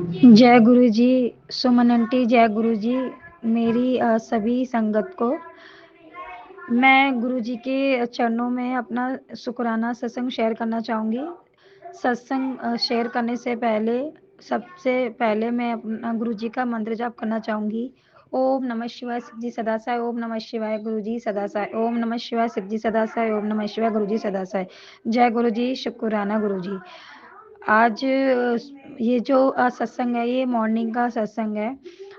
जय गुरु जी। सुमन आंटी, जय गुरु जी। मेरी सभी संगत को मैं गुरु जी के चरणों में अपना शुक्राना सत्संग शेयर करना चाहूँगी। सत्संग शेयर करने से पहले सबसे पहले मैं अपना गुरु जी का मंत्र जाप करना चाहूँगी। ओम नमः शिवाय शिव जी सदासाय, ओम नमः शिवाय गुरु जी सदासाय, ओम नमः शिवाय शिव जी सदासाय, ओम नमः शिवाय गुरु जी सदासाय। जय गुरु जी, शुक्राना गुरु जी। आज ये जो सत्संग है, ये मॉर्निंग का सत्संग है।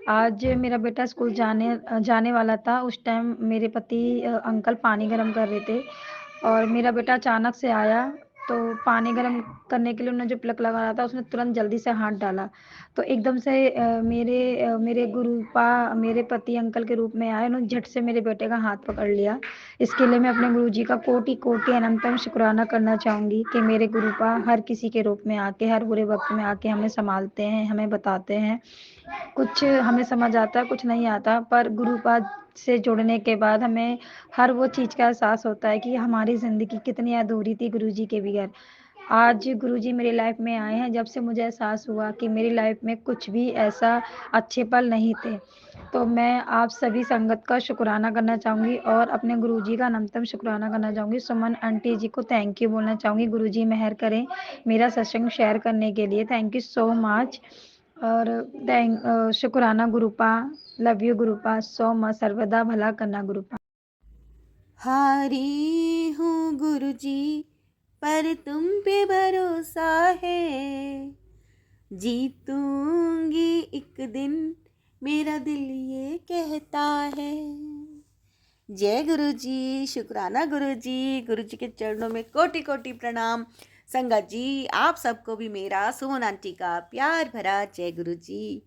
आज मेरा बेटा स्कूल जाने वाला था। उस टाइम मेरे पति अंकल पानी गर्म कर रहे थे और मेरा बेटा अचानक से आया, तो पानी गर्म करने के लिए उन्होंने जो प्लग लगाया था उसने तुरंत जल्दी से हाथ डाला। तो एकदम से मेरे गुरुपा मेरे पति अंकल के रूप में आए, उन्होंने झट से मेरे बेटे का हाथ पकड़ लिया। इसके लिए मैं अपने गुरु जी का कोटि कोटि अनंतम शुक्राना करना चाहूँगी कि मेरे गुरुपा हर किसी के रूप में आके, हर बुरे वक्त में आके हमें संभालते हैं, हमें बताते हैं। कुछ हमें समझ आता है, कुछ नहीं आता, पर गुरुपाद से जुड़ने के बाद हमें हर वो चीज़ का एहसास होता है कि हमारी ज़िंदगी कितनी अधूरी थी गुरुजी के बगैर। आज गुरुजी मेरी लाइफ में आए हैं, जब से मुझे एहसास हुआ कि मेरी लाइफ में कुछ भी ऐसा अच्छे पल नहीं थे। तो मैं आप सभी संगत का शुक्राना करना चाहूँगी और अपने गुरुजी का अनंतम शुक्राना करना चाहूँगी। सुमन आंटी जी को थैंक यू बोलना चाहूँगी। गुरुजी मेहर करें मेरा सत्संग शेयर करने के लिए। Thank you so much. और शुक्राना गुरुपा। लव यू गुरुपा सो मच। सर्वदा भला करना गुरुपा। हारी हूँ गुरुजी, पर तुम पे भरोसा है। जीतूंगी एक दिन, मेरा दिल ये कहता है। जय गुरुजी, शुक्राना गुरुजी। गुरुजी के चरणों में कोटि कोटि प्रणाम। संगत जी, आप सबको भी मेरा सुमन आंटी का प्यार भरा जय गुरुजी।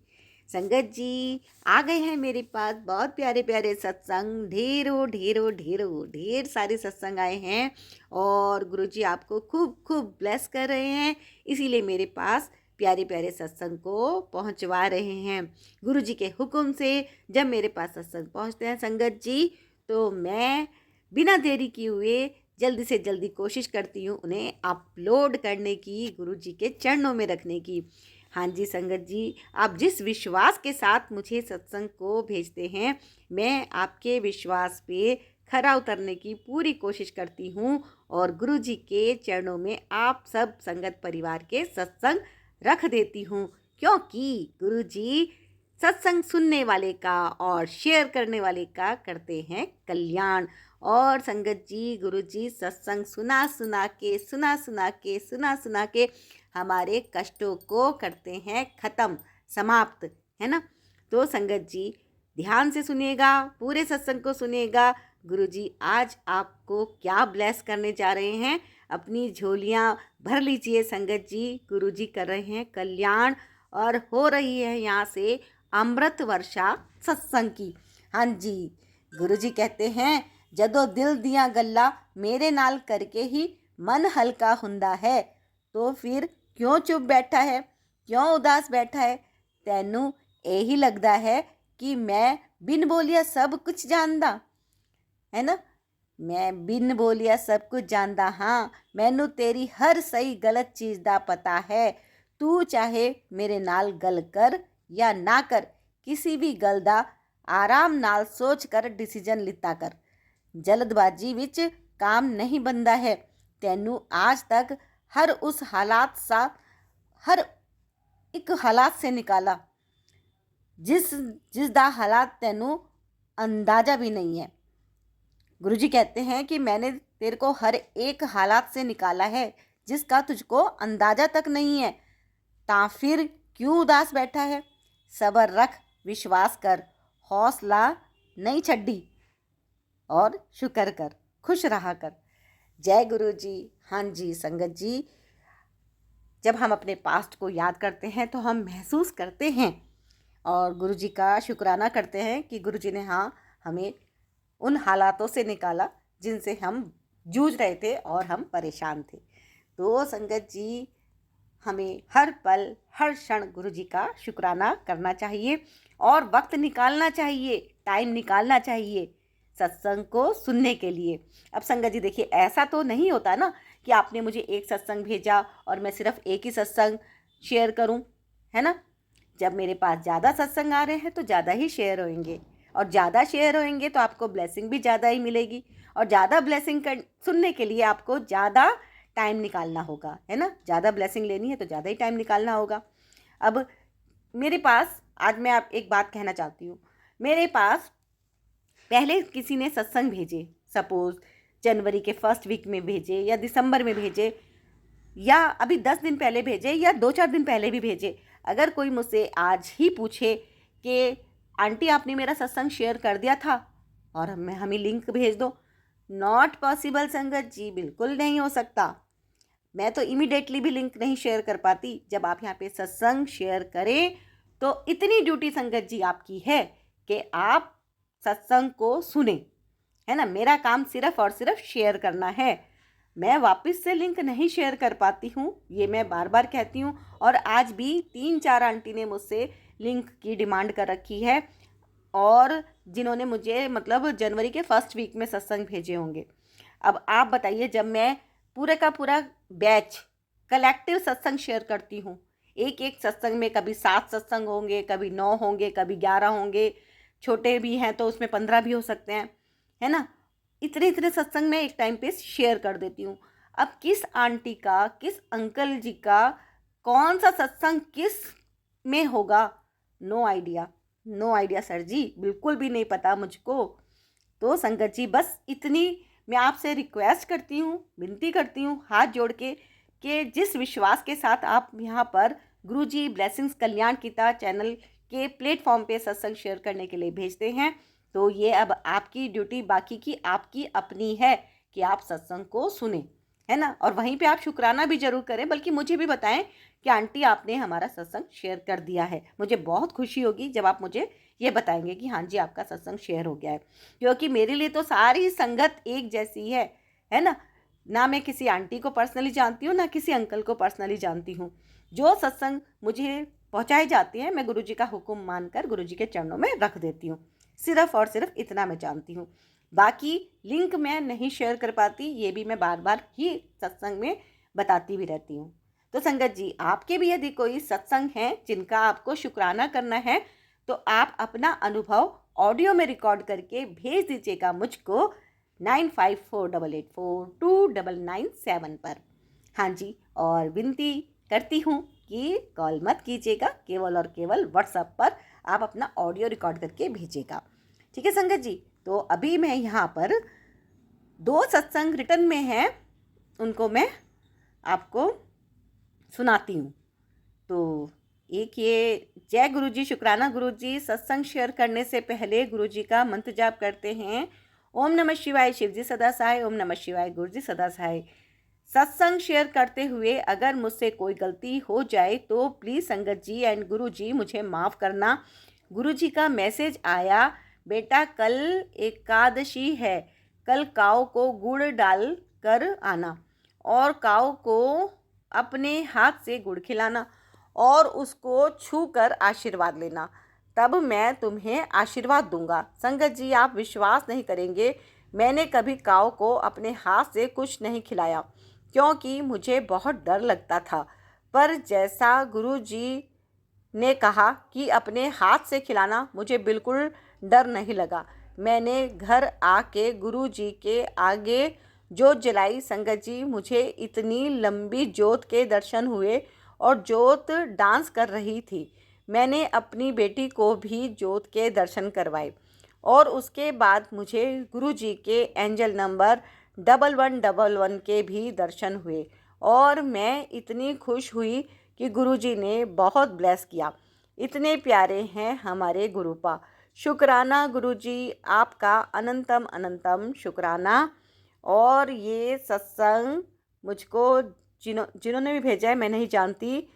संगत जी, आ गए हैं मेरे पास बहुत प्यारे प्यारे सत्संग। ढेर सारे सत्संग आए हैं और गुरुजी आपको खूब खूब ब्लेस कर रहे हैं, इसीलिए मेरे पास प्यारे प्यारे सत्संग को पहुंचवा रहे हैं। गुरुजी के हुक्म से जब मेरे पास सत्संग पहुंचते हैं संगत जी, तो मैं बिना देरी किए हुए जल्दी से जल्दी कोशिश करती हूँ उन्हें अपलोड करने की, गुरुजी के चरणों में रखने की। हाँ जी संगत जी, आप जिस विश्वास के साथ मुझे सत्संग को भेजते हैं, मैं आपके विश्वास पे खरा उतरने की पूरी कोशिश करती हूँ और गुरुजी के चरणों में आप सब संगत परिवार के सत्संग रख देती हूँ, क्योंकि गुरुजी सत्संग सुनने वाले का और शेयर करने वाले का करते हैं कल्याण। और संगत जी, गुरुजी सत्संग सुना सुना के हमारे कष्टों को करते हैं खत्म, समाप्त, है ना। तो संगत जी ध्यान से सुनिएगा, पूरे सत्संग को सुनिएगा। गुरुजी आज आपको क्या ब्लेस करने जा रहे हैं, अपनी झोलियाँ भर लीजिए संगत जी। गुरुजी कर रहे हैं कल्याण और हो रही है यहाँ से अमृत वर्षा सत्संग की। हाँ जी, गुरुजी कहते हैं जदों दिल दिया गल्ला मेरे नाल करके ही मन हल्का हुंदा है। तो फिर क्यों चुप बैठा है, क्यों उदास बैठा है? तैनू यही लगता है कि मैं बिन बोलिया सब कुछ जानदा, है ना। मैं बिन बोलिया सब कुछ जानदा, हाँ मैनू तेरी हर सही गलत चीज़ दा पता है। तू चाहे मेरे नाल गल कर या ना कर, किसी भी गल दा आराम नाल सोच कर डिसीजन लिता कर। जल्दबाजी विच काम नहीं बनता है। तैनू आज तक हर उस हर एक हालात से निकाला जिस दा हालात तैनू अंदाजा भी नहीं है। गुरुजी कहते हैं कि मैंने तेरे को हर एक हालात से निकाला है जिसका तुझको अंदाजा तक नहीं है। ता फिर क्यों उदास बैठा है? सबर रख, विश्वास कर, हौसला नहीं छड्डी और शुक्र कर, खुश रहा कर। जय गुरु जी। हाँ जी संगत जी, जब हम अपने पास्ट को याद करते हैं तो हम महसूस करते हैं और गुरु जी का शुक्राना करते हैं कि गुरु जी ने हाँ हमें उन हालातों से निकाला जिनसे हम जूझ रहे थे और हम परेशान थे। तो संगत जी, हमें हर पल हर क्षण गुरु जी का शुक्राना करना चाहिए और वक्त निकालना चाहिए, टाइम निकालना चाहिए सत्संग को सुनने के लिए। अब संगत जी देखिए, ऐसा तो नहीं होता ना कि आपने मुझे एक सत्संग भेजा और मैं सिर्फ एक ही सत्संग शेयर करूं, है ना। जब मेरे पास ज़्यादा सत्संग आ रहे हैं तो ज़्यादा ही शेयर होंगे, और ज़्यादा शेयर होंगे तो आपको ब्लेसिंग भी ज़्यादा ही मिलेगी, और ज़्यादा ब्लेसिंग सुनने के लिए आपको ज़्यादा टाइम निकालना होगा, है ना। ज़्यादा ब्लेसिंग लेनी है तो ज़्यादा ही टाइम निकालना होगा। अब मेरे पास आज मैं आप एक बात कहना चाहती हूँ। मेरे पास पहले किसी ने सत्संग भेजे, सपोज़ जनवरी के फर्स्ट वीक में भेजे या दिसंबर में भेजे या अभी 10 दिन पहले भेजे या 2-4 दिन पहले भी भेजे। अगर कोई मुझसे आज ही पूछे कि आंटी आपने मेरा सत्संग शेयर कर दिया था और हमें लिंक भेज दो, नॉट पॉसिबल संगत जी, बिल्कुल नहीं हो सकता। मैं तो इमीडिएटली भी लिंक नहीं शेयर कर पाती। जब आप यहाँ पे सत्संग शेयर करें तो इतनी ड्यूटी संगत जी आपकी है कि आप सत्संग को सुने, है ना। मेरा काम सिर्फ और सिर्फ शेयर करना है। मैं वापस से लिंक नहीं शेयर कर पाती हूँ, ये मैं बार बार कहती हूँ। और आज भी 3-4 आंटी ने मुझसे लिंक की डिमांड कर रखी है, और जिन्होंने मुझे मतलब जनवरी के फर्स्ट वीक में सत्संग भेजे होंगे। अब आप बताइए, जब मैं पूरे का पूरा बैच कलेक्टिव सत्संग शेयर करती हूँ, एक एक सत्संग में कभी 7 सत्संग होंगे, कभी 9 होंगे, कभी 11 होंगे, छोटे भी हैं तो उसमें 15 भी हो सकते हैं, है ना। इतने इतने सत्संग में एक टाइम पे शेयर कर देती हूँ। अब किस आंटी का, किस अंकल जी का कौन सा सत्संग किस में होगा, no idea, no idea sir जी, बिल्कुल भी नहीं पता मुझको। तो संगत जी बस इतनी मैं आपसे रिक्वेस्ट करती हूँ, विनती करती हूँ हाथ जोड़ के, कि जिस विश्वास के साथ आप यहाँ पर गुरुजी ब्लेसिंग्स कल्याण गीता चैनल के प्लेटफॉर्म पे सत्संग शेयर करने के लिए भेजते हैं, तो ये अब आपकी ड्यूटी बाकी की आपकी अपनी है कि आप सत्संग को सुने, है ना। और वहीं पे आप शुक्राना भी जरूर करें, बल्कि मुझे भी बताएं कि आंटी आपने हमारा सत्संग शेयर कर दिया है। मुझे बहुत खुशी होगी जब आप मुझे ये बताएंगे कि हाँ जी आपका सत्संग शेयर हो गया है, क्योंकि मेरे लिए तो सारी संगत एक जैसी है ना। ना मैं किसी आंटी को पर्सनली जानती हूँ, ना किसी अंकल को पर्सनली जानती हूँ। जो सत्संग मुझे पहुँचाए जाते हैं मैं गुरुजी का हुक्म मानकर गुरुजी के चरणों में रख देती हूँ। सिर्फ और सिर्फ इतना मैं जानती हूँ, बाकी लिंक मैं नहीं शेयर कर पाती, ये भी मैं बार बार ही सत्संग में बताती भी रहती हूँ। तो संगत जी आपके भी यदि कोई सत्संग हैं जिनका आपको शुक्राना करना है, तो आप अपना अनुभव ऑडियो में रिकॉर्ड करके भेज दीजिएगा मुझको 9548842997 पर। हाँ जी, और विनती करती हूँ कि कॉल मत कीजिएगा, केवल और केवल व्हाट्सएप पर आप अपना ऑडियो रिकॉर्ड करके भेजिएगा, ठीक है संगत जी। तो अभी मैं यहाँ पर 2 सत्संग रिटर्न में हैं, उनको मैं आपको सुनाती हूँ। तो एक ये जय गुरुजी शुक्राना गुरुजी, सत्संग शेयर करने से पहले गुरुजी का मंत्र जाप करते हैं, ओम नमः शिवाय शिवजी सदा सहाय, ओम नमः शिवाय गुरुजी सदा सहाय। सत्संग शेयर करते हुए अगर मुझसे कोई गलती हो जाए तो प्लीज़ संगत जी एंड गुरुजी मुझे माफ़ करना। गुरुजी का मैसेज आया, बेटा कल एकादशी है, कल काऊ को गुड़ डाल कर आना और काऊ को अपने हाथ से गुड़ खिलाना और उसको छू कर आशीर्वाद लेना, तब मैं तुम्हें आशीर्वाद दूंगा। संगत जी आप विश्वास नहीं करेंगे, मैंने कभी काऊ को अपने हाथ से कुछ नहीं खिलाया क्योंकि मुझे बहुत डर लगता था, पर जैसा गुरुजी ने कहा कि अपने हाथ से खिलाना, मुझे बिल्कुल डर नहीं लगा। मैंने घर आके गुरुजी के आगे जोत जलाई। संगत जी मुझे इतनी लंबी जोत के दर्शन हुए और जोत डांस कर रही थी। मैंने अपनी बेटी को भी जोत के दर्शन करवाए और उसके बाद मुझे गुरुजी के एंजल नंबर 1111 के भी दर्शन हुए और मैं इतनी खुश हुई कि गुरुजी ने बहुत ब्लेस किया। इतने प्यारे हैं हमारे गुरुपा। शुक्राना गुरुजी, आपका अनंतम अनंतम शुक्राना। और ये सत्संग मुझको जिन्होंने भी भेजा है मैं नहीं जानती,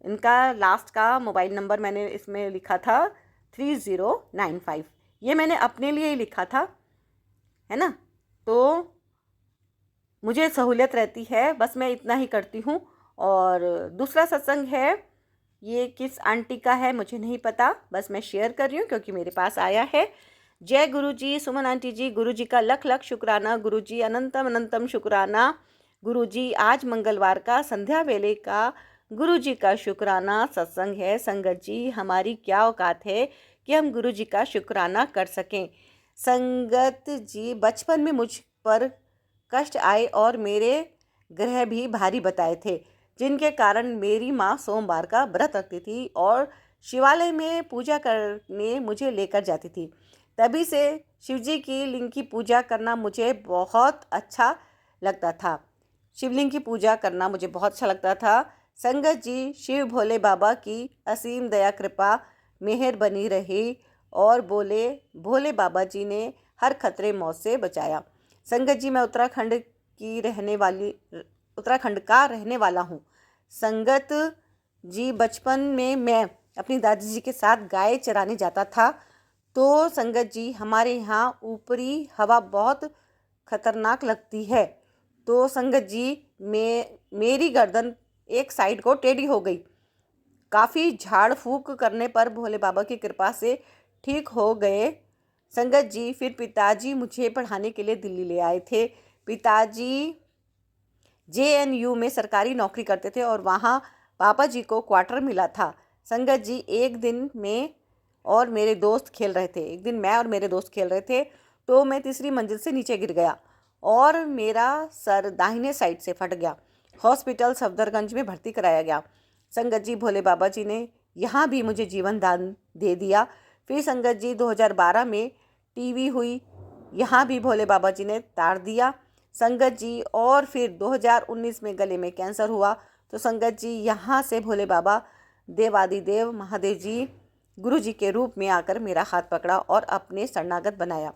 इनका लास्ट का मोबाइल नंबर मैंने इसमें लिखा था 3095, ये मैंने अपने लिए ही लिखा था, है ना। तो मुझे सहूलियत रहती है, बस मैं इतना ही करती हूँ। और दूसरा सत्संग है, ये किस आंटी का है मुझे नहीं पता, बस मैं शेयर कर रही हूँ क्योंकि मेरे पास आया है। जय गुरुजी सुमन आंटी जी, गुरुजी का लख लख शुक्राना गुरुजी, अनंतम अनंतम शुक्राना गुरुजी। आज मंगलवार का संध्या वेले का गुरु जी का शुक्राना सत्संग है। संगत जी, हमारी क्या औकात है कि हम गुरु जी का शुक्राना कर सकें। संगत जी, बचपन में मुझ पर कष्ट आए और मेरे ग्रह भी भारी बताए थे, जिनके कारण मेरी माँ सोमवार का व्रत रखती थी और शिवालय में पूजा करने मुझे लेकर जाती थी। तभी से शिवजी की लिंग की पूजा करना मुझे बहुत अच्छा लगता था। शिवलिंग की पूजा करना मुझे बहुत अच्छा लगता था। संगत जी, शिव भोले बाबा की असीम दया कृपा मेहर बनी रही और बोले भोले बाबा जी ने हर खतरे मौत से बचाया। संगत जी, मैं उत्तराखंड का रहने वाला हूँ। संगत जी, बचपन में मैं अपनी दादी जी के साथ गाय चराने जाता था। तो संगत जी, हमारे यहाँ ऊपरी हवा बहुत खतरनाक लगती है। तो संगत जी, मेरी गर्दन एक साइड को टेढ़ी हो गई। काफ़ी झाड़ फूक करने पर भोले बाबा की कृपा से ठीक हो गए। संगत जी, फिर पिताजी मुझे पढ़ाने के लिए दिल्ली ले आए थे। पिताजी JNU में सरकारी नौकरी करते थे और वहाँ पापा जी को क्वार्टर मिला था। संगत जी, एक दिन मैं और मेरे दोस्त खेल रहे थे तो मैं तीसरी मंजिल से नीचे गिर गया और मेरा सर दाहिने साइड से फट गया। हॉस्पिटल सफदरगंज में भर्ती कराया गया। संगत जी, भोले बाबा जी ने यहाँ भी मुझे जीवन दान दे दिया। फिर संगत जी, 2012 में टीवी हुई, यहाँ भी भोले बाबा जी ने तार दिया। संगत जी, और फिर 2019 में गले में कैंसर हुआ तो संगत जी, यहाँ से भोले बाबा देवादिदेव महादेव जी गुरु जी के रूप में आकर मेरा हाथ पकड़ा और अपने शरणागत बनाया।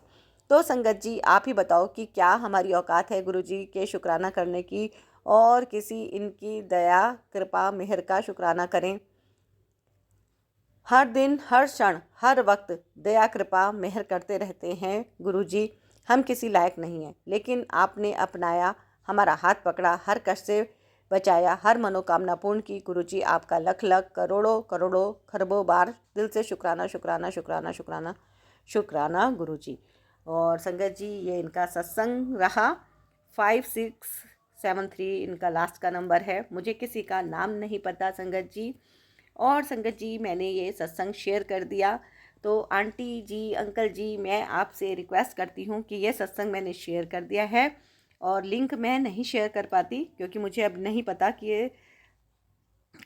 तो संगत जी, आप ही बताओ कि क्या हमारी औकात है गुरु जी के शुक्राना करने की और किसी इनकी दया कृपा मेहर का शुक्राना करें। हर दिन, हर क्षण, हर वक्त दया कृपा मेहर करते रहते हैं गुरु जी। हम किसी लायक नहीं हैं, लेकिन आपने अपनाया, हमारा हाथ पकड़ा, हर कष्ट से बचाया, हर मनोकामना पूर्ण की। गुरु जी, आपका लख लख करोड़ों करोड़ों खरबों बार दिल से शुक्राना शुक्राना शुक्राना शुक्राना शुक्राना गुरु जी। और संगत जी, ये इनका सत्संग रहा। 5673 इनका लास्ट का नंबर है। मुझे किसी का नाम नहीं पता संगत जी। और संगत जी, मैंने ये सत्संग शेयर कर दिया तो आंटी जी, अंकल जी, मैं आपसे रिक्वेस्ट करती हूँ कि ये सत्संग मैंने शेयर कर दिया है और लिंक मैं नहीं शेयर कर पाती क्योंकि मुझे अब नहीं पता कि ये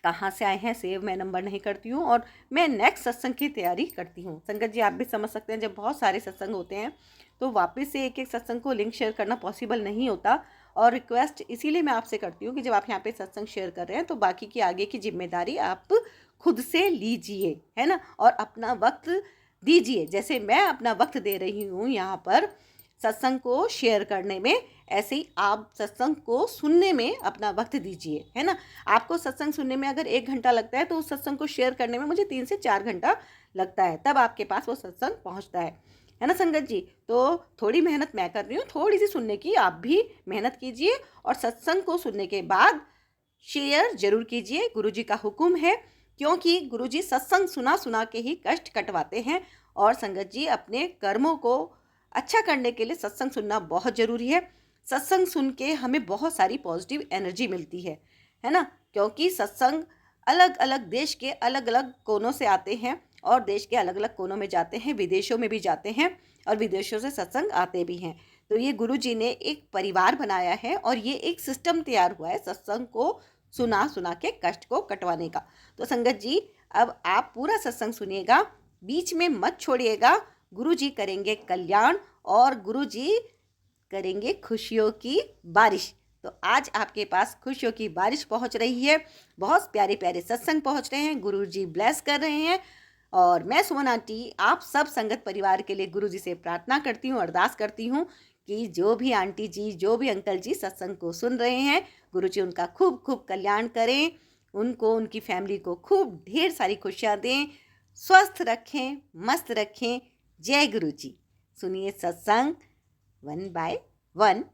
कहाँ से आए हैं। सेव मैं नंबर नहीं करती हूँ और मैं नेक्स्ट सत्संग की तैयारी करती हूँ। संगत जी, आप भी समझ सकते हैं, जब बहुत सारे सत्संग होते हैं तो वापस से एक एक सत्संग को लिंक शेयर करना पॉसिबल नहीं होता। और रिक्वेस्ट इसीलिए मैं आपसे करती हूँ कि जब आप यहाँ पे सत्संग शेयर कर रहे हैं तो बाकी की आगे की जिम्मेदारी आप खुद से लीजिए, है ना, और अपना वक्त दीजिए। जैसे मैं अपना वक्त दे रही हूँ यहाँ पर सत्संग को शेयर करने में, ऐसे ही आप सत्संग को सुनने में अपना वक्त दीजिए, है ना। आपको सत्संग सुनने में अगर 1 घंटा लगता है तो उस सत्संग को शेयर करने में मुझे 3 से 4 घंटा लगता है, तब आपके पास वो सत्संग पहुँचता है ना संगत जी। तो थोड़ी मेहनत मैं कर रही हूँ, थोड़ी सी सुनने की आप भी मेहनत कीजिए और सत्संग को सुनने के बाद शेयर जरूर कीजिए। गुरुजी का हुक्म है, क्योंकि गुरुजी सत्संग सुना सुना के ही कष्ट कटवाते हैं। और संगत जी, अपने कर्मों को अच्छा करने के लिए सत्संग सुनना बहुत ज़रूरी है। सत्संग सुन के हमें बहुत सारी पॉजिटिव एनर्जी मिलती है ना, क्योंकि सत्संग अलग अलग देश के अलग अलग कोनों से आते हैं और देश के अलग अलग कोनों में जाते हैं, विदेशों में भी जाते हैं और विदेशों से सत्संग आते भी हैं। तो ये गुरुजी ने एक परिवार बनाया है और ये एक सिस्टम तैयार हुआ है सत्संग को सुना सुना के कष्ट को कटवाने का। तो संगत जी, अब आप पूरा सत्संग सुनिएगा, बीच में मत छोड़िएगा। गुरुजी करेंगे कल्याण और गुरुजी करेंगे खुशियों की बारिश। तो आज आपके पास खुशियों की बारिश पहुंच रही है, बहुत प्यारे प्यारे सत्संग पहुंच रहे हैं, गुरुजी ब्लेस कर रहे हैं। और मैं सुमन आंटी आप सब संगत परिवार के लिए गुरुजी से प्रार्थना करती हूँ, अरदास करती हूँ कि जो भी आंटी जी, जो भी अंकल जी सत्संग को सुन रहे हैं, गुरुजी उनका खूब खूब कल्याण करें, उनको, उनकी फैमिली को खूब ढेर सारी खुशियाँ दें, स्वस्थ रखें, मस्त रखें। जय गुरु जी। सुनिए सत्संग 1 बाय 1।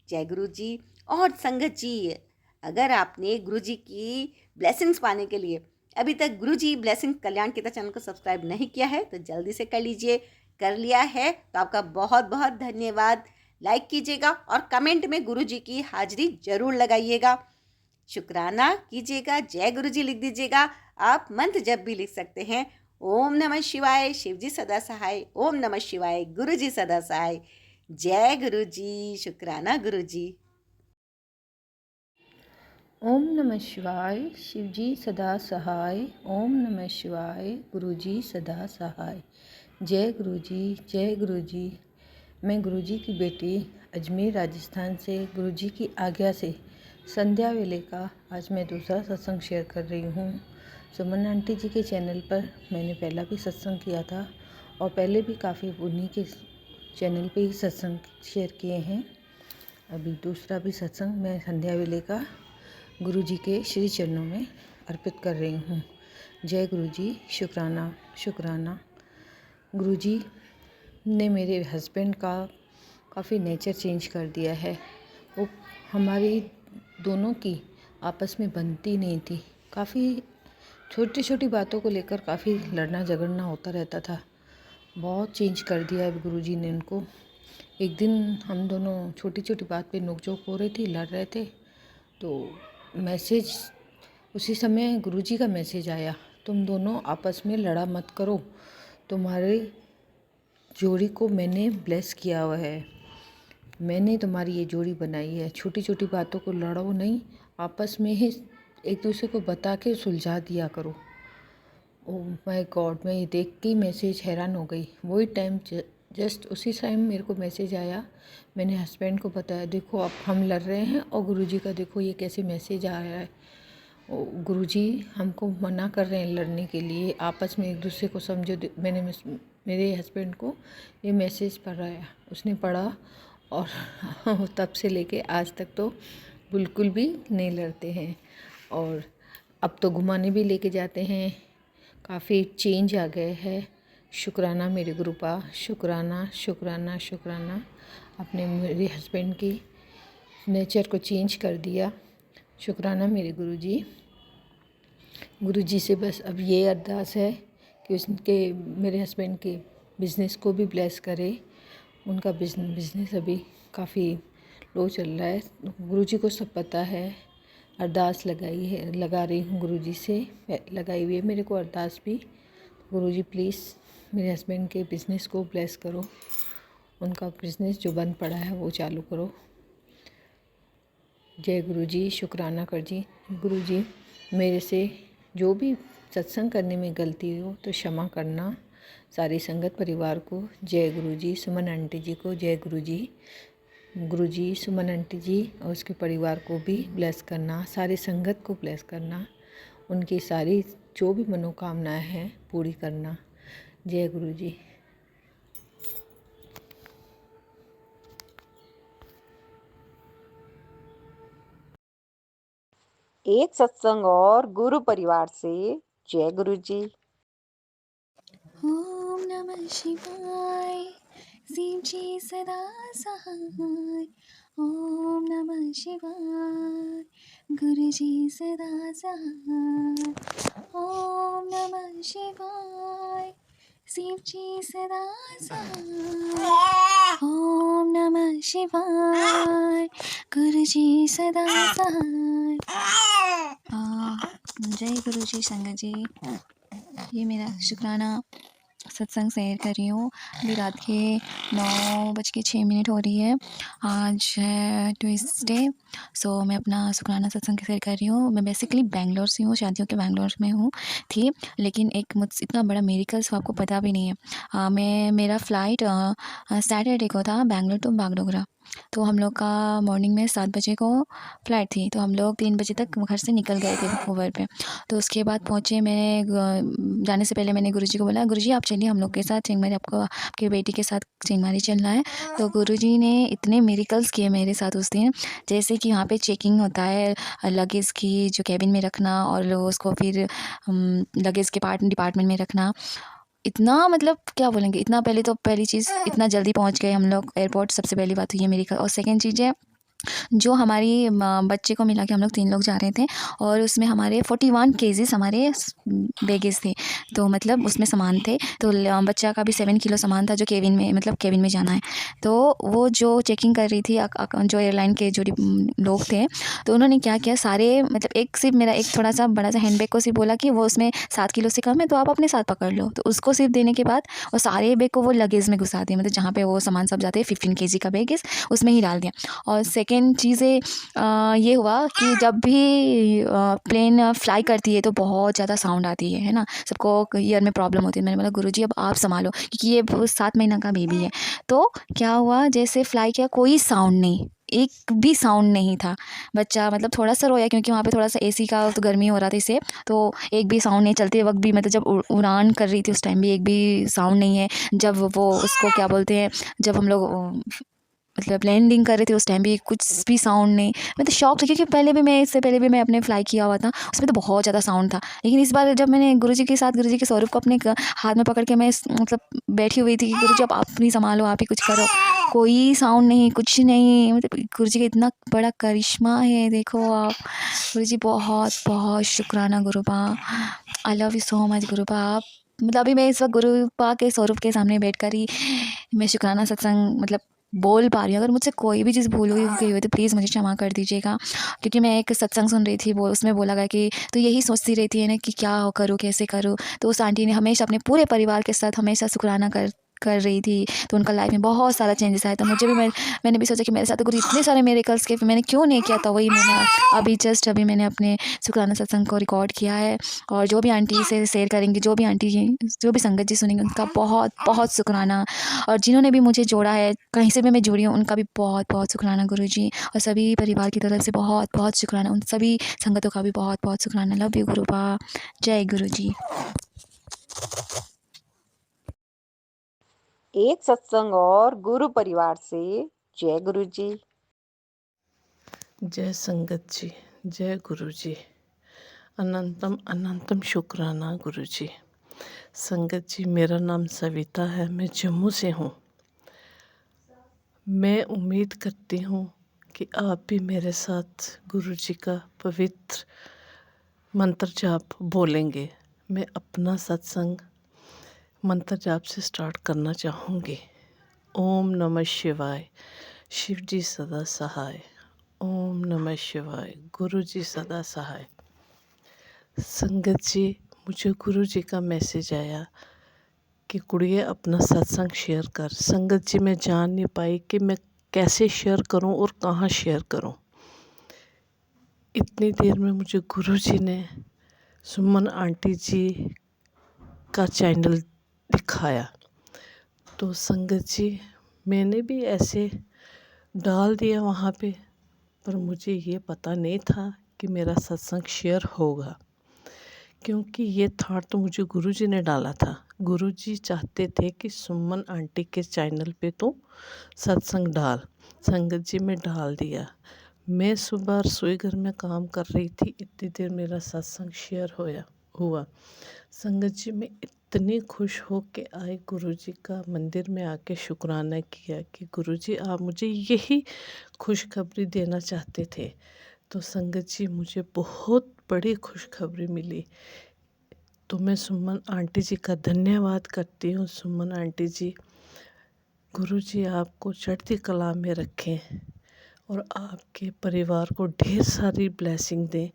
जय गुरु जी। और संगत जी, अगर आपने गुरु जी की ब्लेसिंग्स पाने के लिए अभी तक गुरु जी ब्लेसिंग कल्याण गीता चैनल को सब्सक्राइब नहीं किया है तो जल्दी से कर लीजिए। कर लिया है तो आपका बहुत बहुत धन्यवाद। लाइक कीजिएगा और कमेंट में गुरु जी की हाजिरी जरूर लगाइएगा। शुक्राना कीजिएगा, जय गुरु जी लिख दीजिएगा। आप मंत्र जप भी लिख सकते हैं, ओम नमः शिवाय, शिव जी सदा सहाय, ओम नमः शिवाय, गुरु जी सदा सहाय, जय गुरु जी, शुक्राना गुरु जी। ओम नमः शिवाय, शिव जी सदा सहाय, ओम नमः शिवाय, गुरु जी सदा सहाय, जय गुरु जी, जय गुरु जी। मैं गुरु जी की बेटी अजमेर राजस्थान से गुरु जी की आज्ञा से संध्या वेले का आज मैं दूसरा सत्संग शेयर कर रही हूँ। सुमन आंटी जी के चैनल पर मैंने पहला भी सत्संग किया था और पहले भी काफ़ी उन्हीं के चैनल पे ही सत्संग शेयर किए हैं। अभी दूसरा भी सत्संग मैं संध्या वेले का गुरु जी के श्री चरणों में अर्पित कर रही हूँ। जय गुरु जी, शुक्राना शुक्राना। गुरु जी ने मेरे हस्बैंड का काफ़ी नेचर चेंज कर दिया है। वो हमारी दोनों की आपस में बनती नहीं थी, काफ़ी छोटी छोटी बातों को लेकर काफ़ी लड़ना झगड़ना होता रहता था। बहुत चेंज कर दिया है गुरु जी ने उनको। एक दिन हम दोनों छोटी छोटी बात पे नोकझोंक हो रही थी, लड़ रहे थे, तो मैसेज उसी समय गुरु जी का मैसेज आया, तुम दोनों आपस में लड़ा मत करो, तुम्हारे जोड़ी को मैंने ब्लेस किया हुआ है, मैंने तुम्हारी ये जोड़ी बनाई है, छोटी छोटी बातों को लड़ो नहीं, आपस में ही एक दूसरे को बता के सुलझा दिया करो। ओह माय गॉड, मैं ये देख के मैसेज हैरान हो गई। वही टाइम जस्ट उसी टाइम मेरे को मैसेज आया। मैंने हस्बैंड को बताया, देखो अब हम लड़ रहे हैं और गुरुजी का देखो ये कैसे मैसेज आ रहा है। गुरुजी हमको मना कर रहे हैं लड़ने के लिए, आपस में एक दूसरे को समझो। मैंने मेरे हस्बैंड को ये मैसेज पढ़ाया, उसने पढ़ा और तब से लेके आज तक तो बिल्कुल भी नहीं लड़ते हैं। और अब तो घुमाने भी लेके जाते हैं, काफ़ी चेंज आ गए है। शुक्राना मेरे गुरु का, शुक्राना शुक्राना शुक्राना। आपने मेरे हस्बैंड की नेचर को चेंज कर दिया। शुक्राना मेरे गुरु जी से बस अब ये अरदास है कि उसके मेरे हस्बैंड के बिज़नेस को भी ब्लेस करे। उनका बिज़नेस अभी काफ़ी लो चल रहा है, गुरु जी को सब पता है। अरदास लगा रही हूँ गुरु जी से, लगाई हुई है मेरे को अरदास भी। गुरु जी प्लीज़ मेरे हस्बैंड के बिज़नेस को ब्लेस करो, उनका बिज़नेस जो बंद पड़ा है वो चालू करो। जय गुरु जी, शुक्राना कर जी। गुरु जी मेरे से जो भी सत्संग करने में गलती हो तो क्षमा करना। सारी संगत परिवार को जय गुरु जी, सुमन आंटी जी को जय गुरु जी, सुमन आंटी जी और उसके परिवार को भी ब्लेस करना, सारी संगत को ब्लेस करना, उनकी सारी जो भी मनोकामनाएं हैं पूरी करना। जय गुरु जी। एक सत्संग और गुरु परिवार से, जय गुरु जी। ओम नमः शिवाय, शिव जी सदा सहाय, ओम नमः शिवाय, गुरु जी सदा सहाय, ओम नमः शिवाय, शिव जी सदा सहाय, ओम नमः शिवाय, गुरु जी सदा सहाय। जय गुरु जी। संगत जी, ये मेरा शुक्राना सत्संग शेयर कर रही हूँ। अभी रात के 9:06 हो रही है। आज है ट्यूसडे। सो मैं अपना शुक्राना सत्संग शेयर कर रही हूँ। मैं बेसिकली बैंगलोर से हूँ, शादियों के बैंगलोर में हूँ थी, लेकिन एक मुझसे इतना बड़ा मेरिकल्स आपको पता भी नहीं है। मेरा फ़्लाइट सैटरडे को था, बैंगलोर टू बागडोगरा। तो हम लोग का मॉर्निंग में 7 बजे को फ़्लाइट थी, तो हम लोग 3 बजे तक घर से निकल गए थे ओवर पे। तो उसके बाद पहुँचे, जाने से पहले मैंने गुरुजी को बोला, गुरुजी आप चलिए हम लोग के साथ चिंगमारी, आपको आपकी बेटी के साथ चिंगमारी चलना है। तो गुरुजी ने इतने मिरेकल्स किए मेरे साथ उस दिन, जैसे कि वहाँ पे चेकिंग होता है लगेज की, जो कैबिन में रखना और उसको फिर लगेज के डिपार्टमेंट में रखना। इतना मतलब क्या बोलेंगे, इतना पहले तो पहली चीज़ इतना जल्दी पहुँच गए हम लोग एयरपोर्ट, सबसे पहली बात हुई है मेरी। और सेकेंड चीज़ है जो हमारी बच्चे को मिला के हम लोग 3 लोग जा रहे थे और उसमें हमारे 41 केजीज़ हमारे बैगेज थे। तो मतलब उसमें सामान थे, तो बच्चा का भी 7 किलो सामान था जो केबिन में, मतलब केबिन में जाना है। तो वो जो चेकिंग कर रही थी जो एयरलाइन के जो लोग थे, तो उन्होंने क्या किया, सारे मतलब एक सिर्फ मेरा एक थोड़ा-सा बड़ा-सा हैंडबैग को सिर्फ बोला कि वो उसमें 7 किलो से कम है तो आप अपने साथ पकड़ लो। तो उसको सिर्फ देने के बाद वो सारे बैग को वो लगेज में घुसा दिया, मतलब जहाँ पे वो सामान सब जाते हैं 15 केजी का बैगेज उसमें ही डाल दिया। और सेकंड चीज़ें ये हुआ कि जब भी प्लेन फ्लाई करती है तो बहुत ज़्यादा साउंड आती है ना? सबको ईयर में प्रॉब्लम होती है। मैंने बोला गुरुजी अब आप सँभालो, क्योंकि ये 7 महीना का बेबी है। तो क्या हुआ, जैसे फ्लाई किया कोई साउंड नहीं, एक भी साउंड नहीं था। बच्चा मतलब थोड़ा-सा रोया क्योंकि वहाँ पे थोड़ा-सा एसी का तो गर्मी हो रहा था इससे, तो एक भी साउंड नहीं, चलते वक़्त भी मतलब जब उड़ान कर रही थी उस टाइम भी एक भी साउंड नहीं है। जब वो उसको क्या बोलते हैं, जब हम लोग मतलब लैंडिंग कर रहे थे उस टाइम भी कुछ भी साउंड नहीं। मैं तो शॉक थी क्योंकि इससे पहले भी मैं अपने फ्लाई किया हुआ था, उसमें तो बहुत ज़्यादा साउंड था। लेकिन इस बार जब मैंने गुरुजी के साथ गुरुजी के स्वरूप को अपने हाथ में पकड़ के मैं मतलब बैठी हुई थी कि गुरुजी अब आप नहीं संभालो, आप ही कुछ करो, कोई साउंड नहीं, कुछ नहीं। मतलब गुरुजी का इतना बड़ा करिश्मा है, देखो आप। गुरुजी बहुत बहुत शुक्राना गुरुबा, I love you so much गुरुबा। आप मतलब अभी मैं इस वक्त गुरुबा के स्वरूप के सामने बैठ कर ही मैं शुक्राना सत्संग मतलब बोल पा रही हूँ। अगर मुझसे कोई भी चीज़ भूल हुई गई हो तो प्लीज़ मुझे क्षमा कर दीजिएगा, क्योंकि मैं एक सत्संग सुन रही थी, वो उसमें बोला गया कि तो यही सोचती रहती है ना कि क्या करूँ, कैसे करूँ। तो उस आंटी ने हमेशा अपने पूरे परिवार के साथ हमेशा शुक्राना कर रही थी, तो उनका लाइफ में बहुत सारा चेंजेस आया। तो मुझे भी मैंने भी सोचा कि मेरे साथ तो गुरु इतने सारे मिरेकल्स किए, फिर मैंने क्यों नहीं किया। तो वही मैंने अभी मैंने अपने शुक्राना सत्संग को रिकॉर्ड किया है। और जो भी आंटी से शेयर करेंगी, जो भी संगत जी सुनेंगे, उनका बहुत बहुत शुक्राना। और जिन्होंने भी मुझे जोड़ा है, कहीं से भी मैं जुड़ी हूँ, उनका भी बहुत बहुत शुक्राना गुरुजी। और सभी परिवार की तरफ से बहुत बहुत शुक्राना, उन सभी संगतों का भी बहुत बहुत शुक्राना। लव यू गुरुबा, जय गुरुजी। एक सत्संग और गुरु परिवार से जय गुरु जी। जय संगत जी, जय गुरु जी। अनंतम अनंतम शुक्राना गुरु जी। संगत जी, मेरा नाम सविता है, मैं जम्मू से हूँ। मैं उम्मीद करती हूँ कि आप भी मेरे साथ गुरु जी का पवित्र मंत्र जाप बोलेंगे। मैं अपना सत्संग मंत्र जाप से स्टार्ट करना चाहूँगी। ओम नमः शिवाय, शिव जी सदा सहाय। ओम नमः शिवाय, गुरु जी सदा सहाय। संगत जी, मुझे गुरु जी का मैसेज आया कि कुड़िए अपना सत्संग शेयर कर। संगत जी, मैं जान नहीं पाई कि मैं कैसे शेयर करूं और कहाँ शेयर करूं। इतनी देर में मुझे गुरु जी ने सुमन आंटी जी का चैनल दिखाया। तो संगत जी, मैंने भी ऐसे डाल दिया वहाँ पे, पर मुझे ये पता नहीं था कि मेरा सत्संग शेयर होगा, क्योंकि ये थाट तो मुझे गुरुजी ने डाला था। गुरुजी चाहते थे कि सुमन आंटी के चैनल पे तो सत्संग डाल। संगत जी, मैं डाल दिया। मैं सुबह रसोई घर में काम कर रही थी, इतनी देर मेरा सत्संग शेयर हुआ। संगत जी, मैं इतनी खुश हो के आई, गुरुजी का मंदिर में आके शुक्राना किया कि गुरुजी आप मुझे यही खुशखबरी देना चाहते थे। तो संगत जी, मुझे बहुत बड़ी खुशखबरी मिली। तो मैं सुमन आंटी जी का धन्यवाद करती हूँ। सुमन आंटी जी, गुरुजी आपको चढ़ती कला में रखें और आपके परिवार को ढेर सारी ब्लेसिंग दें,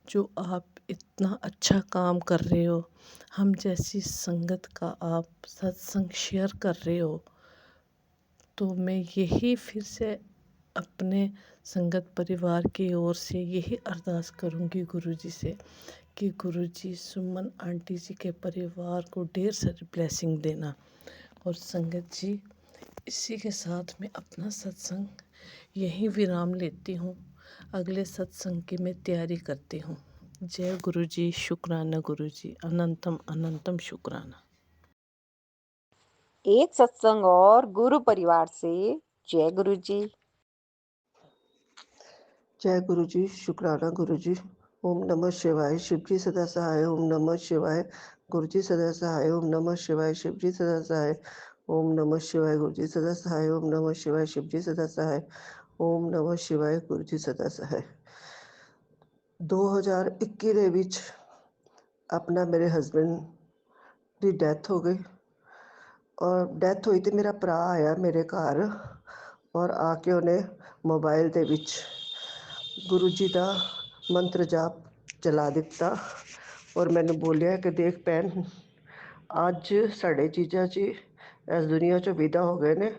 जो आप इतना अच्छा काम कर रहे हो। हम जैसी संगत का आप सत्संग शेयर कर रहे हो, तो मैं यही फिर से अपने संगत परिवार की ओर से यही अरदास करूँगी गुरुजी से कि गुरुजी सुमन आंटी जी के परिवार को ढेर सारी ब्लेसिंग देना। और संगत जी, इसी के साथ मैं अपना सत्संग यहीं विराम लेती हूँ। अगले सत्संग की मैं तैयारी करती हूँ। जय गुरुजी, शुक्राना गुरुजी, अनंतम अनंतम शुक्राना। एक सत्संग और गुरु परिवार से जय गुरु जी। जय गुरु जी, शुक्राना गुरु जी। ओम नमः शिवाय, शिव जी सदा सहाय। ओम नमः शिवाय, गुरु जी सदा सहाय। ओम नमः शिवाय, शिव जी सदा सहाय। ओम नमः शिवाय, गुरु जी सदा सहाय। ओम नमः शिवाय, शिव जी सदा सहाय। ਓਮ ਨਮः शिवाय गुरु जी सदा सहाय। 2021 ਦੇ ਵਿੱਚ ਆਪਣਾ ਮੇਰੇ ਹਸਬੈਂਡ ਦੀ ਡੈਥ ਹੋ ਗਈ ਔਰ ਡੈਥ ਹੋਈ ਤੇ ਮੇਰਾ ਭਰਾ ਆਇਆ ਮੇਰੇ ਘਰ ਔਰ ਆ ਕੇ ਉਹਨੇ ਮੋਬਾਈਲ ਦੇ ਵਿੱਚ ਗੁਰੂ ਜੀ ਦਾ ਮੰਤਰ ਜਾਪ ਚਲਾ ਦਿੱਤਾ ਔਰ ਮੈਨੂੰ ਬੋਲਿਆ ਕਿ ਦੇਖ ਭੈਣ, ਅੱਜ ਸਾਡੇ ਜੀਜਾ ਜੀ ਇਸ ਦੁਨੀਆ 'ਚੋਂ ਵਿਦਾ ਹੋ ਗਏ ਨੇ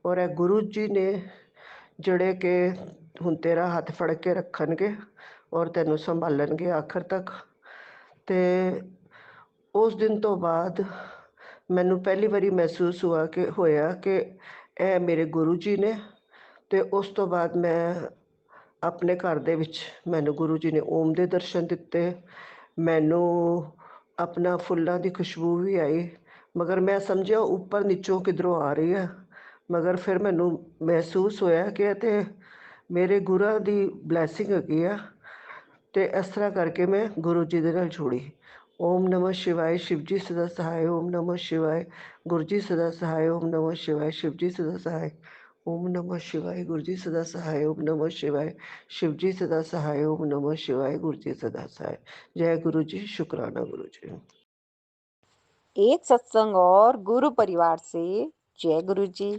ਔਰ ਇਹ ਗੁਰੂ ਜੀ ਨੇ ਜਿਹੜੇ ਕਿ ਹੁਣ ਤੇਰਾ ਹੱਥ ਫੜ ਕੇ ਰੱਖਣਗੇ ਔਰ ਤੈਨੂੰ ਸੰਭਾਲਣਗੇ ਆਖਰ ਤੱਕ। ਅਤੇ ਉਸ ਦਿਨ ਤੋਂ ਬਾਅਦ ਮੈਨੂੰ ਪਹਿਲੀ ਵਾਰੀ ਮਹਿਸੂਸ ਹੋਇਆ ਕਿ ਇਹ ਮੇਰੇ ਗੁਰੂ ਜੀ ਨੇ। ਅਤੇ ਉਸ ਤੋਂ ਬਾਅਦ ਮੈਂ ਆਪਣੇ ਘਰ ਦੇ ਵਿੱਚ ਮੈਨੂੰ ਗੁਰੂ ਜੀ ਨੇ ਓਮ ਦੇ ਦਰਸ਼ਨ ਦਿੱਤੇ। ਮੈਨੂੰ ਆਪਣਾ ਫੁੱਲਾਂ ਦੀ ਖੁਸ਼ਬੂ ਵੀ ਆਈ, ਮਗਰ ਮੈਂ ਸਮਝਿਆ ਉੱਪਰ ਨੀਚੋਂ ਕਿੱਧਰੋਂ ਆ ਰਹੀ ਹੈ, ਮਗਰ ਫਿਰ ਮੈਨੂੰ ਮਹਿਸੂਸ ਹੋਇਆ ਕਿ ਇਹ ਤਾਂ ਮੇਰੇ ਗੁਰਾਂ ਦੀ ਬਲੈਸਿੰਗ ਹੈਗੀ ਆ। ਅਤੇ ਇਸ ਤਰ੍ਹਾਂ ਕਰਕੇ ਮੈਂ ਗੁਰੂ ਜੀ ਦੇ ਨਾਲ ਜੁੜੀ। ਓਮ ਨਮः शिवाय शिव जी सदा सहाय। ओम नमः शिवाय गुरु जी सदा सहाय। ओम नमः शिवाय शिव जी सदा सहाय। ओम नमः शिवाय गुरु जी सदा सहाय। ओम नमः शिवाय शिव जी सदा सहाय। ओम नमः शिवाय गुरु जी सदा सहाय। जय गुरु जी, शुक्राना गुरु जी। एक सत्संग और गुरु परिवार से जय गुरु जी।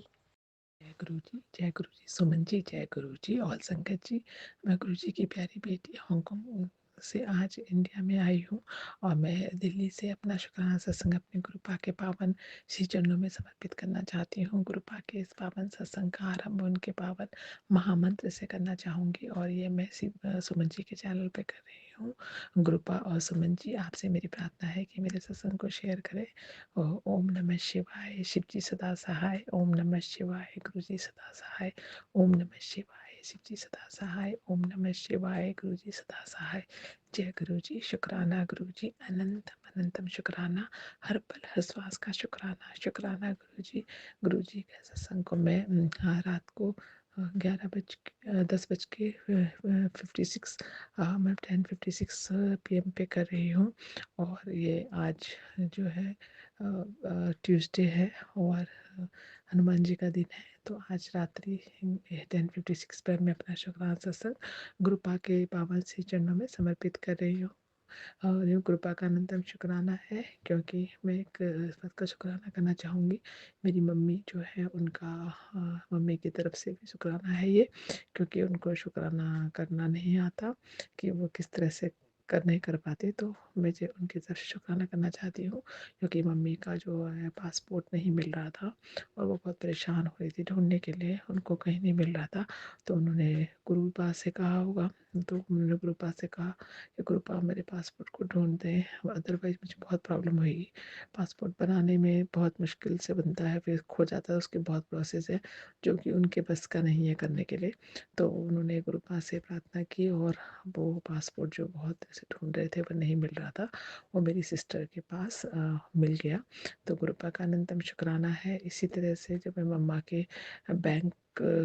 जय गुरु जी, जय गुरु जी। सुमन जी, जय गुरु जी। ऑल संगत जी, मैं गुरु जी की प्यारी बेटी हांगकांग से आज इंडिया में आई हूँ और मैं दिल्ली से अपना शुक्राना सत्संग अपने गुरुपा के पावन श्री चरणों में समर्पित करना चाहती हूँ। गुरुपा के इस पावन सत्संग का आरंभ उनके पावन महामंत्र से करना चाहूँगी और ये मैं सुमन जी के चैनल पे कर रही हूँ। गुरुपा और सुमन जी, आपसे मेरी प्रार्थना है कि मेरे सत्संग को शेयर करें। ओम नमः शिवाय, शिव जी सदा सहाय। ओम नमः शिवाय, गुरु जी सदा सहाय। ओम नमः शिवाय, शिव जी सदा सहाय। ओम नमः शिवाय, गुरु जी सदा सहाय। जय गुरु जी, शुक्राना गुरु जी, अनंतम अनंतम शुक्राना, हर पल हर श्वास का शुक्राना। शुक्राना गुरु जी के सत्संग को मैं रात को 10:56 मैं 10:56 PM पे कर रही हूँ और ये आज जो है ट्यूसडे है और हनुमान जी का दिन है। तो आज रात्रि 10:56 पर मैं अपना शुक्राना सत्संग गुरुपा के पावन श्री चरणों में समर्पित कर रही हूँ। और ये कृपा का अनंतम शुक्राना है क्योंकि मैं एक इस बात का शुक्राना करना चाहूँगी, मेरी मम्मी जो है उनका मम्मी की तरफ से भी शुक्राना है ये, क्योंकि उनको शुक्राना करना नहीं आता कि वो किस तरह से नहीं कर पाते। तो मैं जो उनकी तरफ से शुक्राना करना चाहती हूँ क्योंकि मम्मी का जो है पासपोर्ट नहीं मिल रहा था और वो बहुत परेशान हो रही थी ढूंढने के लिए, उनको कहीं नहीं मिल रहा था। तो उन्होंने गुरुपा से कहा होगा, तो उन्होंने गुरुपा से कहा कि गुरुपा मेरे पासपोर्ट को ढूंढ दें, अदरवाइज़ मुझे बहुत प्रॉब्लम होगी। पासपोर्ट बनाने में बहुत मुश्किल से बनता है, फिर खो जाता है, उसके बहुत प्रोसेस है जो कि उनके बस का नहीं है करने के लिए। तो उन्होंने गुरुपा से प्रार्थना की और वो पासपोर्ट जो बहुत ऐसे ढूंढ रहे थे वो नहीं मिल रहा था, वो मेरी सिस्टर के पास मिल गया। तो गुरुपा का अनंतम शुक्राना है। इसी तरह से जब मैं मम्मा के बैंक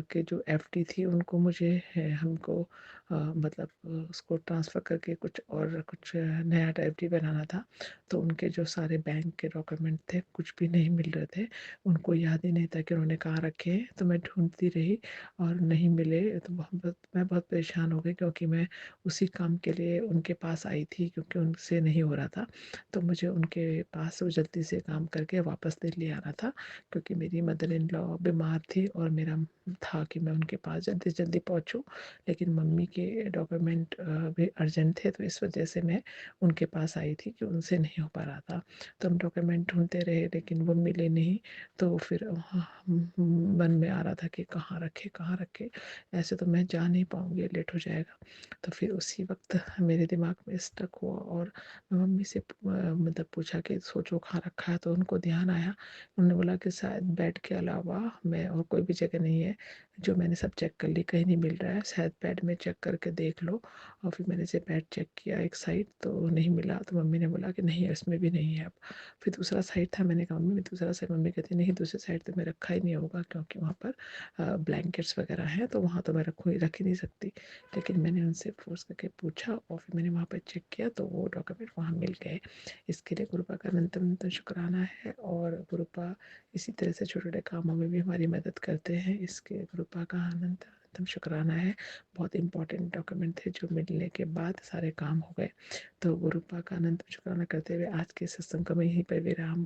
के जो FD थी उनको मुझे हमको मतलब उसको ट्रांसफ़र करके कुछ और कुछ नया FD बनाना था। तो उनके जो सारे बैंक के डॉक्यूमेंट थे कुछ भी नहीं मिल रहे थे, उनको याद ही नहीं था कि उन्होंने कहाँ रखे हैं। तो मैं ढूंढती रही और नहीं मिले, तो मैं बहुत परेशान हो गई क्योंकि मैं उसी काम के लिए उनके पास आई थी क्योंकि उनसे नहीं हो रहा था। तो मुझे उनके पास वो जल्दी से काम करके वापस दिल्ली आना था क्योंकि मेरी मदर इन लॉ बीमार थी और मेरा था कि मैं उनके पास जल्दी से जल्दी पहुँचूँ, लेकिन मम्मी के डॉक्यूमेंट भी अर्जेंट थे, तो इस वजह से मैं उनके पास आई थी कि उनसे नहीं हो पा रहा था। तो हम डॉक्यूमेंट ढूंढते रहे लेकिन वो मिले नहीं। तो फिर मन में आ रहा था कि कहाँ रखे, ऐसे तो मैं जा नहीं पाऊँगी, लेट हो जाएगा। तो फिर उसी वक्त मेरे दिमाग में स्टक हुआ और मैं मम्मी से मतलब पूछा कि सोचो कहाँ रखा है। तो उनको ध्यान आया, उन्होंने बोला कि शायद बेड के अलावा मैं और कोई भी जगह नहीं है। जो मैंने सब चेक कर ली, कहीं नहीं मिल रहा है, शायद बेड में चेक करके देख लो। और फिर मैंने से बेड चेक किया एक साइड तो नहीं मिला। तो मम्मी ने बोला कि नहीं इसमें भी नहीं है। अब फिर दूसरा साइड था, मैंने कहा मम्मी दूसरा साइड, मम्मी कहती नहीं दूसरे साइड तो मैं रखा ही नहीं होगा क्योंकि वहाँ पर ब्लैंकेट्स वगैरह हैं, तो वहाँ तो मैं रख ही नहीं सकती। लेकिन मैंने उनसे फोर्स करके पूछा और फिर मैंने वहाँ पर चेक किया तो वो डॉक्यूमेंट वहाँ मिल गए। इसके लिए गुरुपा का अनंतम शुक्राना है। और गुरुपा इसी तरह से छोटे छोटे कामों में भी हमारी मदद करते हैं। इसके गुरुपा का अनंत अनंतम शुक्राना है। बहुत इंपॉर्टेंट डॉक्यूमेंट थे जो मिलने के बाद सारे काम हो गए। तो गुरुपा का अनंतम शुक्राना करते हुए आज के सत्संग को मैं यहीं पर विराम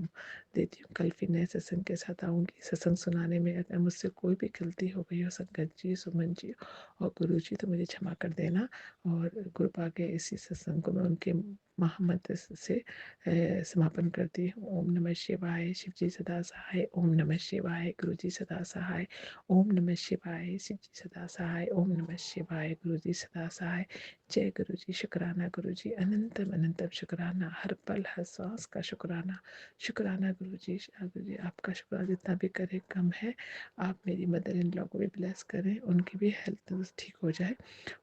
देती हूँ। कल फिर नए सत्संग के साथ आऊँगी। सत्संग सुनाने में अगर मुझसे कोई भी गलती हो गई हो संगत जी, सुमन जी और गुरु जी, तो मुझे क्षमा कर देना। और गुरुपा के इसी सत्संग को मैं उनके महामंत्र से समापन करती हूँ। ओम नमः शिवाय, शिव जी सदा सहाय। ओम नमः शिवाय, गुरु जी सदा सहाय। ओम नमः शिवाय, शिव जी सदा सहाय। ओम नमः शिवाय, गुरु जी सदा सहाय। जय गुरु जी। शुक्राना गुरु जी, अनंतम अनंतम शुक्राना, हर पल हर सांस का शुक्राना। शुक्राना गुरु जी, गुरु जी आपका शुक्राना जितना भी करे कम है। आप मेरी मदर इन लॉ को भी ब्लेस करें, उनकी भी हेल्थ ठीक हो जाए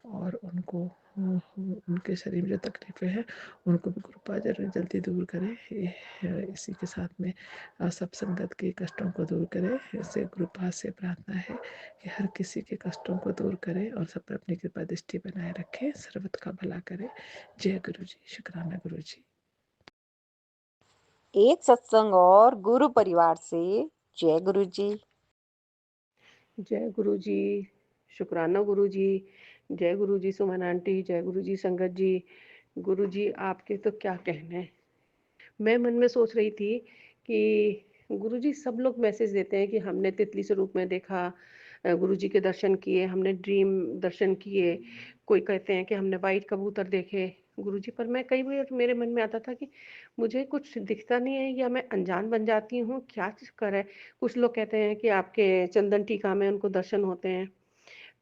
और उनको उनके शरीर में जो तकलीफ़ें हैं उनको भी कृपा जल्दी दूर करे। इसी के साथ में सब संगत के कष्टों को दूर करे। इससे कृपा से प्रार्थना है कि हर किसी के कष्टों को दूर करे और सब पर अपनी कृपा दृष्टि बनाए रखे, सर्वत का भला करे। जय गुरु जी। शुक्राना गुरु जी। एक सत्संग और गुरु परिवार से। जय गुरु जी। जय गुरु जी। शुक्राना गुरु जी। जय गुरु जी सुमन आंटी, जय गुरु जी संगत जी। गुरु जी आपके तो क्या कहने। मैं मन में सोच रही थी कि गुरु जी सब लोग मैसेज देते हैं कि हमने तितली स्वरूप में देखा, गुरु जी के दर्शन किए, हमने ड्रीम दर्शन किए। कोई कहते हैं कि हमने वाइट कबूतर देखे गुरु जी। पर मैं कई बार मेरे मन में आता था कि मुझे कुछ दिखता नहीं है या मैं अनजान बन जाती हूँ, क्या चक्कर है। कुछ लोग कहते हैं कि आपके चंदन टीका में उनको दर्शन होते हैं।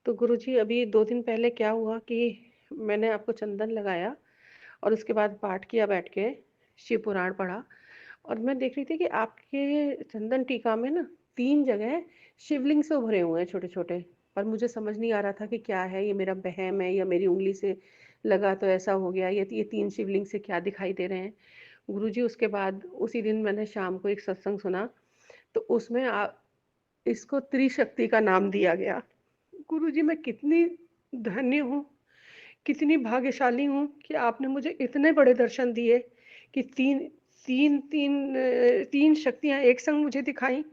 तो गुरु जी अभी 2 दिन पहले क्या हुआ कि मैंने आपको चंदन लगाया और उसके बाद पाठ किया बैठ के, शिव पुराण पढ़ा और मैं देख रही थी कि आपके चंदन टीका में ना 3 जगह शिवलिंग से उभरे हुए हैं छोटे-छोटे। पर मुझे समझ नहीं आ रहा था कि क्या है, ये मेरा वहम है या मेरी उंगली से लगा तो ऐसा हो गया, ये 3 शिवलिंग से क्या दिखाई दे रहे हैं। गुरुजी उसके बाद उसी दिन मैंने शाम को एक सत्संग सुना, तो उसमें इसको त्रिशक्ति का नाम दिया गया। गुरुजी मैं कितनी धन्य हूँ, कितनी भाग्यशाली हूँ कि आपने मुझे इतने बड़े दर्शन दिए कि तीन शक्तियाँ एक संग मुझे दिखाई।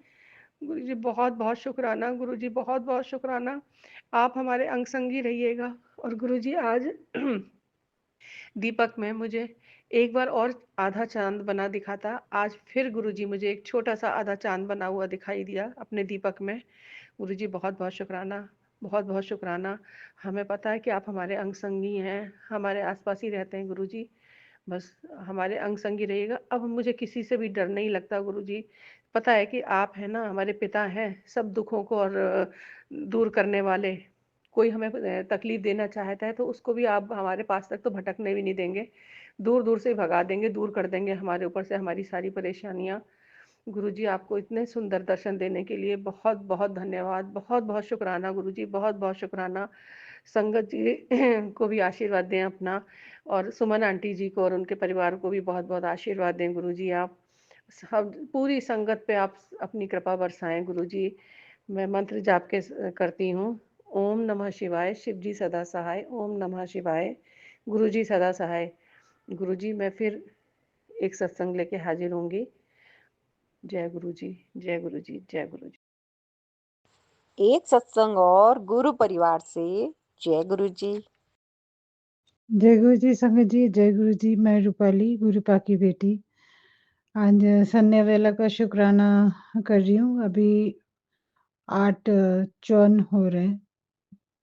गुरुजी बहुत-बहुत शुक्राना, गुरुजी बहुत-बहुत शुक्राना। आप हमारे अंग संगी रहिएगा। और गुरुजी आज दीपक में मुझे एक बार और आधा चाँद बना दिखा था। आज फिर गुरुजी मुझे एक छोटा-सा आधा चाँद बना हुआ दिखाई दिया अपने दीपक में। गुरुजी बहुत-बहुत शुक्राना, बहुत-बहुत शुक्राना। हमें पता है कि आप हमारे अंग संगी हैं, हमारे आस-पास ही रहते हैं गुरुजी। बस हमारे अंग संगी रहिएगा। अब मुझे किसी से भी डर नहीं लगता गुरुजी। पता है कि आप हैं ना, हमारे पिता हैं, सब दुखों को और दूर करने वाले। कोई हमें तकलीफ देना चाहता है तो उसको भी आप हमारे पास तक तो भटकने भी नहीं देंगे। दूर-दूर से भगा देंगे, दूर कर देंगे हमारे ऊपर से हमारी सारी परेशानियाँ। गुरुजी आपको इतने सुंदर दर्शन देने के लिए बहुत-बहुत धन्यवाद। बहुत-बहुत शुक्राना गुरुजी, बहुत-बहुत शुक्राना। संगत जी को भी आशीर्वाद दें अपना, और सुमन आंटी जी को और उनके परिवार को भी बहुत-बहुत आशीर्वाद दें गुरुजी आप। सब पूरी संगत पे आप अपनी कृपा बरसाएँ गुरुजी। मैं मंत्र जाप करती हूँ। ओम नमः शिवाय, शिव जी सदा सहाय। ओम नमः शिवाय, गुरु जी सदा सहाय। गुरु जी मैं फिर एक सत्संग लेके हाजिर होंगी। जय गुरु जी, जय गुरु जी, जय गुरु जी। एक सत्संग और गुरु परिवार से। जय गुरु जी। जय गुरु जी संगत जी, जय गुरु जी। मैं रूपाली, गुरुपा की बेटी। आज संध्या वेला का शुक्राना कर रही हूँ। अभी 8:54 हो रहे हैं,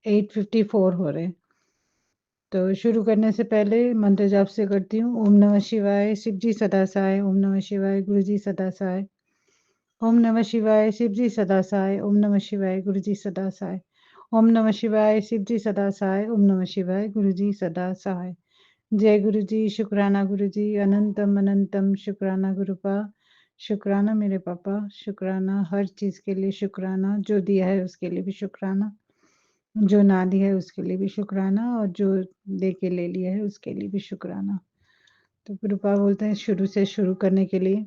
8:54 हो रहे हैं। तो शुरू करने से पहले मंत्र जाप से करती हूँ। ओम नमः शिवाय, शिव जी सदा सहाय। ओम नमः शिवाय, गुरु जी सदा सहाय। ओम नमः शिवाय, शिव जी सदा सहाय। ओम नमः शिवाय, गुरु जी सदा सहाय। ओम नमः शिवाय, शिव जी सदा सहाय। ओम नमः शिवाय, गुरु जी सदा सहाय। जय गुरु जी। शुक्राना गुरु जी, अनंतम अनंतम शुक्राना गुरुपा। शुक्राना मेरे पापा, शुक्राना हर चीज़ के लिए शुक्राना। जो दिया है उसके लिए भी शुक्राना, जो ना दिया है उसके लिए भी शुक्राना, और जो दे के ले लिया है उसके लिए भी शुक्राना। तो गुरुपा बोलते हैं शुरू से शुरू करने के लिए।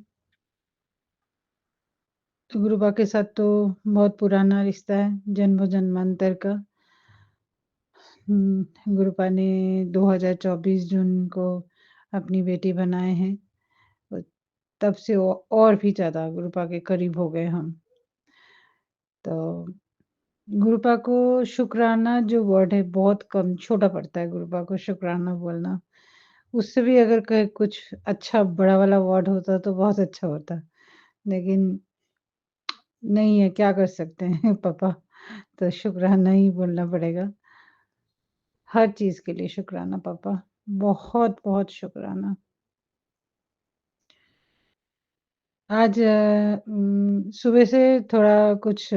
तो गुरुपा के साथ तो बहुत पुराना रिश्ता है, जन्मों जन्मांतर का। गुरुपा ने 2024 जून को अपनी बेटी बनाए हैं। तब से और भी ज़्यादा गुरुपा के करीब हो गए हम। तो गुरुपा को शुक्राना जो वर्ड है बहुत कम छोटा पड़ता है गुरुपा को शुक्राना बोलना। उससे भी अगर कहीं कुछ अच्छा बड़ा वाला वर्ड होता तो बहुत अच्छा होता। लेकिन नहीं है, क्या कर सकते हैं पापा, तो शुक्राना ही बोलना पड़ेगा। हर चीज़ के लिए शुक्राना पापा, बहुत-बहुत शुक्राना। आज सुबह से थोड़ा कुछ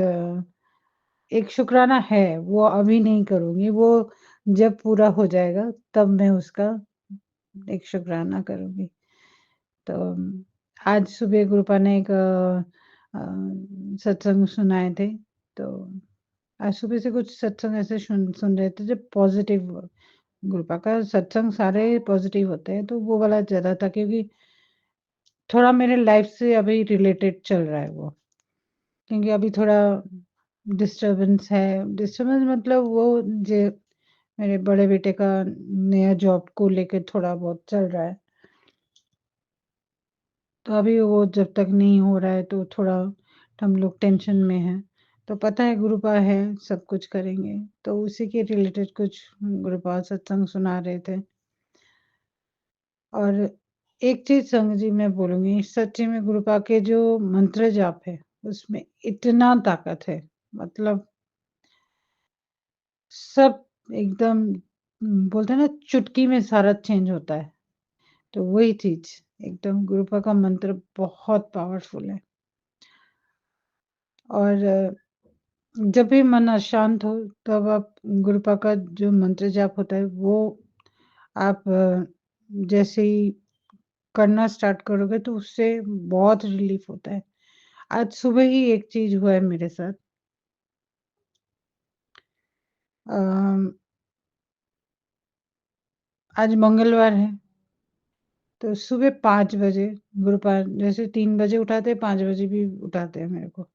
एक शुक्राना है, वो अभी नहीं करूँगी, वो जब पूरा हो जाएगा तब मैं उसका एक शुक्राना करूँगी। तो आज सुबह गुरुपा ने एक सत्संग सुनाए थे, तो आज सुबह से कुछ सत्संग ऐसे सुन रहे थे जो पॉज़िटिव गुरुपा का सत्संग सारे पॉज़िटिव होते हैं, तो वो वाला ज़्यादा था क्योंकि थोड़ा मेरे लाइफ़ से अभी रिलेटेड चल रहा है वो। क्योंकि अभी थोड़ा डिस्टर्बेंस है, डिस्टर्बेंस मतलब वो जे मेरे बड़े बेटे का नया जॉब को लेके थोड़ा बहुत चल रहा है। तो अभी वो जब तक नहीं हो रहा है तो थोड़ा हम लोग टेंशन में हैं। तो पता है गुरुपा है, सब कुछ करेंगे, तो उसी के रिलेटेड कुछ गुरुपा सत्संग सुना रहे थे। और एक चीज़ संग जी मैं बोलूँगी, सच्ची में गुरुपा के जो मंत्र जाप है, उसमें इतना ताकत है, मतलब सब एकदम बोलते हैं ना चुटकी में सारा चेंज होता है, तो वही चीज़ एकदम गुरुपा का मंत्र बहुत पावरफुल है। और जब भी मन अशांत हो तब आप गुरुपा का जो मंत्र जाप होता है वो आप जैसे ही करना स्टार्ट करोगे तो उससे बहुत रिलीफ होता है। आज सुबह ही एक चीज़ हुआ है मेरे साथ। अ, आज मंगलवार है, तो सुबह 5 बजे गुरुपा जैसे 3 बजे उठाते हैं, 5 बजे भी उठाते हैं मेरे को।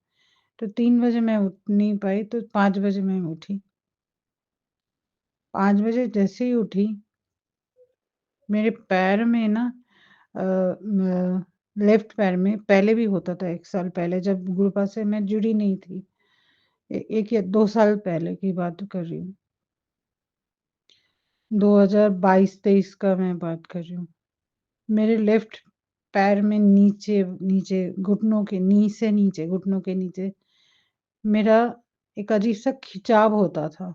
तो 3 बजे मैं उठ नहीं पाई, तो 5 बजे मैं उठी। 5 बजे जैसे ही उठी, मेरे पैर में ना अ, म लेफ्ट पैर में पहले भी होता था 1 साल पहले जब गुरुपा से मैं जुड़ी नहीं थी। 1 या 2 साल पहले की बात कर रही हूँ। 2022-23 का मैं बात कर रही हूँ। मेरे लेफ्ट पैर में नीचे नीचे घुटनों के नी से नीचे घुटनों के नीचे मेरा एक अजीब-सा खिंचाव होता था।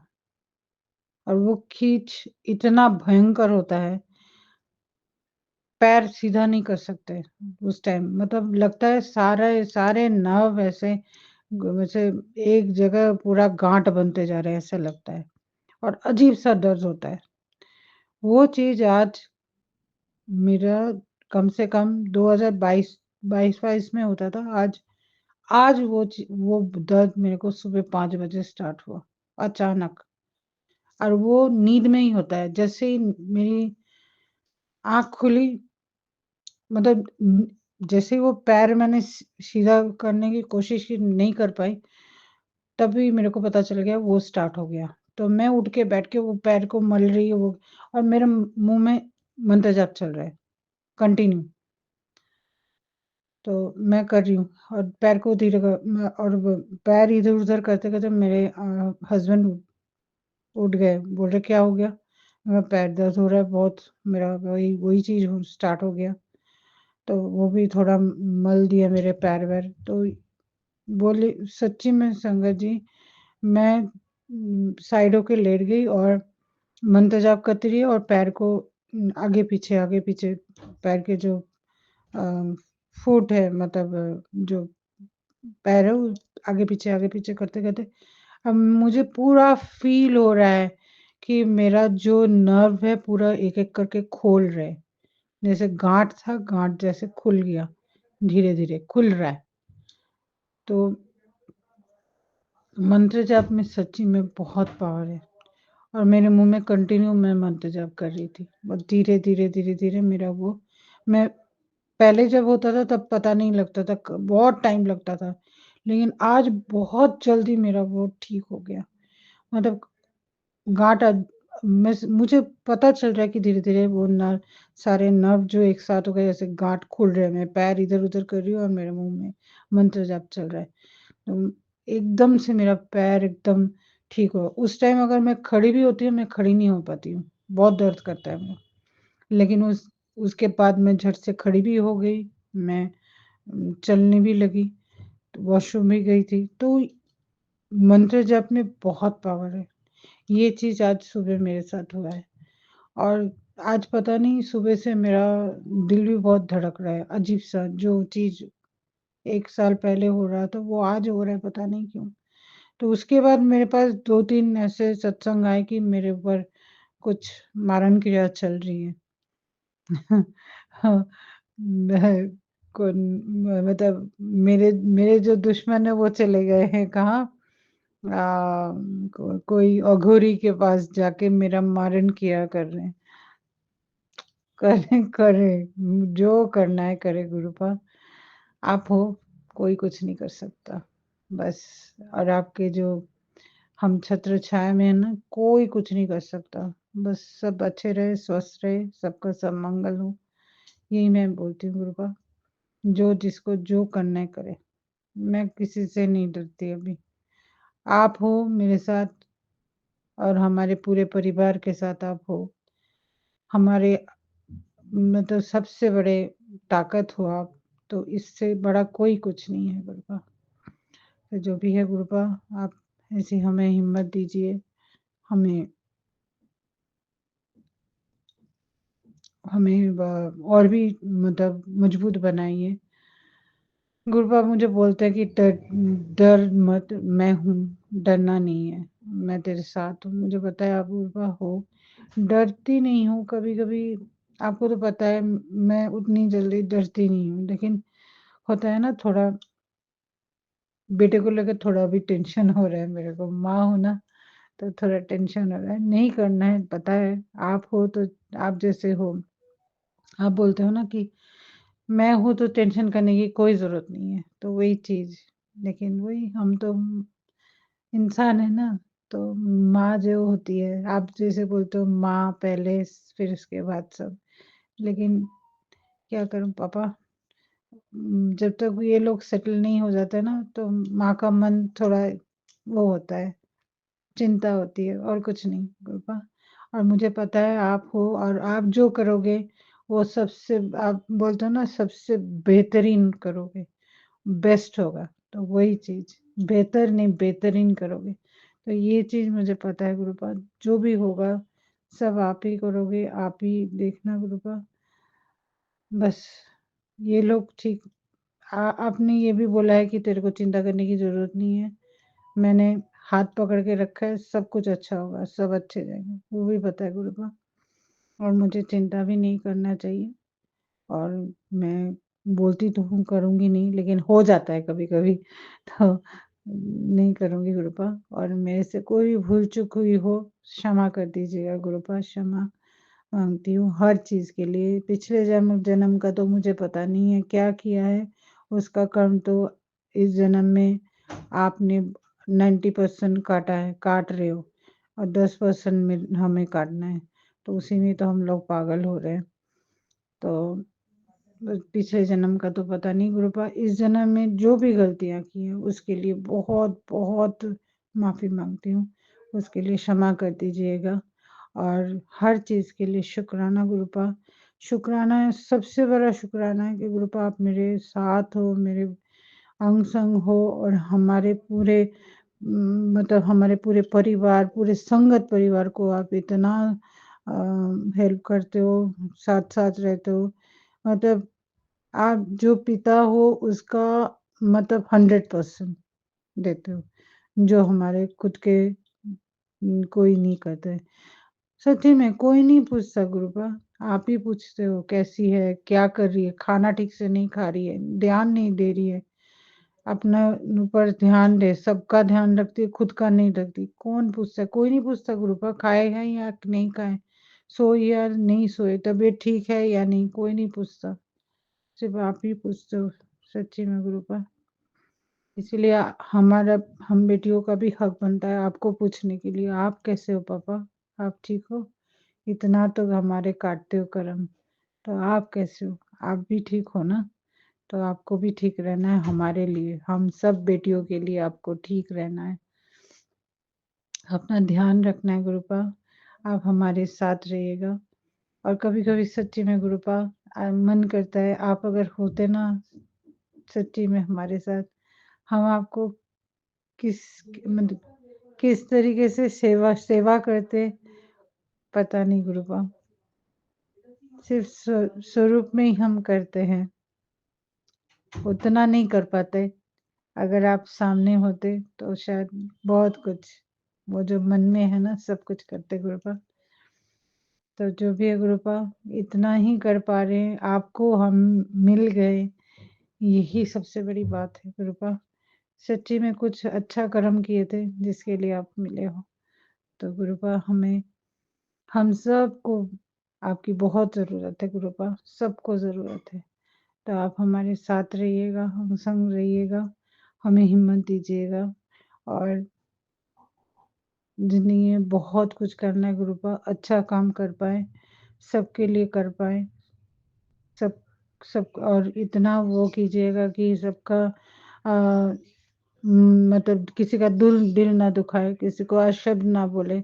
और वो खींच इतना भयंकर होता है, पैर सीधा नहीं कर सकते उस टाइम। मतलब लगता है सारे नर्व ऐसे वैसे एक जगह पूरा गाँठ बनते जा रहे हैं, ऐसा लगता है और अजीब-सा दर्द होता है। वो चीज़ आज मेरा कम से कम 2022 22-22 में होता था। आज वो दर्द मेरे को सुबह 5 बजे स्टार्ट हुआ, अचानक। और वो नींद में ही होता है। जैसे ही मेरी आँख खुली मतलब जैसे ही वो पैर मैंने सीधा करने की कोशिश की, नहीं कर पाई, तभी मेरे को पता चल गया वो स्टार्ट हो गया। तो मैं उठ के बैठ के वो पैर को मल रही हूँ और मेरे मुँह में मंत्र जाप चल रहा है, कंटिन्यू। तो मैं कर रही हूँ और पैर को धीरे और पैर इधर-उधर करते-करते मेरे हस्बैंड उठ गए, बोल रहे क्या हो गया? मेरा पैर दर्द हो रहा है बहुत, मेरा वही वही चीज़ स्टार्ट हो गया। तो वो भी थोड़ा मल दिया मेरे पैर-वैर, तो बोली सच्ची में संगत जी, मैं साइड होके लेट गई और मंत्र जाप करती रही और पैर को आगे पीछे पैर के जो फुट है मतलब जो पैर है वो आगे पीछे करते-करते अब मुझे पूरा फ़ील हो रहा है कि मेरा जो नर्व है पूरा एक-एक करके खोल रहे हैं। जैसे गाँठ था, गाँठ जैसे खुल गया, धीरे-धीरे खुल रहा है। तो मंत्र जाप में सच्ची में बहुत पावर है और मेरे मुँह में कंटिन्यू मैं मंत्र जाप कर रही थी और धीरे-धीरे मेरा वो मैं पहले जब होता था तब पता नहीं लगता था, क बहुत टाइम लगता था। लेकिन आज बहुत जल्दी मेरा वो ठीक हो गया। मतलब गाँठ मुझे पता चल रहा है कि धीरे-धीरे वो सारे नर्व जो एक साथ हो गए जैसे गाँठ खुल रहे हैं, मैं पैर इधर-उधर कर रही हूँ और मेरे मुँह में मंत्र जाप चल रहा है। एकदम से मेरा पैर एकदम ठीक हुआ। उस टाइम अगर मैं खड़ी भी होती हूँ, मैं खड़ी नहीं हो पाती हूँ, बहुत दर्द करता है मुझे। लेकिन उसके बाद मैं झट से खड़ी भी हो गई, मैं चलने भी लगी, तो वॉशरूम भी गई थी। तो मंत्र जप में बहुत पावर है। ये चीज़ आज सुबह मेरे साथ हुआ है और आज पता नहीं सुबह से मेरा दिल भी बहुत धड़क रहा है, अजीब-सा जो चीज़ 1 साल पहले हो रहा था, वो आज हो रहा है, पता नहीं क्यों। तो उसके बाद मेरे पास 2-3 ऐसे सत्संग आए कि मेरे ऊपर कुछ मारण क्रिया चल रही है। हाँ, मैं कौन मतलब मेरे मेरे जो दुश्मन है वो चले गए हैं कहाँ कोई अघोरी के पास जाके मेरा मारण किया कर रहे हैं। करें करें जो करना है करे गुरुपा। आप हो, कोई कुछ नहीं कर सकता। बस और आपके जो हम छत्र छाया में है ना, कोई कुछ नहीं कर सकता। बस सब अच्छे रहे, स्वस्थ रहे, सबका सब मंगल हो। यही मैं बोलती हूँ गुरुपा। जो जिसको जो करना है करे। मैं किसी से नहीं डरती अभी। आप हो मेरे साथ और हमारे पूरे परिवार के साथ आप हो। हमारे मतलब सबसे बड़े ताकत हो आप, तो इससे बड़ा कोई कुछ नहीं है गुरुपा। तो जो भी है गुरुपा, आप ऐसी हमें हिम्मत दीजिए, हमें हमें और भी मतलब मजबूत बनाइए। गुरुपा मुझे बोलते हैं कि डर डर मत, मैं हूँ, डरना नहीं है, मैं तेरे साथ हूँ। मुझे पता है आप गुरुपा हो, डरती नहीं हूँ कभी-कभी। आपको तो पता है मैं उतनी जल्दी डरती नहीं हूँ, लेकिन होता है ना थोड़ा बेटे को लेकर थोड़ा अभी टेंशन हो रहा है मेरे को। माँ हूँ ना, तो थोड़ा टेंशन हो रहा है। नहीं करना है, पता है आप हो तो आप जैसे हो। आप बोलते हो ना कि मैं हूँ तो टेंशन करने की कोई ज़रूरत नहीं है, तो वही चीज़। लेकिन वही हम तो इंसान है ना, तो माँ जो होती है, आप जैसे बोलते हो माँ पहले फिर उसके बाद सब। लेकिन क्या करूँ पापा, जब तक ये लोग सेटल नहीं हो जाते ना, तो माँ का मन थोड़ा वो होता है, चिंता होती है और कुछ नहीं पापा। और मुझे पता है आप हो और आप जो करोगे वो सबसे, आप बोलते हो ना सबसे बेहतरीन करोगे, बेस्ट होगा। तो वही चीज़, बेहतर नहीं बेहतरीन करोगे। तो ये चीज़ मुझे पता है गुरुपाद, जो भी होगा सब आप ही करोगे, आप ही देखना गुरुपाद। बस ये लोग ठीक आपने ये भी बोला है कि तेरे को चिंता करने की ज़रूरत नहीं है। मैंने हाथ पकड़ के रखा है, सब कुछ अच्छा होगा, सब अच्छे जाएँगे, वो भी पता है गुरुपाद। और मुझे चिंता भी नहीं करना चाहिए और मैं बोलती तो हूँ करूँगी नहीं, लेकिन हो जाता है कभी-कभी तो नहीं करूँगी गुरुपा। और मेरे से कोई भी भूल-चूक हुई हो, क्षमा कर दीजिएगा गुरुपा, क्षमा माँगती हूँ हर चीज़ के लिए। पिछले जन्म का तो मुझे पता नहीं है क्या किया है, उसका कर्म तो इस जन्म में आपने 90% काटा है, काट रहे हो और 10% में हमें काटना है, तो उसी में तो हम लोग पागल हो रहे हैं। तो बस पिछले जन्म का तो पता नहीं गुरुपा, इस जन्म में जो भी गलतियाँ की हैं उसके लिए बहुत-बहुत माफ़ी माँगती हूँ। उसके लिए क्षमा कर दीजिएगा और हर चीज़ के लिए शुक्राना गुरुपा। शुक्राना है, सबसे बड़ा शुक्राना है कि गुरुपा आप मेरे साथ हो, मेरे अंग-संग हो और हमारे पूरे मतलब हमारे पूरे परिवार, पूरे संगत परिवार को आप इतना अ, हेल्प करते हो, साथ-साथ रहते हो। मतलब आप जो पिता हो उसका मतलब 100% देते हो, जो हमारे खुद के कोई नहीं करते। सच्ची में कोई नहीं पूछता गुरुपा, आप ही पूछते हो कैसी है, क्या कर रही है, खाना ठीक से नहीं खा रही है, ध्यान नहीं दे रही है। अपना ऊपर ध्यान दे, सबका ध्यान रखती है, खुद का नहीं रखती। कौन पूछता है? कोई नहीं पूछता गुरुपा, खाए हैं या नहीं खाए, सोए या नहीं सोए, तबीयत ठीक है या नहीं, कोई नहीं पूछता। सिर्फ आप ही पूछते हो, सच्ची में गुरुपा। इसीलिए हमारा हम बेटियों का भी हक बनता है आपको पूछने के लिए, आप कैसे हो पापा? आप ठीक हो? इतना तो हमारे काटते हो कर्म, तो आप कैसे हो? आप भी ठीक हो ना? तो आपको भी ठीक रहना है, हमारे लिए, हम सब बेटियों के लिए आपको ठीक रहना है। अपना ध्यान रखना है गुरुपा, आप हमारे साथ रहिएगा। और कभी-कभी सच्ची में गुरुपा मन करता है आप अगर होते ना सच्ची में हमारे साथ, हम आपको किस मतलब किस तरीके से सेवा करते पता नहीं गुरुपा। सिर्फ स्वरूप में ही हम करते हैं, उतना नहीं कर पाते। अगर आप सामने होते तो शायद बहुत कुछ, वो जो मन में है ना सब कुछ करते गुरुपा। तो जो भी है गुरुपा, इतना ही कर पा रहे हैं, आपको हम मिल गए, यही सबसे बड़ी बात है गुरुपा। सच्ची में कुछ अच्छा कर्म किए थे जिसके लिए आप मिले हो। तो गुरुपा हम सबको आपकी बहुत ज़रूरत है गुरुपा, सबको ज़रूरत है। तो आप हमारे साथ रहिएगा, हम संग रहिएगा, हमें हिम्मत दीजिएगा और ज़िंदगी में बहुत कुछ करना है गुरुपा, अच्छा काम कर पाएँ, सबके लिए कर पाएँ, सब सब और इतना वो कीजिएगा कि सबका मतलब किसी का दिल ना दुखाए, किसी को अशब्द ना बोले,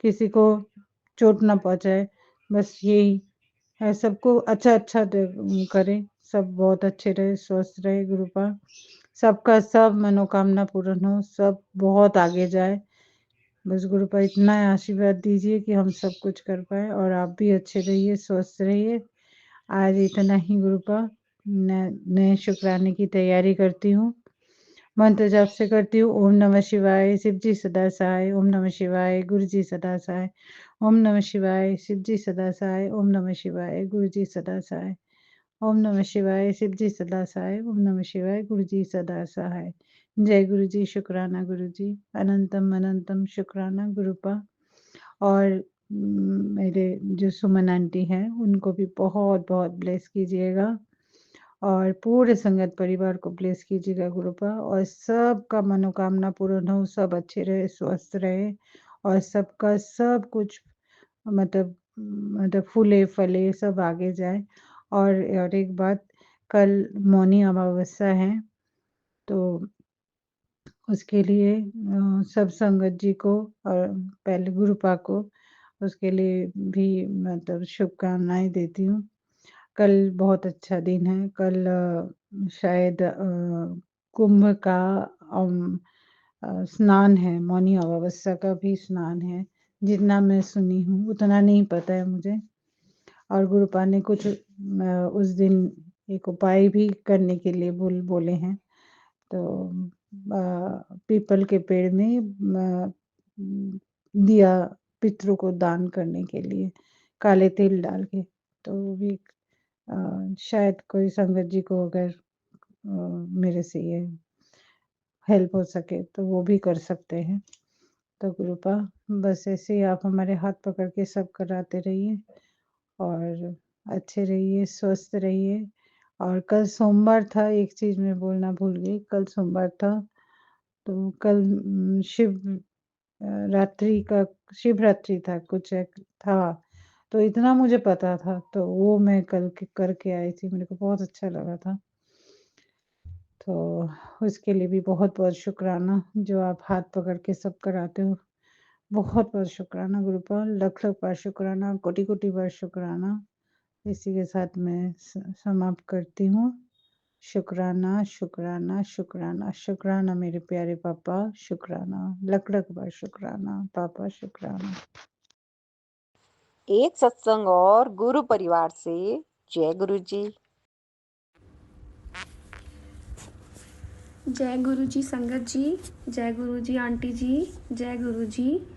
किसी को चोट ना पहुँचाए, बस यही है। सबको अच्छा-अच्छा करें, सब बहुत अच्छे रहे, स्वस्थ रहे गुरुपा। सबका सब मनोकामना पूर्ण हो, सब बहुत आगे जाए। बस गुरुपा इतना आशीर्वाद दीजिए कि हम सब कुछ कर पाएँ और आप भी अच्छे रहिए, स्वस्थ रहिए। आज इतना ही गुरुपा, नए शुक्राने की तैयारी करती हूँ। मंत्र जाप से करती हूँ। ओम नमः शिवाय, शिव जी सदा सहाय। ओम नमः शिवाय, गुरु जी सदा सहाय। ओम नमः शिवाय, शिव जी सदा सहाय। ओम नमः शिवाय, गुरु जी सदा सहाय। ओम नमः शिवाय, शिव जी सदा सहाय। ओम नमः शिवाय, गुरु जी सदा सहाय। जय गुरु जी, शुक्राना गुरु जी, अनंतम अनंतम शुक्राना गुरुपा। और मेरे जो सुमन आंटी हैं उनको भी बहुत बहुत ब्लेस कीजिएगा और पूरे संगत परिवार को ब्लेस कीजिएगा गुरुपा। और सबका मनोकामना पूर्ण हो, सब अच्छे रहे, स्वस्थ रहे और सबका सब कुछ मतलब फूले फले सब आगे जाए। और एक बात, कल मौनी अमावस्या है, तो उसके लिए सब संगत जी को और पहले गुरुपा को उसके लिए भी मतलब शुभकामनाएं देती हूँ। कल बहुत अच्छा दिन है, कल शायद कुंभ का स्नान है, मौनी अमावस्या का भी स्नान है। जितना मैं सुनी हूँ उतना नहीं पता है मुझे। और गुरुपा ने कुछ उस दिन एक उपाय भी करने के लिए बोले हैं। तो पीपल के पेड़ में दिया पितरों को दान करने के लिए काले तिल डाल के। तो वो भी शायद कोई संगत जी को अगर मेरे से ये हेल्प हो सके तो वो भी कर सकते हैं। तो गुरुपा बस ऐसे ही आप हमारे हाथ पकड़ के सब कराते रहिए और अच्छे रहिए, स्वस्थ रहिए। और कल सोमवार था, एक चीज़ मैं बोलना भूल गई, कल सोमवार था, तो कल शिवरात्रि था, कुछ एक था, तो इतना मुझे पता था, तो वो मैं कल करके आई थी, मेरे को बहुत अच्छा लगा था। तो उसके लिए भी बहुत-बहुत शुक्राना, जो आप हाथ पकड़ के सब कराते हो। बहुत-बहुत शुक्राना गुरुपा, लख-लख बार शुक्राना, कोटि-कोटि बार शुक्राना। इसी के साथ मैं समाप्त करती हूँ। शुक्राना, शुक्राना, शुक्राना, शुक्राना मेरे प्यारे पापा, शुक्राना, लख-लख बार शुक्राना, पापा शुक्राना। एक सत्संग और गुरु परिवार से जय गुरु जी। जय गुरु जी संगत जी, जय गुरु जी आंटी जी, जय गुरु जी।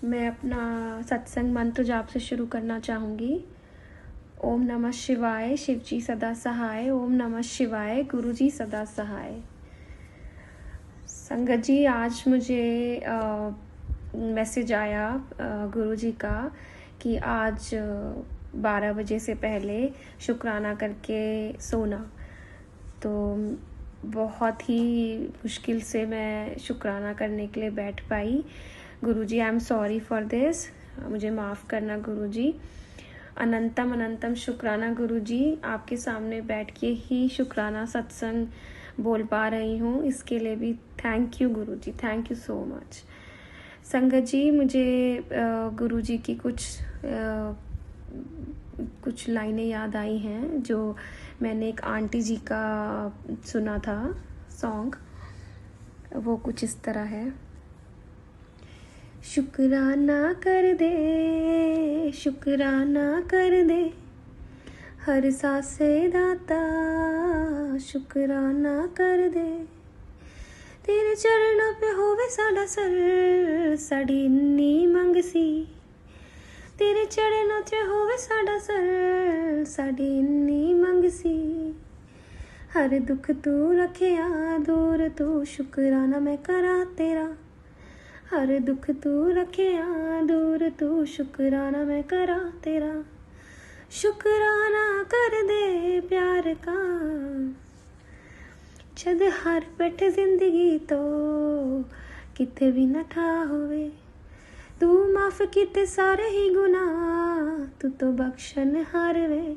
मैं अपना सत्संग मंत्र जाप से शुरू करना चाहूँगी। ओम नमः शिवाय, शिव जी सदा सहाय। ओम नमः शिवाय, गुरु जी सदा सहाय। संगत जी, आज मुझे मैसेज आया गुरु जी का कि आज 12 बजे से पहले शुक्राना करके सोना। तो बहुत ही मुश्किल से मैं शुक्राना करने के लिए बैठ पाई। गुरुजी, I am sorry for this, मुझे माफ़ करना गुरुजी। अनंतम अनंतम शुक्राना गुरुजी, आपके सामने बैठ के ही शुक्राना सत्संग बोल पा रही हूँ। इसके लिए भी thank you Guruji, thank you so much. संगत जी, मुझे गुरुजी की कुछ लाइनें याद आई हैं जो मैंने एक आंटी जी का सुना था सॉन्ग। वो कुछ इस तरह है। शुक्राना कर दे, शुक्राना कर दे, हर सांसे दाता शुक्राना कर दे। तेरे चरणों पे होवे साडा सर, साड़ी इन्नी मंग सी। तेरे चरणों च होवे साडा सर, साड़ी इन्नी मंग सी। हर दुख तू रखिया दूर, तू शुक्राना मैं करा तेरा। हर दुख तू रखिया दूर, तू शुक्राना मैं करा तेरा। शुक्राना कर दे प्यार का, जद हर बैठ जिंदगी तो किते भी न ठा होवे। तू माफ किते सारे ही गुनाह, तू तो बख्शन हार वे।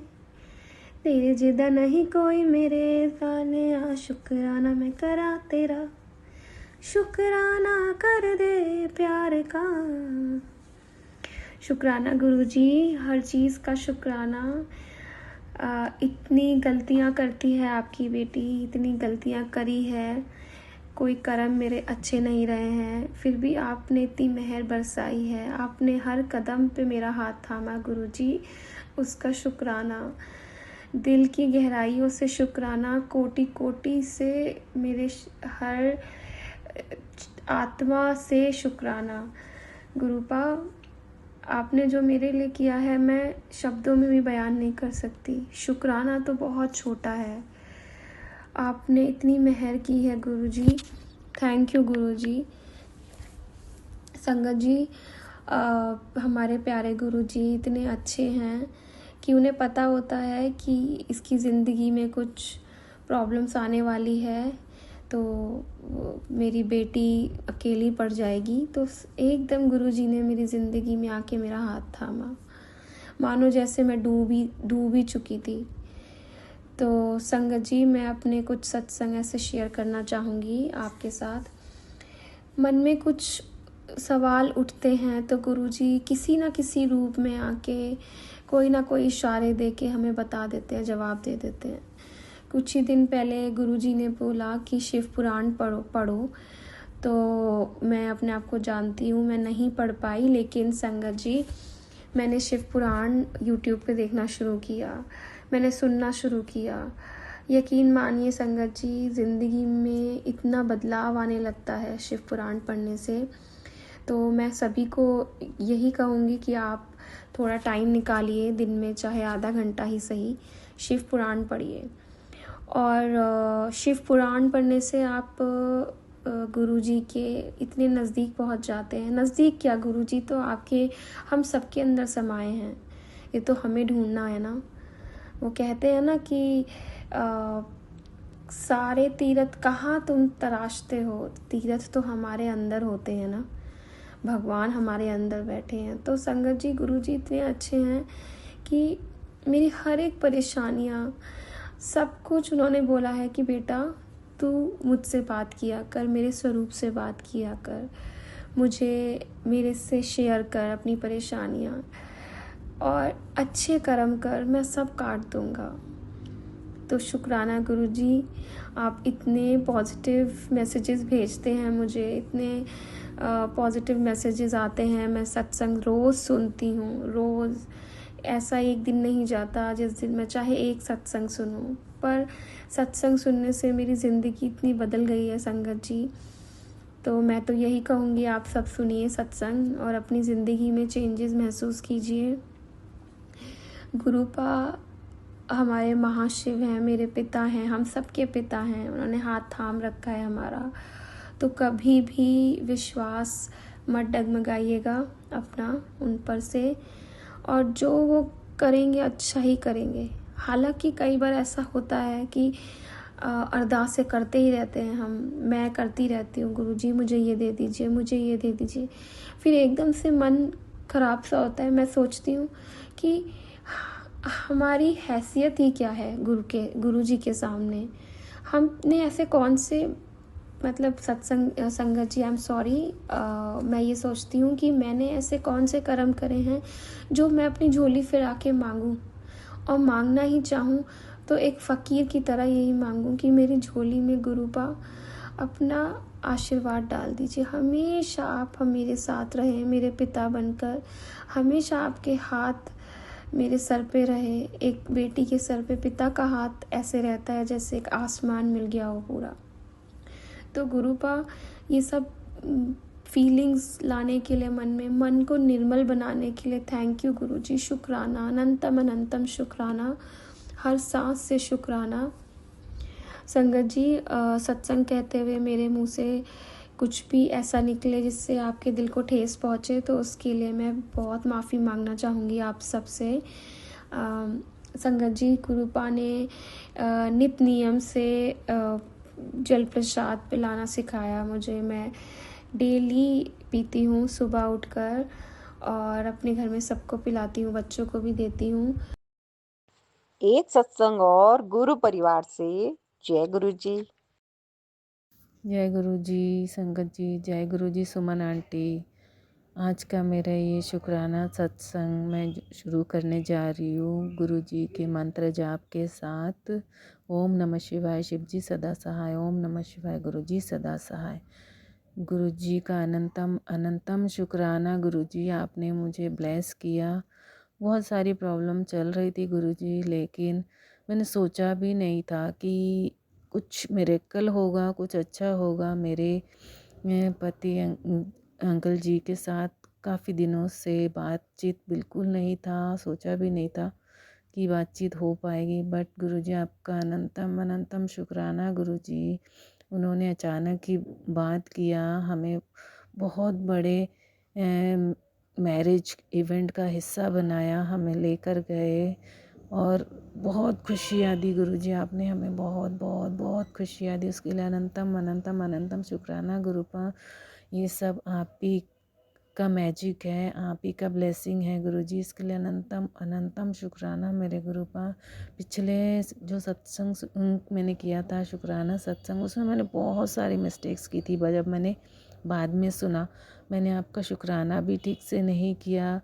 तेरे जिदा नहीं कोई मेरे गाने आ, शुक्राना मैं करा तेरा। शुक्राना कर दे प्यार का। शुक्राना गुरुजी, हर चीज़ का शुक्राना। इतनी गलतियाँ करती है आपकी बेटी, इतनी गलतियाँ करी है, कोई कर्म मेरे अच्छे नहीं रहे हैं, फिर भी आपने इतनी मेहर बरसाई है। आपने हर कदम पे मेरा हाथ थामा गुरुजी, उसका शुक्राना। दिल की गहराइयों से शुक्राना, कोटि कोटि से मेरे हर आत्मा से शुक्राना। गुरुपा, आपने जो मेरे लिए किया है मैं शब्दों में भी बयान नहीं कर सकती। शुक्राना तो बहुत छोटा है, आपने इतनी मेहर की है गुरुजी। थैंक यू गुरुजी। संगत जी, हमारे प्यारे गुरुजी इतने अच्छे हैं कि उन्हें पता होता है कि इसकी ज़िंदगी में कुछ प्रॉब्लम्स आने वाली है, तो मेरी बेटी अकेली पड़ जाएगी। तो एकदम गुरुजी ने मेरी ज़िंदगी में आके मेरा हाथ थामा, मानो जैसे मैं डूब ही चुकी थी। तो संगत जी, मैं अपने कुछ सत्संग ऐसे शेयर करना चाहूँगी आपके साथ। मन में कुछ सवाल उठते हैं तो गुरुजी किसी न किसी रूप में आके कोई ना कोई इशारे दे के हमें बता देते हैं, जवाब दे देते हैं। कुछ ही दिन पहले गुरुजी ने बोला कि शिव पुराण पढ़ो। तो मैं अपने आप को जानती हूँ मैं नहीं पढ़ पाई, लेकिन संगत जी, मैंने शिव पुराण यूट्यूब पे देखना शुरू किया, मैंने सुनना शुरू किया। यकीन मानिए संगत जी, ज़िंदगी में इतना बदलाव आने लगता है शिव पुराण पढ़ने से। तो मैं सभी को यही कहूँगी कि आप थोड़ा टाइम निकालिए, दिन में चाहे आधा घंटा ही सही, शिव पुराण पढ़िए। और शिव पुराण पढ़ने से आप गुरुजी के इतने नज़दीक पहुंच जाते हैं। नज़दीक क्या, गुरुजी तो आपके हम सबके अंदर समाये हैं, ये तो हमें ढूंढना है ना। वो कहते हैं ना कि सारे तीर्थ कहाँ तुम तराशते हो, तीर्थ तो हमारे अंदर होते हैं ना, भगवान हमारे अंदर बैठे हैं। तो संगत जी, गुरुजी इतने अच्छे हैं कि मेरी हर एक परेशानियाँ, सब कुछ उन्होंने बोला है कि बेटा तू मुझसे बात किया कर, मेरे स्वरूप से बात किया कर, मुझे मेरे से शेयर कर अपनी परेशानियाँ, और अच्छे कर्म कर, मैं सब काट दूँगा। तो शुक्राना गुरुजी, आप इतने पॉजिटिव मैसेजेस भेजते हैं मुझे, इतने पॉजिटिव मैसेजेस आते हैं। मैं सत्संग रोज़ सुनती हूँ, रोज़। ऐसा एक दिन नहीं जाता जिस दिन मैं चाहे एक सत्संग सुनूं, पर सत्संग सुनने से मेरी ज़िंदगी इतनी बदल गई है संगत जी। तो मैं तो यही कहूँगी, आप सब सुनिए सत्संग और अपनी ज़िंदगी में चेंजेस महसूस कीजिए। गुरुपा हमारे महाशिव हैं, मेरे पिता हैं, हम सबके पिता हैं, उन्होंने हाथ थाम रखा है हमारा। तो कभी भी विश्वास मत डगमगाइएगा अपना उन पर से, और जो वो करेंगे अच्छा ही करेंगे। हालांकि कई बार ऐसा होता है कि अरदासें करते ही रहते हैं हम, मैं करती रहती हूँ, गुरुजी मुझे ये दे दीजिए, मुझे ये दे दीजिए। फिर एकदम से मन ख़राब सा होता है, मैं सोचती हूँ कि हमारी हैसियत ही क्या है गुरु जी के सामने। हमने ऐसे कौन से मतलब संगत जी, आई एम सॉरी, मैं ये सोचती हूँ कि मैंने ऐसे कौन से कर्म करे हैं जो मैं अपनी झोली फिरा के मांगूँ, और मांगना ही चाहूँ तो एक फ़कीर की तरह यही मांगूँ कि मेरी झोली में गुरुपा अपना आशीर्वाद डाल दीजिए। हमेशा आप हम मेरे साथ रहें, मेरे पिता बनकर। हमेशा आपके हाथ मेरे सर पे रहे। एक बेटी के सर पे पिता का हाथ ऐसे रहता है जैसे एक आसमान मिल गया हो पूरा। तो गुरुपा ये सब फीलिंग्स लाने के लिए मन को निर्मल बनाने के लिए थैंक यू गुरुजी। शुक्राना, अनंतम अनंतम शुक्राना, हर सांस से शुक्राना। संगत जी, सत्संग कहते हुए मेरे मुंह से कुछ भी ऐसा निकले जिससे आपके दिल को ठेस पहुँचे तो उसके लिए मैं बहुत माफ़ी मांगना चाहूँगी आप सबसे। संगत जी, गुरुपा ने नित नियम से जल प्रसाद पिलाना सिखाया मुझे। मैं डेली पीती हूँ सुबह उठकर, और अपने घर में सबको पिलाती हूँ, बच्चों को भी देती हूँ। एक सत्संग और गुरु परिवार से। जय गुरु जी। जय गुरु जी, संगत जी, जय गुरु जी, सुमन आंटी। आज का मेरा ये शुक्राना सत्संग मैं शुरू करने जा रही हूँ गुरु जी के मंत्र जाप के साथ। ओम नमः शिवाय, शिव जी सदा सहाय। ओम नमः शिवाय, गुरु जी सदा सहाय। गुरु जी का अनंतम अनंतम शुक्राना। गुरु जी, आपने मुझे ब्लेस किया। बहुत सारी प्रॉब्लम चल रही थी गुरु जी, लेकिन मैंने सोचा भी नहीं था कि कुछ मिरेकल होगा, कुछ अच्छा होगा। मेरे पति अंकल जी के साथ काफ़ी दिनों से बातचीत बिल्कुल नहीं था, सोचा भी नहीं था कि बातचीत हो पाएगी। बट गुरुजी, आपका अनंतम अनंतम शुक्राना गुरुजी। उन्होंने अचानक ही बात किया, हमें बहुत बड़े मैरिज इवेंट का हिस्सा बनाया, हमें लेकर गए और बहुत खुशियाँ दी गुरुजी। आपने हमें बहुत बहुत बहुत खुशियाँ दी, उसके लिए अनंतम अनंतम अनंतम शुक्राना गुरुपा। ये सब आप ही का मैजिक है, आप ही का ब्लेसिंग है गुरुजी, इसके लिए अनंतम अनंतम शुक्राना मेरे गुरुपा। पिछले जो सत्संग मैंने किया था शुक्राना सत्संग, उसमें मैंने बहुत सारी मिस्टेक्स की थी। जब मैंने बाद में सुना, मैंने आपका शुक्राना भी ठीक से नहीं किया,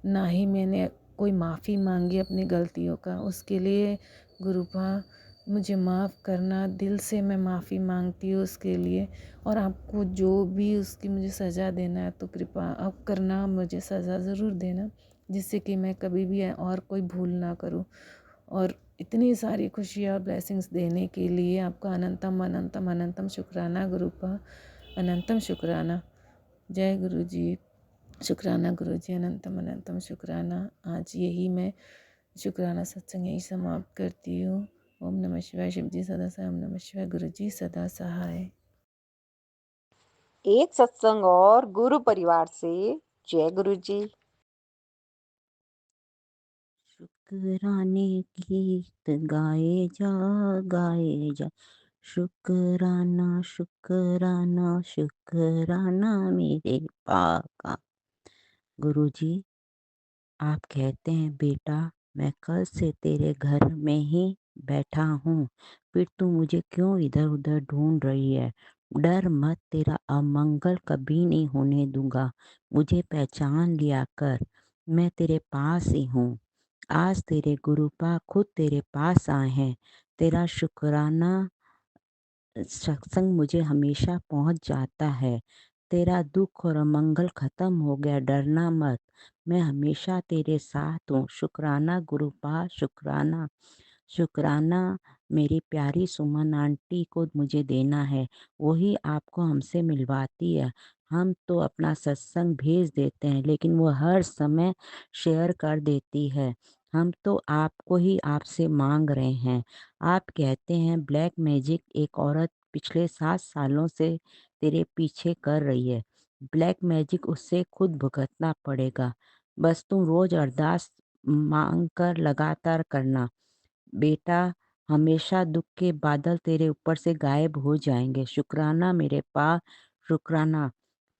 ना ही मैंने कोई माफ़ी मांगी अपनी गलतियों का। उसके लिए गुरुपा मुझे माफ़ करना, दिल से मैं माफ़ी मांगती हूँ उसके लिए। और आपको जो भी उसकी मुझे सज़ा देना है तो कृपा आप करना, मुझे सज़ा ज़रूर देना, जिससे कि मैं कभी भी और कोई भूल ना करूँ। और इतनी सारी खुशियाँ ब्लेसिंग्स देने के लिए आपका अनंतम अनंतम अनंतम शुक्राना गुरुपा, अनंतम शुक्राना। जय गुरु जी, शुक्राना गुरु जी, अनंतम अनंतम शुक्राना। आज यही मैं शुक्राना सत्संग यही समाप्त करती हूँ। ओम नमः शिवाय, शिव जी सदा सहाय। ओम नमः शिवाय, गुरु जी सदा सहाय। एक सत्संग और गुरु परिवार से। जय गुरु जी। शुक्राने गीत गाए जा, शुक्राना शुक्राना शुक्राना मेरे पाका। गुरुजी, आप कहते हैं बेटा, मैं कल से तेरे घर में ही बैठा हूँ, फिर तू मुझे क्यों इधर उधर ढूंढ रही है? डर मत, तेरा अमंगल कभी नहीं होने दूंगा। मुझे पहचान लिया कर, मैं तेरे पास ही हूँ। आज तेरे गुरुपा खुद तेरे पास आए हैं। तेरा शुक्राना सत्संग मुझे हमेशा पहुंच जाता है। तेरा दुख और अमंगल खत्म हो गया, डरना मत, मैं हमेशा तेरे साथ हूँ। शुक्राना गुरुपा, शुक्राना। शुक्राना मेरी प्यारी सुमन आंटी को मुझे देना है, वही आपको हमसे मिलवाती है। हम तो अपना सत्संग भेज देते हैं, लेकिन वो हर समय शेयर कर देती है। हम तो आपको ही आपसे मांग रहे हैं। आप कहते हैं ब्लैक मैजिक एक औरत पिछले 7 सालों से तेरे पीछे कर रही है। ब्लैक मैजिक उससे खुद भुगतना पड़ेगा। बस तुम रोज अरदास मांग कर लगातार करना बेटा, हमेशा दुख के बादल तेरे ऊपर से गायब हो जाएंगे। शुक्राना मेरे पास, शुक्राना।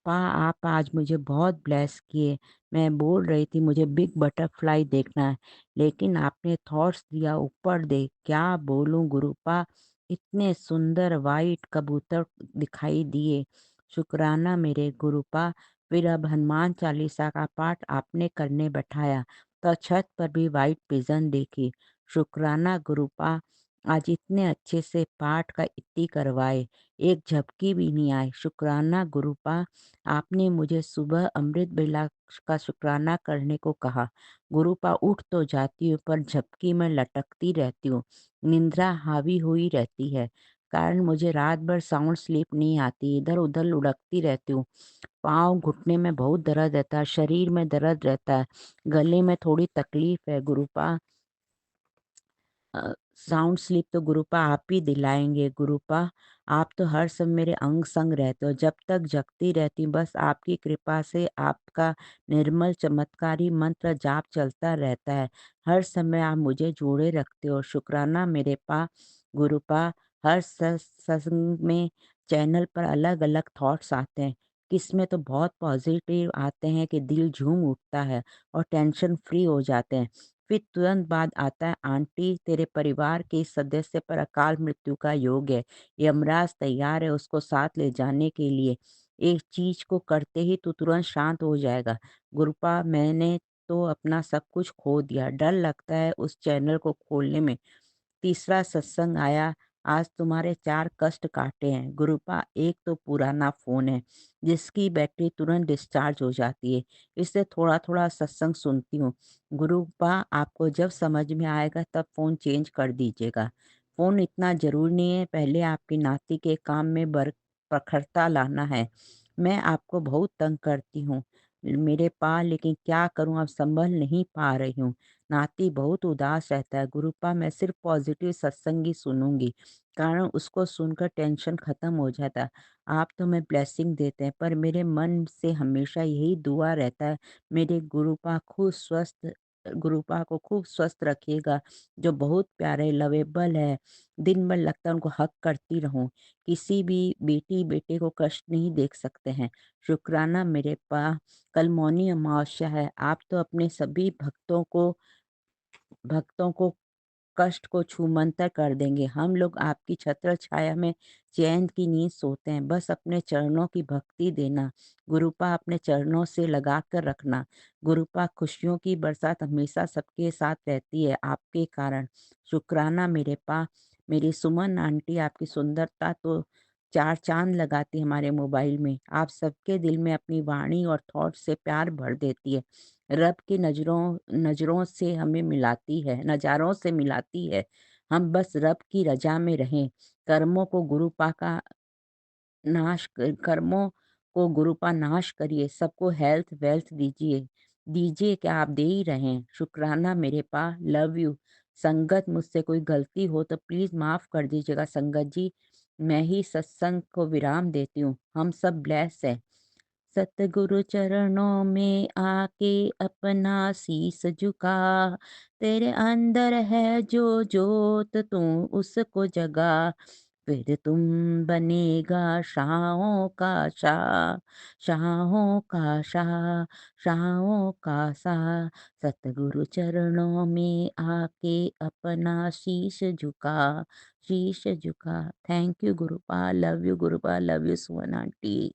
पा आप आज मुझे बहुत ब्लेस किए। मैं बोल रही थी मुझे बिग बटरफ्लाई देखना है, लेकिन आपने थॉट्स दिया ऊपर देख, क्या बोलूं गुरुपा, इतने सुंदर वाइट कबूतर दिखाई दिए। शुक्राना मेरे गुरुपा। फिर अब हनुमान चालीसा का पाठ आपने करने बैठाया तो छत पर भी वाइट पिजन देखी। शुक्राना गुरुपा, आज इतने अच्छे से पाठ का इत्ती करवाए, एक झपकी भी नहीं आई। शुक्राना गुरुपा, आपने मुझे सुबह अमृत बेला का शुक्राना करने को कहा। गुरुपा उठ तो जाती हूँ पर झपकी में लटकती रहती हूँ, निंद्रा हावी हुई रहती है, कारण मुझे रात भर साउंड स्लीप नहीं आती, इधर उधर लुढ़कती रहती हूँ। पाँव घुटने में बहुत दर्द रहता है, शरीर में दर्द रहता है, गले में थोड़ी तकलीफ है गुरुपा। साउंड स्लीप तो गुरुपा आप ही दिलाएंगे गुरुपा। आप तो हर समय मेरे अंग संग रहते हो, जब तक जगती रहती हूँ बस आपकी कृपा से आपका निर्मल चमत्कारी मंत्र जाप चलता रहता है। हर समय आप मुझे जोड़े रखते हो। शुक्राना मेरे पा गुरुपा। हर सत्संग में चैनल पर अलग अलग थॉट्स आते हैं, किसमें तो बहुत पॉजिटिव आते हैं कि दिल झूम उठता है और टेंशन फ्री हो जाते हैं। फिर तुरंत बाद आता है, आंटी तेरे परिवार के इस सदस्य पर अकाल मृत्यु का योग है, यमराज तैयार है उसको साथ ले जाने के लिए। एक चीज को करते ही तू तुरंत शांत हो जाएगा। गुरुपा, मैंने तो अपना सब कुछ खो दिया, डर लगता है उस चैनल को खोलने में। तीसरा सत्संग आया, आज तुम्हारे 4 कष्ट काटे हैं गुरुपा। एक तो पुराना फ़ोन है जिसकी बैटरी तुरंत डिस्चार्ज हो जाती है, इससे थोड़ा थोड़ा सत्संग सुनती हूँ। गुरुपा, आपको जब समझ में आएगा तब फ़ोन चेंज कर दीजिएगा। फ़ोन इतना ज़रूरी नहीं है, पहले आपकी नाती के काम में प्रखरता लाना है। मैं आपको बहुत तंग करती हूँ मेरे पा, लेकिन क्या करूँ अब संभल नहीं पा रही हूँ। नाती बहुत उदास रहता है गुरुपा, मैं सिर्फ पॉजिटिव सत्संग ही सुनूंगी, कारण उसको सुनकर टेंशन खत्म हो जाता है। आप तो मैं ब्लेसिंग देते हैं पर मेरे मन से हमेशा यही दुआ रहता है, मेरे गुरुपा को खूब स्वस्थ रखिएगा, जो बहुत प्यारे लवेबल है। दिन भर लगता है उनको हक करती रहूं, किसी भी बेटी बेटे को कष्ट नहीं देख सकते हैं। शुक्राना मेरे पा। कल मौनी अमावस्या है, आप तो अपने सभी भक्तों को कष्ट को छूमंतर कर देंगे। हम लोग आपकी छत्र छाया में चैन की नींद सोते हैं, बस अपने चरणों की भक्ति देना गुरुपा, अपने चरणों से लगा कर रखना गुरुपा। खुशियों की बरसात हमेशा सबके साथ रहती है आपके कारण। शुक्राना मेरे पा। मेरी सुमन आंटी, आपकी सुंदरता तो 4 चांद लगाती है हमारे मोबाइल में। आप सबके दिल में अपनी वाणी और थॉट से प्यार भर देती है। रब की नज़रों से हमें मिलाती है, नज़ारों से मिलाती है। हम बस रब की रज़ा में रहें। कर्मों को गुरुपा का कर्मों को गुरुपा नाश करिए, सबको हेल्थ वेल्थ दीजिए। दीजिए क्या, आप दे ही रहे हैं। शुक्राना मेरे पा, लव यू। संगत, मुझसे कोई गलती हो तो प्लीज़ माफ़ कर दीजिएगा संगत जी। मैं ही सत्संग को विराम देती हूँ। हम सब ब्लेस हैं। सतगुरु चरणों में आके अपना शीस झुका, तेरे अंदर है जो जोत तू उसको जगा, फिर तुम बनेगा शाहों का शाह, शाहों का शाह, शाहों का शाह। सतगुरु चरणों में आके अपना शीश झुका, शीश झुका। थैंक यू गुरुपा, लव यू गुरुपा, लव यू सुवन आंटी।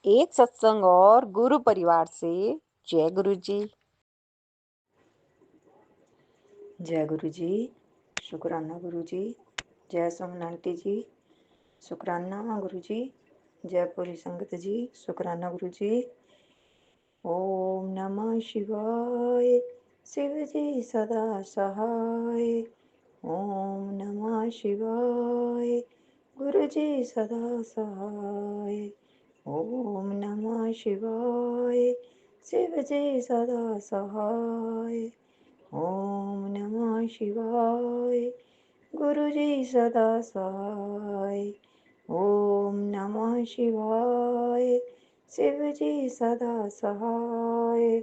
एक सत्संग और गुरु परिवार से। जय गुरु जी। जय गुरु जी। शुक्राना गुरु जी। जय सोमन आंटी जी। शुक्राना गुरु जी। जय पूरी संगत जी। शुक्राना गुरु जी। ओम नमः शिवाय। शिव जी सदा सहाय। ओम नमः शिवाय। गुरु जी सदा सहाय। ओम नमः शिवाय। शिव जी सदा सहाय। ओम नमः शिवाय। गुरु जी सदा सहाय। ओम नमः शिवाय। शिव जी सदा सहाय।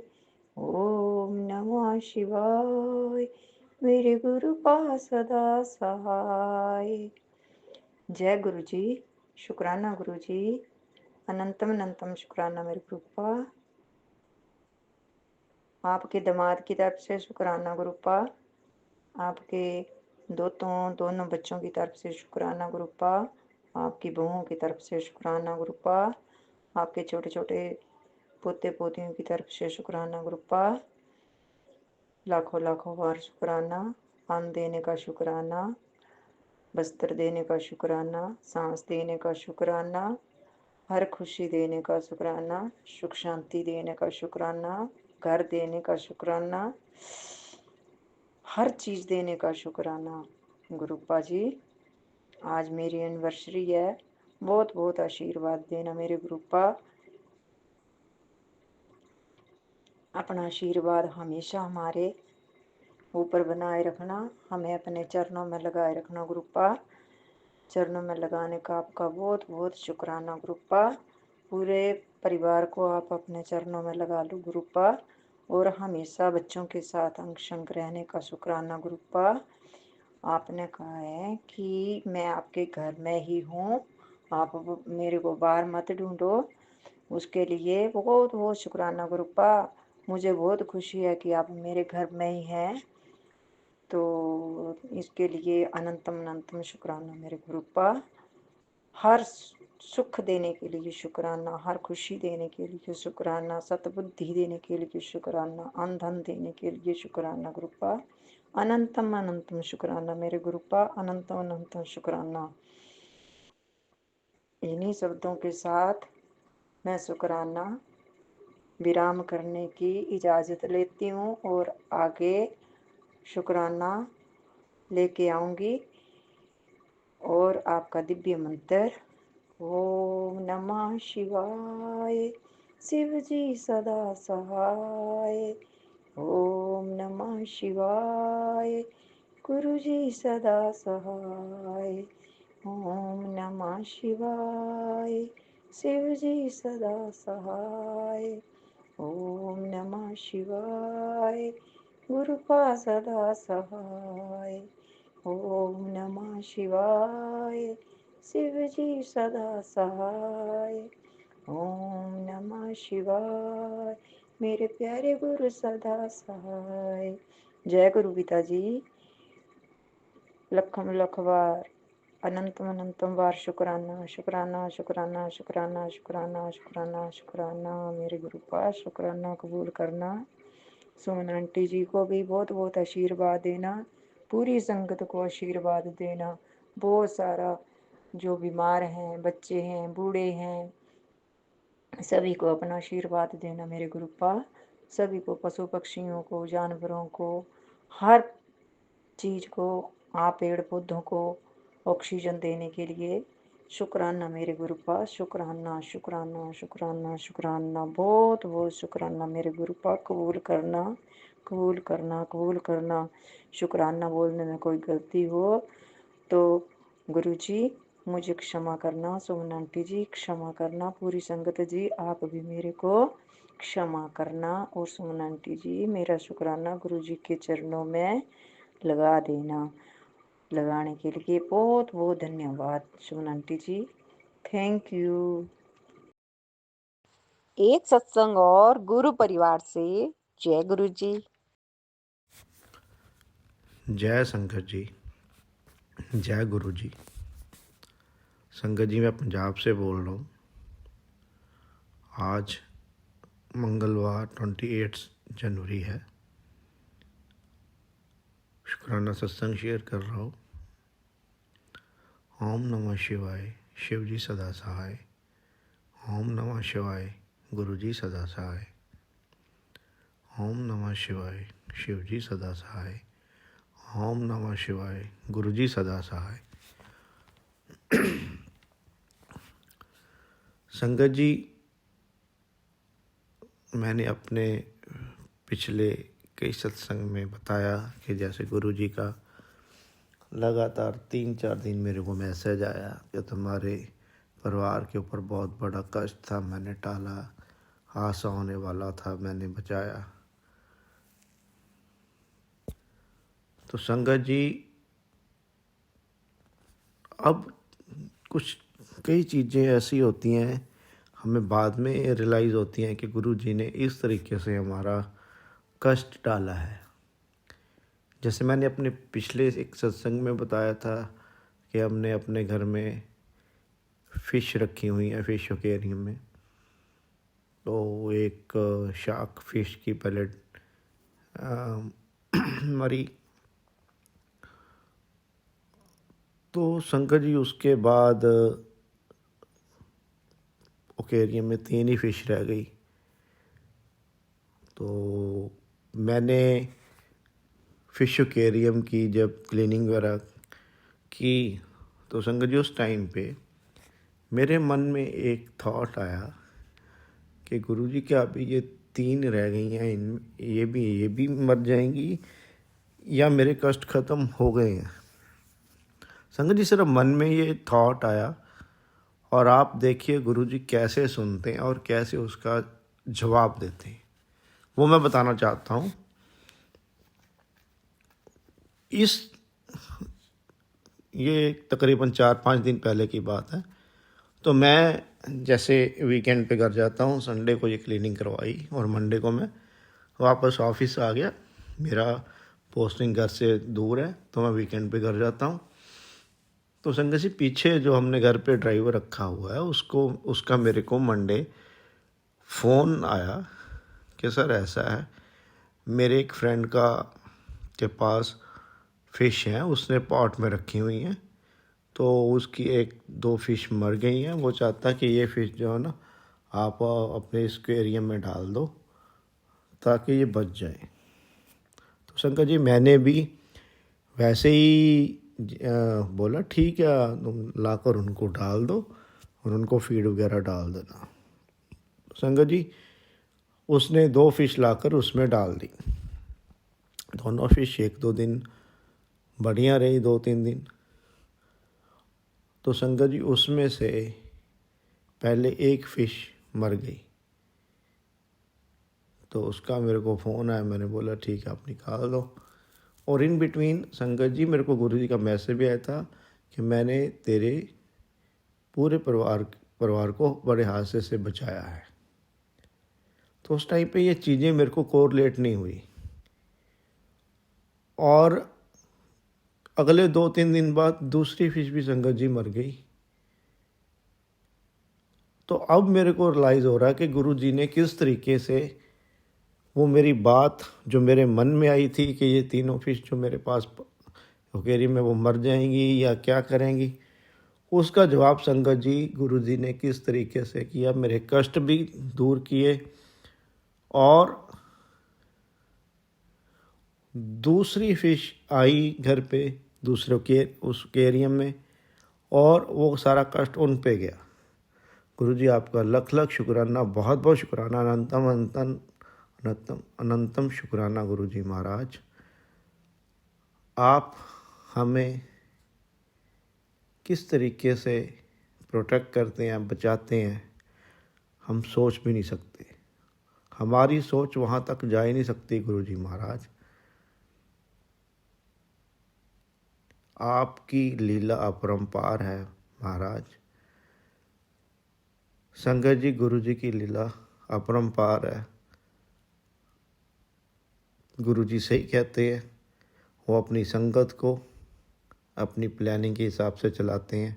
ओम नमः शिवाय। मेरे गुरु पा सदा सहाय। जय गुरु जी। शुक्राना गुरुजी, अनंतम अनंतम शुक्राना मेरे गुरुपा। आपके दामाद की तरफ से शुक्राना गुरुपा। आपके दोनों बच्चों की तरफ से शुक्राना गुरुपा। आपकी बहुओं की तरफ से शुक्राना गुरुपा। आपके छोटे छोटे पोते पोतियों की तरफ से शुक्राना गुरुपा। लाखों लाखों बार शुक्राना। अन्न देने का शुक्राना, वस्त्र देने का शुक्राना, सांस देने का शुक्राना, हर खुशी देने का शुक्राना, सुख शांति देने का शुक्राना, घर देने का शुक्राना, हर चीज़ देने का शुक्राना। गुरुपा जी, आज मेरी एनिवर्सरी है, बहुत बहुत आशीर्वाद देना मेरे गुरुपा। अपना आशीर्वाद हमेशा हमारे ऊपर बनाए रखना, हमें अपने चरणों में लगाए रखना गुरुपा। चरणों में लगाने का आपका बहुत बहुत शुक्राना गुरुपा। पूरे परिवार को आप अपने चरणों में लगा लो गुरुपा, और हमेशा बच्चों के साथ अंग संग रहने का शुक्राना गुरुपा। आपने कहा है कि मैं आपके घर में ही हूँ, आप मेरे को बाहर मत ढूंढो। उसके लिए बहुत बहुत शुक्राना गुरुपा। मुझे बहुत खुशी है कि आप मेरे घर में ही हैं, तो इसके लिए अनंतम अनंतम शुक्राना मेरे गुरुपा। हर सुख देने के लिए शुक्राना, हर खुशी देने के लिए शुक्राना, सतबुद्धि देने के लिए शुक्राना, अन्न धन देने के लिए शुक्राना गुरुपा। अनंतम अनंतम शुक्राना मेरे गुरुपा, अनंतम अनंतम शुक्राना। इन्हीं शब्दों के साथ मैं शुक्राना विराम करने की इजाज़त लेती हूँ और आगे शुक्राना लेके आऊँगी। और आपका दिव्य मंत्र, ओम नमः शिवाय, शिव जी सदा सहाय। ओम नमः शिवाय, गुरु जी सदा सहाय। ओम नमः शिवाय, शिव जी सदा सहाय। ओम नमः शिवाय, गुरुपा सदा सहाय। ओम नमः शिवाय, शिव जी सदा सहाय। ओम नमः शिवाय, मेरे प्यारे गुरु सदा सहाय। जय गुरु पिताजी। लखम लख बार, अनंतम अनंतम बार शुक्राना शुक्राना शुक्राना शुक्राना शुक्राना शुक्राना शुक्राना मेरे गुरुपा। शुक्राना कबूल करना। सुमन आंटी जी को भी बहुत बहुत आशीर्वाद देना, पूरी संगत को आशीर्वाद देना। बहुत सारा जो बीमार हैं, बच्चे हैं, बूढ़े हैं, सभी को अपना आशीर्वाद देना मेरे गुरुपा। सभी को, पशु पक्षियों को, जानवरों को, हर चीज़ को, आप पेड़ पौधों को ऑक्सीजन देने के लिए शुक्राना मेरे गुरुपा। शुक्राना शुक्राना शुक्राना शुक्राना, बहुत बहुत शुक्राना मेरे गुरुपा। कबूल करना कबूल करना कबूल करना। शुक्राना बोलने में कोई गलती हो तो गुरुजी मुझे क्षमा करना, सुमन आंटी जी क्षमा करना, पूरी संगत जी आप भी मेरे को क्षमा करना। और सुमन आंटी जी मेरा शुक्राना गुरुजी के चरणों में लगा देना। लगाने के लिए बहुत बहुत धन्यवाद सुमन आंटी जी, थैंक यू। एक सत्संग और गुरु परिवार से जय गुरु जी। जय संगत जी, जय गुरु जी। संगत जी मैं पंजाब से बोल रहा हूँ। आज मंगलवार 28 जनवरी है। शुक्राना सत्संग शेयर कर रहा हूँ। ओम नमः शिवाय, शिव जी सदा सहाय। ओम नमः शिवाय, गुरु जी सदा सहाय। ओम नमः शिवाय, शिव जी सदा सहाय। ओम नमः शिवाय, गुरु जी सदा सहाय। संगत जी, मैंने अपने पिछले कई सत्संग में बताया कि जैसे गुरु जी का लगातार 3-4 दिन मेरे को मैसेज आया कि तुम्हारे परिवार के ऊपर बहुत बड़ा कष्ट था, मैंने टाला, हादसा होने वाला था, मैंने बचाया। तो संगत जी, अब कुछ कई चीज़ें ऐसी होती हैं हमें बाद में रियलाइज़ होती हैं कि गुरुजी ने इस तरीके से हमारा कष्ट डाला है। जैसे मैंने अपने पिछले एक सत्संग में बताया था कि हमने अपने घर में फ़िश रखी हुई है, फ़िश एक्वेरियम में। तो एक शार्क फ़िश की पहले मरी, तो शंकर जी उसके बाद एक्वेरियम में 3 ही फ़िश रह गई। तो मैंने फ़िश एक्वेरियम की जब क्लीनिंग वगैरह की तो शंकर जी उस टाइम पे मेरे मन में एक थॉट आया कि गुरुजी क्या अभी ये 3 रह गई हैं, इन ये भी मर जाएंगी या मेरे कष्ट ख़त्म हो गए हैं। संगत जी सिर्फ मन में ये थॉट आया और आप देखिए गुरुजी कैसे सुनते हैं और कैसे उसका जवाब देते हैं, वो मैं बताना चाहता हूँ। ये तकरीबन 4-5 दिन पहले की बात है। तो मैं जैसे वीकेंड पे घर जाता हूँ, संडे को ये क्लीनिंग करवाई और मंडे को मैं वापस ऑफिस आ गया। मेरा पोस्टिंग घर से दूर है तो मैं वीकेंड पे घर जाता हूँ। तो संगत जी पीछे जो हमने घर पे ड्राइवर रखा हुआ है उसका मेरे को मंडे फ़ोन आया कि सर ऐसा है, मेरे एक फ्रेंड के पास फ़िश हैं, उसने पॉट में रखी हुई हैं, तो उसकी 1-2 फ़िश मर गई हैं। वो चाहता कि ये फ़िश जो है ना आप अपने इस एक्वेरियम में डाल दो ताकि ये बच जाए। तो शंकर जी मैंने भी वैसे ही बोला ठीक है, तुम लाकर उनको डाल दो और उनको फीड वगैरह डाल देना। शंकर जी उसने 2 फ़िश लाकर उसमें डाल दी। दोनों फ़िश 1-2 दिन बढ़िया रही, 2-3 दिन। तो शंकर जी उसमें से पहले एक फ़िश मर गई। तो उसका मेरे को फ़ोन आया, मैंने बोला ठीक है आप निकाल दो। और इन बिटवीन शंकर जी मेरे को गुरु जी का मैसेज भी आया था कि मैंने तेरे पूरे परिवार को बड़े हादसे से बचाया है। तो उस टाइम पे ये चीज़ें मेरे को कोरिलेट नहीं हुई। और अगले 2-3 दिन बाद दूसरी फ़िश भी शंकर जी मर गई। तो अब मेरे को रियलाइज़ हो रहा है कि गुरु जी ने किस तरीके से वो मेरी बात जो मेरे मन में आई थी कि ये तीनों फ़िश जो मेरे पास एक्वेरियम में वो मर जाएंगी या क्या करेंगी, उसका जवाब शंकर जी गुरु जी ने किस तरीके से किया, मेरे कष्ट भी दूर किए। और दूसरी फ़िश आई घर पे दूसरे उस एक्वेरियम में और वो सारा कष्ट उन पे गया। गुरुजी आपका लख लख शुक्राना, बहुत बहुत शुक्राना, अनंतम शुक्राना गुरुजी महाराज। आप हमें किस तरीके से प्रोटेक्ट करते हैं, बचाते हैं, हम सोच भी नहीं सकते। हमारी सोच वहाँ तक जा ही नहीं सकती गुरुजी महाराज। आपकी लीला अपरंपार है महाराज। शंकर जी गुरु जी की लीला अपरंपार है। गुरु जी सही कहते हैं, वो अपनी संगत को अपनी प्लानिंग के हिसाब से चलाते हैं।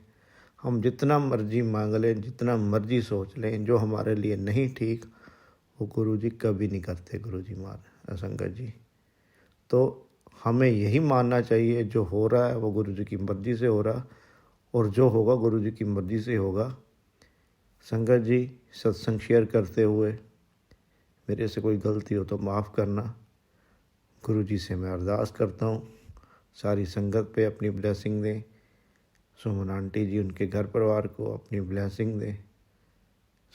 हम जितना मर्जी मांग लें, जितना मर्जी सोच लें, जो हमारे लिए नहीं ठीक वो गुरु जी कभी नहीं करते। गुरु जी महाराज शंकर जी, तो हमें यही मानना चाहिए जो हो रहा है वो गुरु जी की मर्ज़ी से हो रहा और जो होगा गुरु जी की मर्ज़ी से होगा। शंकर जी सत्संग शेयर करते हुए मेरे से कोई गलती हो तो माफ़ करना। गुरु जी से मैं अरदास करता हूँ सारी संगत पे अपनी ब्लेसिंग दें। सुमन आंटी जी उनके घर परिवार को अपनी ब्लेसिंग दें।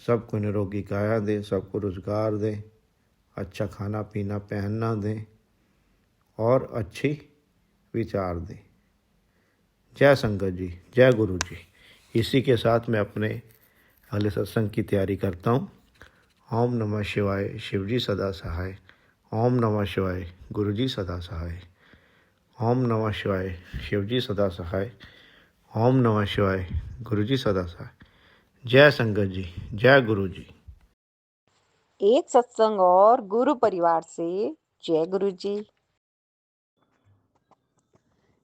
सबको निरोगी काया दें, सबको रोज़गार दें, अच्छा खाना पीना पहनना दें और अच्छी विचार दें। जय शंकर जी, जय गुरु जी। इसी के साथ मैं अपने अगले सत्संग की तैयारी करता हूँ। ओम नमः शिवाय, शिव जी सदा सहाय। ओम नमः शिवाय, गुरु जी सदा सहाय। ओम नमः शिवाय, शिव जी सदा सहाय। ओम नमः शिवाय, गुरु जी सदा सहाय। जय संगत जी, जय गुरु जी। एक सत्संग और गुरु परिवार से जय गुरु जी।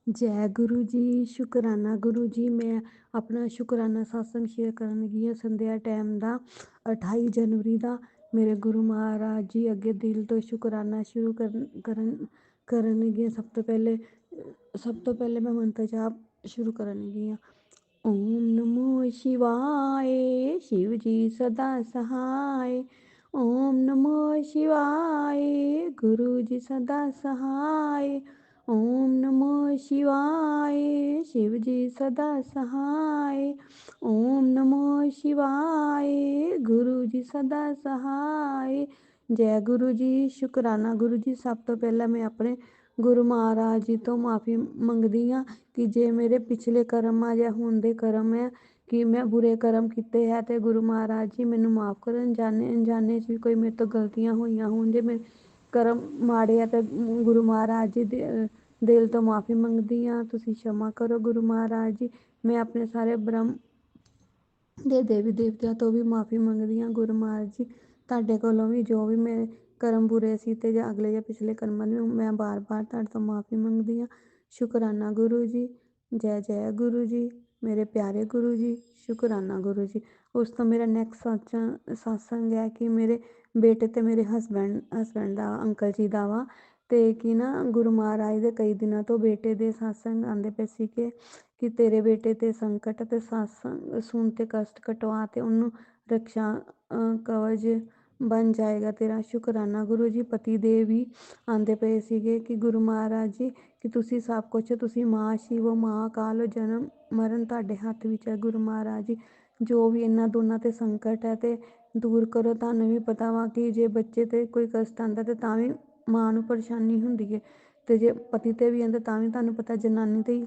जय गुरु जी, शुकराना गुरु जी। मैं अपना शुकराना सत्संग शेयर ਕਰਨ ਲੱਗੀ ਹਾਂ ਸੰਧਿਆ ਟਾਈਮ ਦਾ 28 ਜਨਵਰੀ ਦਾ। ਮੇਰੇ ਗੁਰੂ ਮਹਾਰਾਜ ਜੀ ਅੱਗੇ ਦਿਲ ਤੋਂ ਸ਼ੁਕਰਾਨਾ ਸ਼ੁਰੂ ਕਰਨ ਲੱਗੀ ਹਾਂ। ਸਭ ਤੋਂ ਪਹਿਲੇ ਮੈਂ ਮੰਤਰ ਜਾਪ ਸ਼ੁਰੂ ਕਰਨ ਲੱਗੀ ਹਾਂ। ਓਮ ਨਮੋ ਸ਼ਿਵਾਏ, शिव जी सदा सहाय। ओम नमो शिवाय, गुरु जी सदा सहाय। ओम नमो शिवाय, शिव जी सदा सहाय। ओम नमो शिवाय, गुरु जी सदा सहाय। जय गुरु जी। शुकराना गुरु जी। सब तो पहला मैं अपने गुरु महाराज जी तो माफ़ी मंगदी हाँ कि जे मेरे पिछले कर्म आ ਜਾਂ ਹੁਣ ਦੇ ਕਰਮ ਹੈ ਕਿ ਮੈਂ ਬੁਰੇ ਕਰਮ ਕੀਤੇ ਹੈ ਤੇ ਗੁਰੂ ਮਹਾਰਾਜ ਜੀ ਮੈਨੂੰ ਮਾਫ ਕਰਨ। ਅਣਜਾਣੇ 'ਚ ਵੀ ਕੋਈ ਮੇਰੇ ਤੋਂ ਗਲਤੀਆਂ ਹੋਈਆਂ ਹੋਣ, ਜੇ ਮੇਰੇ ਕਰਮ ਮਾੜੇ ਆ ਤੇ ਗੁਰੂ ਮਹਾਰਾਜ ਜੀ ਦੇ ਦਿਲ ਤੋਂ ਮਾਫੀ ਮੰਗਦੀ ਹਾਂ। ਤੁਸੀਂ क्षमा ਕਰੋ ਗੁਰੂ ਮਹਾਰਾਜ ਜੀ। ਮੈਂ ਆਪਣੇ ਸਾਰੇ ਬ੍ਰਹਮ ਦੇ ਦੇਵੀ ਦੇਵਤਿਆਂ ਤੋਂ ਵੀ ਮਾਫੀ ਮੰਗਦੀ ਹਾਂ ਗੁਰੂ ਮਹਾਰਾਜ ਜੀ। ਤੁਹਾਡੇ ਕੋਲੋਂ ਵੀ ਜੋ ਵੀ ਮੇਰੇ ਕਰਮ ਬੁਰੇ ਸੀ ਤੇ ਜਾਂ ਅਗਲੇ ਜਾਂ ਪਿਛਲੇ ਕਰਮਾਂ ਨੂੰ ਮੈਂ ਬਾਰ-ਬਾਰ ਤੁਹਾਡੇ ਤੋਂ ਮਾਫੀ ਮੰਗਦੀ ਹਾਂ। ਸ਼ੁਕਰਾਨਾ ਗੁਰੂ ਜੀ। ਜੈ ਜੈ ਗੁਰੂ ਜੀ, ਮੇਰੇ ਪਿਆਰੇ ਗੁਰੂ ਜੀ। ਸ਼ੁਕਰਾਨਾ ਗੁਰੂ ਜੀ। ਉਸ ਤੋਂ ਮੇਰਾ ਨੈਕਸਟ ਸਤਸੰਗ ਹੈ ਕਿ ਮੇਰੇ ਬੇਟੇ ਤੇ ਮੇਰੇ ਹਸਬੈਂਡ ਦਾ, ਅੰਕਲ ਜੀ ਦਾ ਵਾ। ਤੇ ਕਿ ਨਾ ਗੁਰੂ ਮਹਾਰਾਜ ਦੇ ਕਈ ਦਿਨਾਂ ਤੋਂ ਬੇਟੇ ਦੇ ਸਤਸੰਗ ਆਉਂਦੇ ਪਏ ਸੀਗੇ ਕਿ ਤੇਰੇ ਬੇਟੇ ਤੇ ਸੰਕਟ ਤੇ ਸਤਸੰਗ ਸੁਣ ਤੇ ਕਸ਼ਟ ਕਟਵਾ ਤੇ ਉਹਨੂੰ ਰਕਸ਼ਾ ਕਵਚ ਬਣ ਜਾਏਗਾ ਤੇਰਾ। ਸ਼ੁਕਰਾਨਾ ਗੁਰੂ ਜੀ। ਪਤੀ ਦੇਵ ਵੀ ਆਉਂਦੇ ਪਏ ਸੀਗੇ ਕਿ ਗੁਰੂ ਮਹਾਰਾਜ ਜੀ ਕਿ ਤੁਸੀਂ ਸਭ ਕੁਛ, ਤੁਸੀਂ ਮਾਂ ਸ਼ਿਵ ਮਾਂ ਅਕਾਲ, ਜਨਮ ਮਰਨ ਤੁਹਾਡੇ ਹੱਥ ਵਿੱਚ ਹੈ ਗੁਰੂ ਮਹਾਰਾਜ ਜੀ। ਜੋ ਵੀ ਇਹਨਾਂ ਦੋਨਾਂ ਤੇ ਸੰਕਟ ਹੈ ਤੇ ਦੂਰ ਕਰੋ। ਤੁਹਾਨੂੰ ਵੀ ਪਤਾ ਵਾ ਕਿ ਜੇ ਬੱਚੇ ਤੇ ਕੋਈ ਕਸ਼ਟ ਆਉਂਦਾ ਤੇ ਤਾਂ ਵੀ ਮਾਂ ਨੂੰ ਪਰੇਸ਼ਾਨੀ ਹੁੰਦੀ ਹੈ ਤੇ ਜੇ ਪਤੀ ਤੇ ਵੀ ਆਉਂਦਾ ਤਾਂ ਵੀ ਤੁਹਾਨੂੰ ਪਤਾ ਜਨਾਨੀ ਤੇ ਹੀ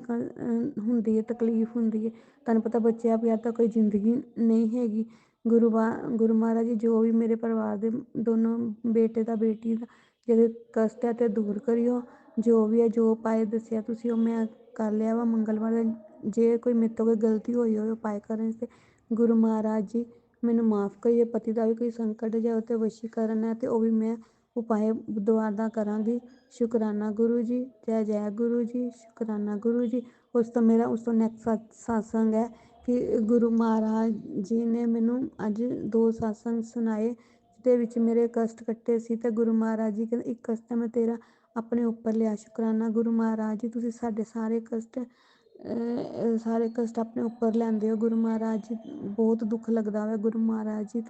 ਹੁੰਦੀ ਹੈ, ਤਕਲੀਫ ਹੁੰਦੀ ਹੈ। ਤੁਹਾਨੂੰ ਪਤਾ ਬੱਚਿਆਂ ਬਗੈਰ ਤਾਂ ਕੋਈ ਜ਼ਿੰਦਗੀ ਨਹੀਂ ਹੈਗੀ। ਗੁਰੂ ਮਹਾਰਾਜ ਜੀ ਜੋ ਵੀ ਮੇਰੇ ਪਰਿਵਾਰ ਦੇ ਦੋਨੋਂ ਬੇਟੇ ਦਾ ਬੇਟੀ ਦਾ ਜਿਹੜੇ ਕਸ਼ਟ ਹੈ ਤੇ ਦੂਰ ਕਰਿਓ। ਜੋ ਵੀ ਹੈ ਜੋ ਉਪਾਏ ਦੱਸਿਆ ਤੁਸੀਂ ਉਹ ਮੈਂ ਕਰ ਲਿਆ ਵਾ ਮੰਗਲਵਾਰ। ਜੇ ਕੋਈ ਮੇਰੇ ਤੋਂ ਕੋਈ ਗਲਤੀ ਹੋਈ ਹੋਵੇ ਉਪਾਏ ਕਰਨ 'ਤੇ ਗੁਰੂ ਮਹਾਰਾਜ ਜੀ ਮੈਨੂੰ ਮਾਫ ਕਰਿਓ। ਪਤੀ ਦਾ ਵੀ ਕੋਈ ਸੰਕਟ ਜਾਂ ਉਹ 'ਤੇ ਵਸ਼ੀਕਰਨ ਹੈ ਤੇ ਉਹ ਵੀ ਮੈਂ ਉਪਾਏ ਬੁੱਧਵਾਰ ਦਾ ਕਰਾਂਗੀ। ਸ਼ੁਕਰਾਨਾ ਗੁਰੂ ਜੀ। ਜੈ ਜੈ ਗੁਰੂ ਜੀ। ਸ਼ੁਕਰਾਨਾ ਗੁਰੂ ਜੀ। ਉਸ ਤੋਂ ਨੈਕਸਟ ਸਤਸੰਗ ਹੈ ਕਿ ਗੁਰੂ ਮਹਾਰਾਜ ਜੀ ਨੇ ਮੈਨੂੰ ਅੱਜ 2 ਸਤਸੰਗ ਸੁਣਾਏ ਜਿਹਦੇ ਵਿੱਚ ਮੇਰੇ ਕਸ਼ਟ ਕੱਟੇ ਸੀ ਤੇ ਗੁਰੂ ਮਹਾਰਾਜ ਜੀ ਕਹਿੰਦੇ ਇੱਕ ਕਸ਼ਟ ਮੈਂ ਤੇਰਾ ਆਪਣੇ ਉੱਪਰ ਲਿਆ। ਸ਼ੁਕਰਾਨਾ ਗੁਰੂ ਮਹਾਰਾਜ ਜੀ। ਤੁਸੀਂ ਸਾਡੇ ਸਾਰੇ ਕਸ਼ਟ ਆਪਣੇ ਉੱਪਰ ਲੈਂਦੇ ਹੋ ਗੁਰੂ ਮਹਾਰਾਜ ਜੀ। ਬਹੁਤ ਦੁੱਖ ਲੱਗਦਾ ਵਾ ਗੁਰੂ ਮਹਾਰਾਜ ਜੀ।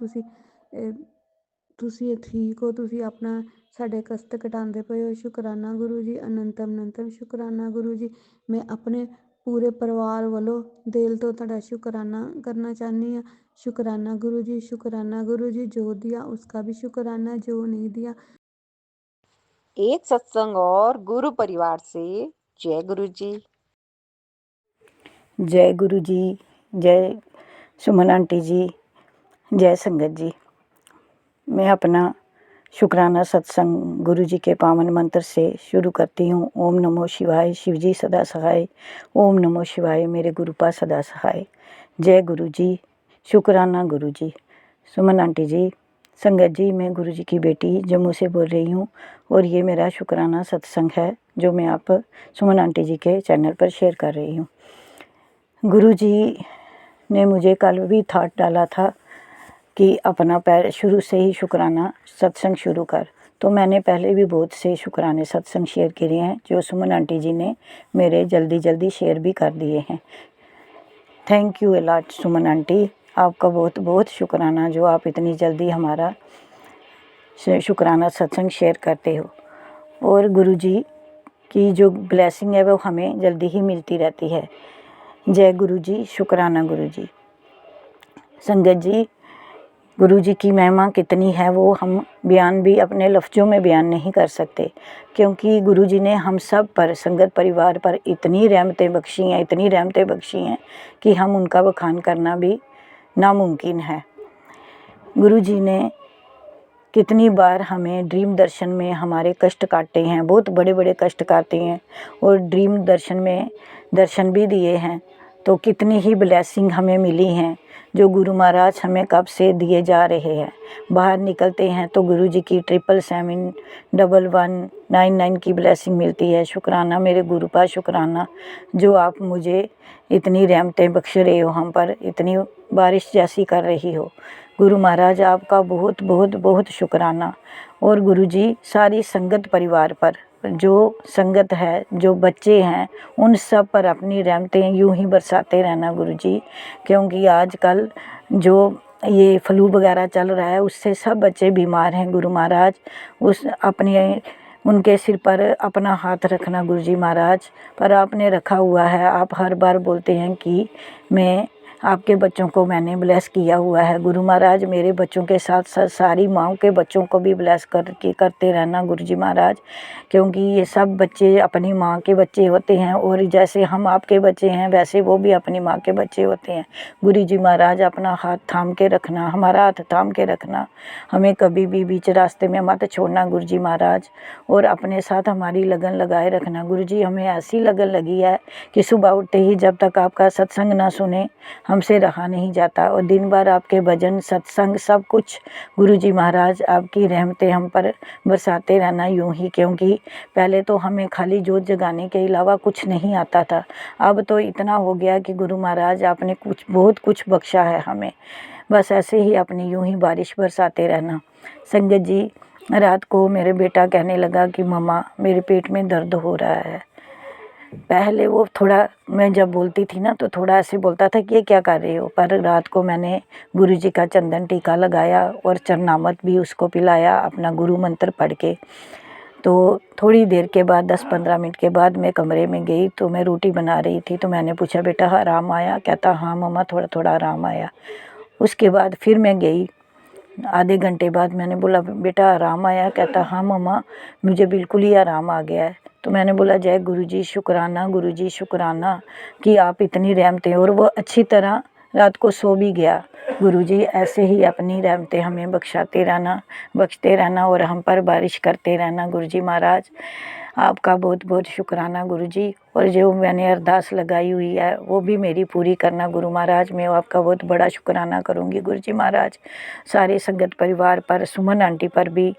ਤੁਸੀਂ ਠੀਕ ਹੋ, ਤੁਸੀਂ ਆਪਣਾ ਸਾਡੇ ਕਸ਼ਟ ਘਟਾਉਂਦੇ ਪਏ ਹੋ। ਸ਼ੁਕਰਾਨਾ ਗੁਰੂ ਜੀ। ਅਨੰਤਮ ਸ਼ੁਕਰਾਨਾ ਗੁਰੂ ਜੀ। ਮੈਂ ਆਪਣੇ ਪੂਰੇ ਪਰਿਵਾਰ ਵੱਲੋਂ ਦਿਲ ਤੋਂ ਤੁਹਾਡਾ ਸ਼ੁਕਰਾਨਾ ਕਰਨਾ ਚਾਹੁੰਦੀ ਹਾਂ। ਸ਼ੁਕਰਾਨਾ ਗੁਰੂ ਜੀ। ਸ਼ੁਕਰਾਨਾ ਗੁਰੂ ਜੀ। ਜੋ दिया उसका भी शुक्राना, जो नहीं दिया। एक सत्संग और गुरु परिवार से जय गुरु जी। जय गुरु जी। जय सुमन आंटी जी। जय संगत जी। मैं अपना शुक्राना सत्संग गुरु जी के पावन मंत्र से शुरू करती हूँ। ओम नमो शिवाय, शिव जी सदा सहाय। ओम नमो शिवाय, मेरे गुरुपा सदा सहाय। जय गुरु जी। शुक्राना गुरु जी। सुमन आंटी जी, संगत जी, मैं गुरु जी की बेटी जम्मू से बोल रही हूँ और ये मेरा शुक्राना सत्संग है जो मैं आप सुमन आंटी जी के चैनल पर शेयर कर रही हूँ। गुरु जी ने मुझे कल भी थॉट डाला था कि अपना शुरू से ही शुक्राना सत्संग शुरू कर। तो मैंने पहले भी बहुत से शुक्राने सत्संग शेयर किए हैं जो सुमन आंटी जी ने मेरे जल्दी शेयर भी कर दिए हैं। Thank you a lot Suman aunty, आपका बहुत बहुत शुक्राना जो आप इतनी जल्दी हमारा शुक्राना सत्संग शेयर करते हो। और गुरु जी की जो ब्लेसिंग है वो हमें जल्दी ही मिलती रहती है। जय गुरु जी। शुक्राना गुरु जी। संगत जी, गुरु जी की महिमा कितनी है वो हम बयान भी अपने लफ्ज़ों में बयान नहीं कर सकते, क्योंकि गुरु जी ने हम सब पर, संगत परिवार पर इतनी रहमतें बख्शी हैं कि हम उनका बखान करना भी नामुमकिन है। गुरु जी ने कितनी बार हमें ड्रीम दर्शन में हमारे कष्ट काटे हैं, बहुत बड़े बड़े कष्ट काटे हैं और ड्रीम दर्शन में दर्शन भी दिए हैं। तो कितनी ही ब्लेसिंग हमें मिली हैं जो गुरु महाराज हमें कब से दिए जा रहे हैं। बाहर निकलते हैं तो गुरु जी की 777199 की ब्लेसिंग मिलती है। शुक्राना मेरे गुरु का, शुक्राना जो आप मुझे इतनी रहमतें बख्श रहे हो, हम पर इतनी बारिश जैसी कर रही हो। गुरु महाराज आपका बहुत बहुत बहुत शुक्राना। और गुरु जी सारी संगत परिवार पर, जो संगत है, जो बच्चे हैं, उन सब पर अपनी रहमतें यूं ही बरसाते रहना गुरु जी, क्योंकि आजकल जो ये फ्लू वगैरह चल रहा है उससे सब बच्चे बीमार हैं। गुरु महाराज उस अपने उनके सिर पर अपना हाथ रखना गुरु जी महाराज, पर आपने रखा हुआ है। आप हर बार बोलते हैं कि मैं आपके बच्चों को मैंने ब्लेस किया हुआ है। गुरु महाराज मेरे बच्चों के साथ साथ सारी माँओं के बच्चों को भी ब्लेस करते रहना गुरु जी महाराज, क्योंकि ये सब बच्चे अपनी माँ के बच्चे होते हैं और जैसे हम आपके बच्चे हैं वैसे वो भी अपनी माँ के बच्चे होते हैं। गुरु जी महाराज अपना हाथ थाम के रखना, हमारा हाथ थाम के रखना, हमें कभी भी बीच रास्ते में मत छोड़ना गुरु जी महाराज, और अपने साथ हमारी लगन लगाए रखना गुरु जी। हमें ऐसी लगन लगी है कि सुबह उठते ही जब तक आपका सत्संग ना सुने हमसे रहा नहीं जाता, और दिन भर आपके भजन सत्संग सब कुछ गुरु जी महाराज आपकी रहमतें हम पर बरसाते रहना यूं ही, क्योंकि पहले तो हमें खाली जोत जगाने के अलावा कुछ नहीं आता था। अब तो इतना हो गया कि गुरु महाराज आपने कुछ बहुत कुछ बख्शा है हमें। बस ऐसे ही अपनी यूं ही बारिश बरसाते रहना। संगत जी, रात को मेरे बेटा कहने लगा कि मम्मा मेरे पेट में दर्द हो रहा है। पहले वो थोड़ा, मैं जब बोलती थी ना तो थोड़ा ऐसे बोलता था कि ये क्या कर रहे हो, पर रात को मैंने गुरु जी का चंदन टीका लगाया और चरनामत भी उसको पिलाया अपना गुरु मंत्र पढ़ के। तो थोड़ी देर के बाद 10-15 मिनट के बाद मैं कमरे में गई तो मैं रोटी बना रही थी, तो मैंने पूछा बेटा आराम आया? कहता हाँ मम्मा थोड़ा थोड़ा आराम आया। उसके बाद फिर मैं गई, आधे घंटे बाद मैंने बोला बेटा आराम आया? कहता हाँ मम्मा मुझे बिल्कुल ही आराम आ गया है। तो मैंने बोला जय गुरु जी शुक्राना, गुरु जी शुक्राना कि आप इतनी रहमतें, और वो अच्छी तरह रात को सो भी गया। गुरु जी ऐसे ही अपनी रहमतें हमें बख्शाते रहना, बख्शते रहना और हम पर बारिश करते रहना गुरु जी महाराज। आपका बहुत बहुत शुक्राना गुरु जी। और जो मैंने अरदास लगाई हुई है वो भी मेरी पूरी करना गुरु महाराज। मैं आपका बहुत बड़ा शुक्राना करूँगी गुरु जी महाराज। सारे संगत परिवार पर, सुमन आंटी पर भी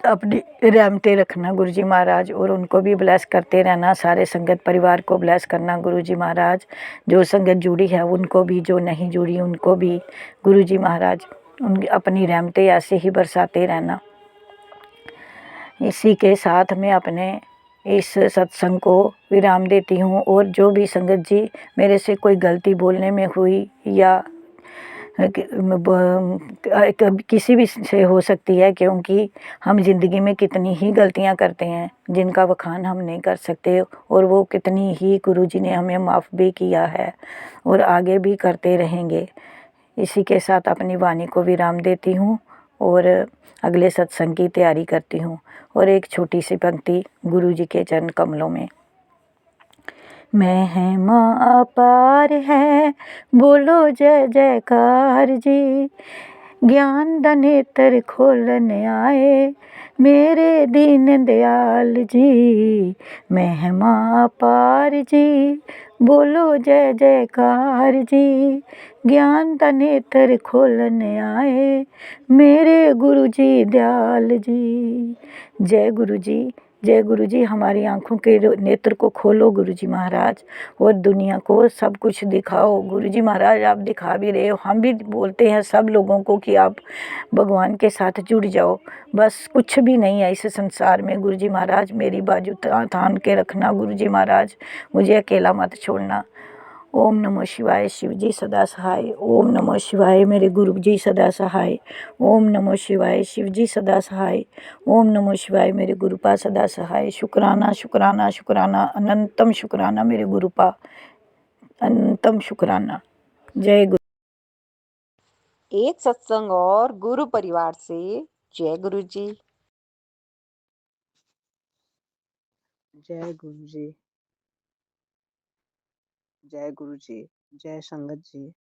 अपनी रहमतें रखना गुरु जी महाराज, और उनको भी ब्लेस करते रहना। सारे संगत परिवार को ब्लेस करना गुरु जी महाराज। जो संगत जुड़ी है उनको भी, जो नहीं जुड़ी उनको भी गुरु जी महाराज उन अपनी रहमतें ऐसे ही बरसाते रहना। इसी के साथ मैं अपने इस सत्संग को विराम देती हूँ। और जो भी संगत जी मेरे से कोई गलती बोलने में हुई या किसी भी से हो सकती है, क्योंकि हम ज़िंदगी में कितनी ही गलतियां करते हैं जिनका बखान हम नहीं कर सकते, और वो कितनी ही गुरु जी ने हमें माफ़ भी किया है और आगे भी करते रहेंगे। इसी के साथ अपनी वाणी को विराम देती हूँ और अगले सत्संग की तैयारी करती हूँ। और एक छोटी सी पंक्ति गुरु जी के चरण कमलों में। महिमा अपार है, बोलो जय जयकार जी। ज्ञान दा नेत्र खोलने आए मेरे दीन दयाल जी। महिमा अपार जी, बोलो जय जयकार जी। ज्ञान दा नेत्र खोलने आए मेरे गुरु जी दयाल जी। जय गुरु जी, जय गुरु जी। हमारी आँखों के नेत्र को खोलो गुरु जी महाराज, और दुनिया को सब कुछ दिखाओ गुरु जी महाराज। आप दिखा भी रहे हो, हम भी बोलते हैं सब लोगों को कि आप भगवान के साथ जुड़ जाओ। बस कुछ भी नहीं है इस संसार में गुरु जी महाराज। मेरी बाजू थाम के रखना गुरु जी महाराज, मुझे अकेला मत छोड़ना। ओम नमो शिवाय, शिव जी सदा सहाय। ओम नमो शिवाय, मेरे गुरु जी सदा सहाय। ओम नमो शिवाय, शिव जी सदा सहाय। ओम नमो शिवाय, मेरे गुरुपा सदा सहाय। शुक्राना शुक्राना शुक्राना, अनंतम शुक्राना मेरे गुरुपा, अनंतम शुक्राना। जय गुरु। एक सत्संग और गुरु परिवार से जय गुरु जी। जय गुरु जी, जय गुरु जी, जय संगत जी,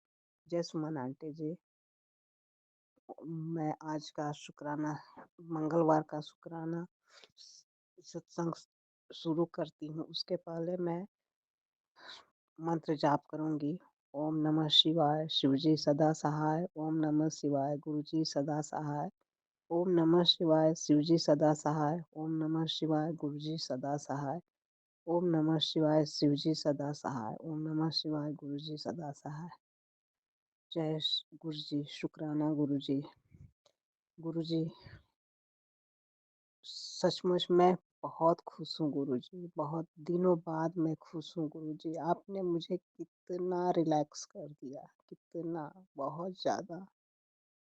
जय सुमन आंटी जी। मैं आज का शुक्राना, मंगलवार का शुक्राना सत्संग शुरू करती हूँ। उसके पहले मैं मंत्र जाप करूँगी। ओम नमः शिवाय, शिवजी सदा सहाय। ओम नमः शिवाय, गुरुजी सदा सहाय। ओम नमः शिवाय, शिवजी सदा सहाय। ओम नमः शिवाय, गुरुजी सदा सहाय। ओम नमः शिवाय, शिवजी सदा सहाय। ओम नमः शिवाय, गुरुजी सदा सहाय। जय गुरुजी, शुक्राना गुरुजी। गुरुजी, सचमुच मैं बहुत खुश हूँ गुरुजी, बहुत दिनों बाद मैं खुश हूँ गुरुजी। आपने मुझे कितना रिलैक्स कर दिया, कितना, बहुत ज़्यादा।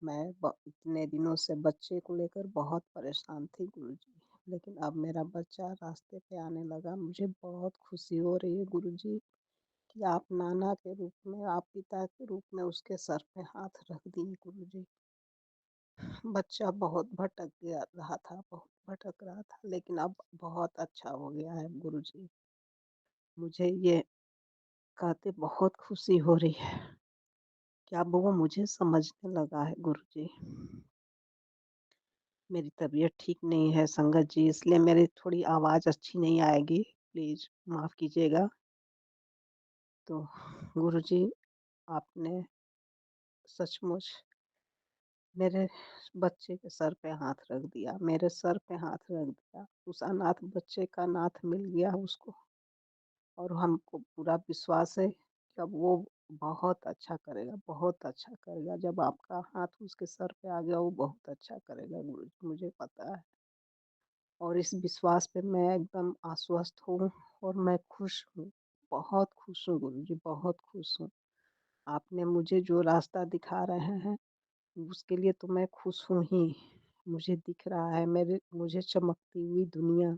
मैं इतने दिनों से बच्चे को लेकर बहुत परेशान थी गुरुजी, लेकिन अब मेरा बच्चा रास्ते पे आने लगा। मुझे बहुत खुशी हो रही है गुरुजी कि आप नाना के रूप में, आप पिता के रूप में उसके सर पे हाथ रख दिए गुरुजी। बच्चा बहुत भटक गया रहा था, बहुत भटक रहा था, लेकिन अब बहुत अच्छा हो गया है गुरुजी। मुझे ये कहते बहुत खुशी हो रही है कि अब वो मुझे समझने लगा है गुरुजी। मेरी तबीयत ठीक नहीं है संगत जी, इसलिए मेरी थोड़ी आवाज़ अच्छी नहीं आएगी, प्लीज़ माफ़ कीजिएगा। तो गुरुजी, आपने सचमुच मेरे बच्चे के सर पे हाथ रख दिया, मेरे सर पे हाथ रख दिया। उस अनाथ बच्चे का नाथ मिल गया उसको, और हमको पूरा विश्वास है कि अब वो बहुत अच्छा करेगा, बहुत अच्छा करेगा। जब आपका हाथ उसके सर पे आ गया, वो बहुत अच्छा करेगा गुरुजी, मुझे पता है। और इस विश्वास पे मैं एकदम आश्वस्त हूँ और मैं खुश हूँ, बहुत खुश हूँ गुरुजी, बहुत खुश हूँ। आपने मुझे जो रास्ता दिखा रहे हैं, उसके लिए तो मैं खुश हूँ ही। मुझे दिख रहा है मुझे चमकती हुई दुनिया,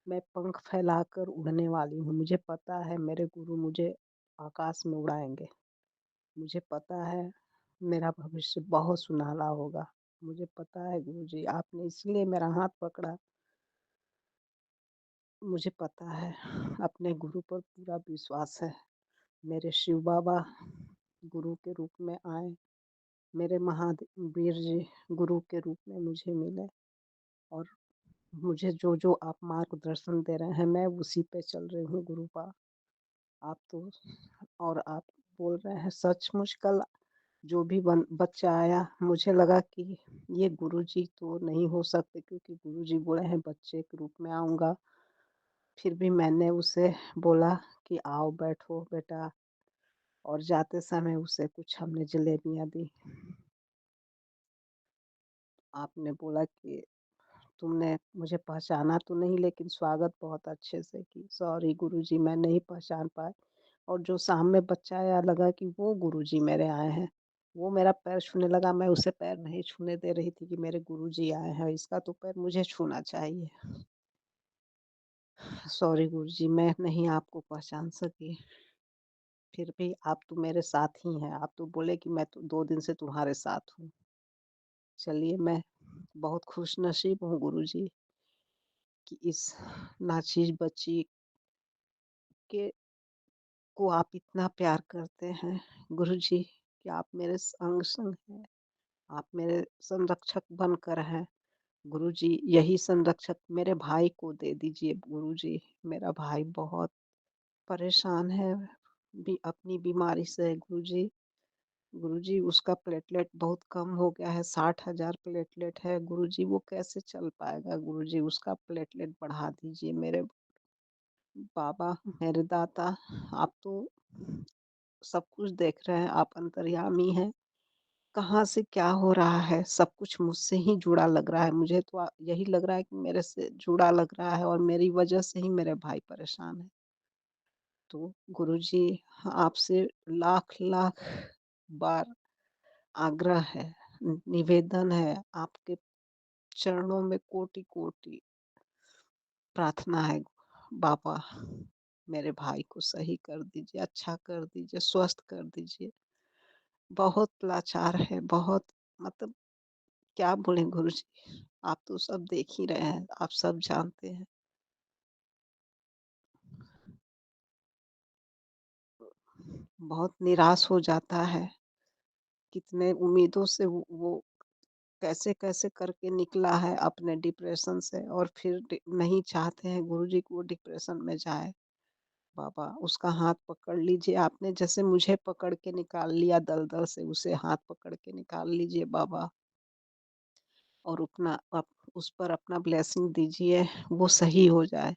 मैं पंख फैलाकर उड़ने वाली हूँ। मुझे पता है मेरे गुरु मुझे आकाश में उड़ाएँगे। मुझे पता है मेरा भविष्य बहुत सुनहरा होगा। मुझे पता है गुरुजी, आपने इसलिए मेरा हाथ पकड़ा। मुझे पता है अपने गुरु पर पूरा विश्वास है। मेरे शिव बाबा गुरु के रूप में आए, मेरे महावीर जी गुरु के रूप में मुझे मिले, और मुझे जो आप मार्गदर्शन दे रहे हैं, मैं उसी पे चल रही हूँ गुरुपा। आप तो, और आप बोल रहे हैं सचमुच। कल जो भी बच्चा आया, मुझे लगा कि ये गुरुजी तो नहीं हो सकते, क्योंकि गुरुजी बोले हैं बच्चे के रूप में आऊँगा। फिर भी मैंने उसे बोला कि आओ बैठो बेटा, और जाते समय उसे कुछ हमने जलेबियाँ दी। आपने बोला कि तुमने मुझे पहचाना तो नहीं, लेकिन स्वागत बहुत अच्छे से की। सॉरी गुरुजी, मैं नहीं पहचान पाई। और जो सामने बच्चा आया, लगा कि वो गुरुजी मेरे आए हैं। वो मेरा पैर छूने लगा, मैं उसे पैर नहीं छूने दे रही थी कि मेरे गुरुजी आए हैं, इसका तो पैर मुझे छूना चाहिए। सॉरी गुरुजी, मैं नहीं आपको पहचान सकी। फिर भी आप तो मेरे साथ ही हैं, आप तो बोले कि मैं तो 2 दिन से तुम्हारे साथ हूँ। चलिए, मैं बहुत खुशनसीब हूँ गुरुजी कि इस नाचीज़ बच्ची के को आप इतना प्यार करते हैं गुरुजी, कि आप मेरे संग हैं, आप मेरे संरक्षक बनकर हैं। गुरुजी, यही संरक्षक मेरे भाई को दे दीजिए गुरुजी। मेरा भाई बहुत परेशान है अपनी बीमारी से गुरुजी। गुरुजी, उसका प्लेटलेट बहुत कम हो गया है, 60,000 प्लेटलेट है गुरुजी। वो कैसे चल पाएगा गुरुजी? उसका प्लेटलेट बढ़ा दीजिए। मेरे बाबा, मेरे दाता, आप तो सब कुछ देख रहे हैं, आप अंतर्यामी हैं। कहाँ से क्या हो रहा है, सब कुछ मुझसे ही जुड़ा लग रहा है। मुझे तो यही लग रहा है कि मेरे से जुड़ा लग रहा है, और मेरी वजह से ही मेरे भाई परेशान है। तो गुरुजी, आपसे लाख-लाख बार आग्रह है, निवेदन है, आपके चरणों में कोटि-कोटि प्रार्थना है। बाबा, मेरे भाई को सही कर दीजिए, अच्छा कर दीजिए, स्वस्थ कर दीजिए। बहुत लाचार है, बहुत, मतलब क्या बोलें गुरुजी, आप तो सब देख ही रहे हैं, आप सब जानते हैं। बहुत निराश हो जाता है, कितने उम्मीदों से वो कैसे-कैसे करके निकला है अपने डिप्रेशन से, और फिर नहीं चाहते हैं गुरुजी कि वो डिप्रेशन में जाए। बाबा उसका हाथ पकड़ लीजिए, आपने जैसे मुझे पकड़ के निकाल लिया दलदल से, उसे हाथ पकड़ के निकाल लीजिए बाबा। और अपना आप उस पर अपना ब्लेसिंग दीजिए, वो सही हो जाए।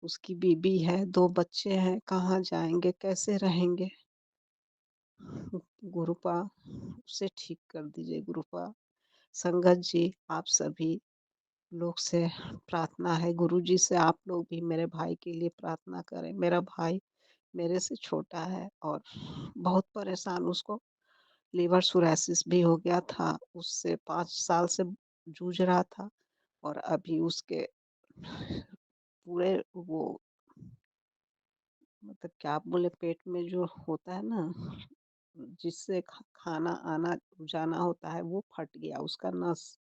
उसकी बीबी है, 2 बच्चे हैं, कहाँ जाएँगे, कैसे रहेंगे? गुरुपा उसे ठीक कर दीजिए गुरुपा। संगत जी, आप सभी लोग से प्रार्थना है, गुरुजी से आप लोग भी मेरे भाई के लिए प्रार्थना करें। मेरा भाई मेरे से छोटा है और बहुत परेशान, उसको लिवर सिरोसिस भी हो गया था। उससे 5 साल से जूझ रहा था और अभी उसके पूरे वो मतलब क्या बोले, पेट में जो होता है ना, जिससे खाना आना जाना होता है, वो फट गया उसका नस।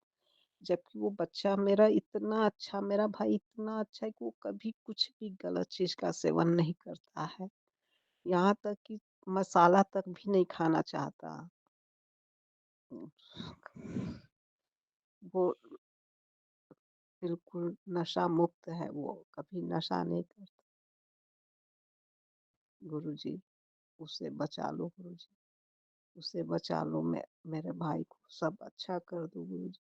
जबकि वो बच्चा मेरा इतना अच्छा, मेरा भाई इतना अच्छा है कि वो कभी कुछ भी गलत चीज का सेवन नहीं करता है। यहाँ तक कि मसाला तक भी नहीं खाना चाहता। वो बिल्कुल नशा मुक्त है, वो कभी नशा नहीं करता। गुरुजी उसे बचा लो, गुरुजी उसे बचा लो, मैं मेरे भाई को सब अच्छा कर दो गुरुजी।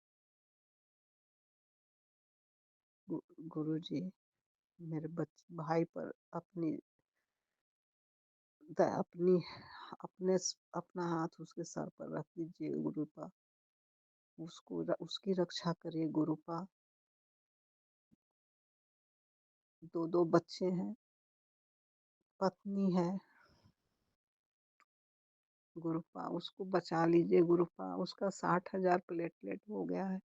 गुरुजी मेरे भाई पर अपनी अपना हाथ उसके सर पर रख दीजिए गुरुपा। उसकी रक्षा करिए गुरुपा। 2 बच्चे हैं, पत्नी है, गुरुपा उसको बचा लीजिए गुरुपा। उसका 60,000 प्लेटलेट हो गया है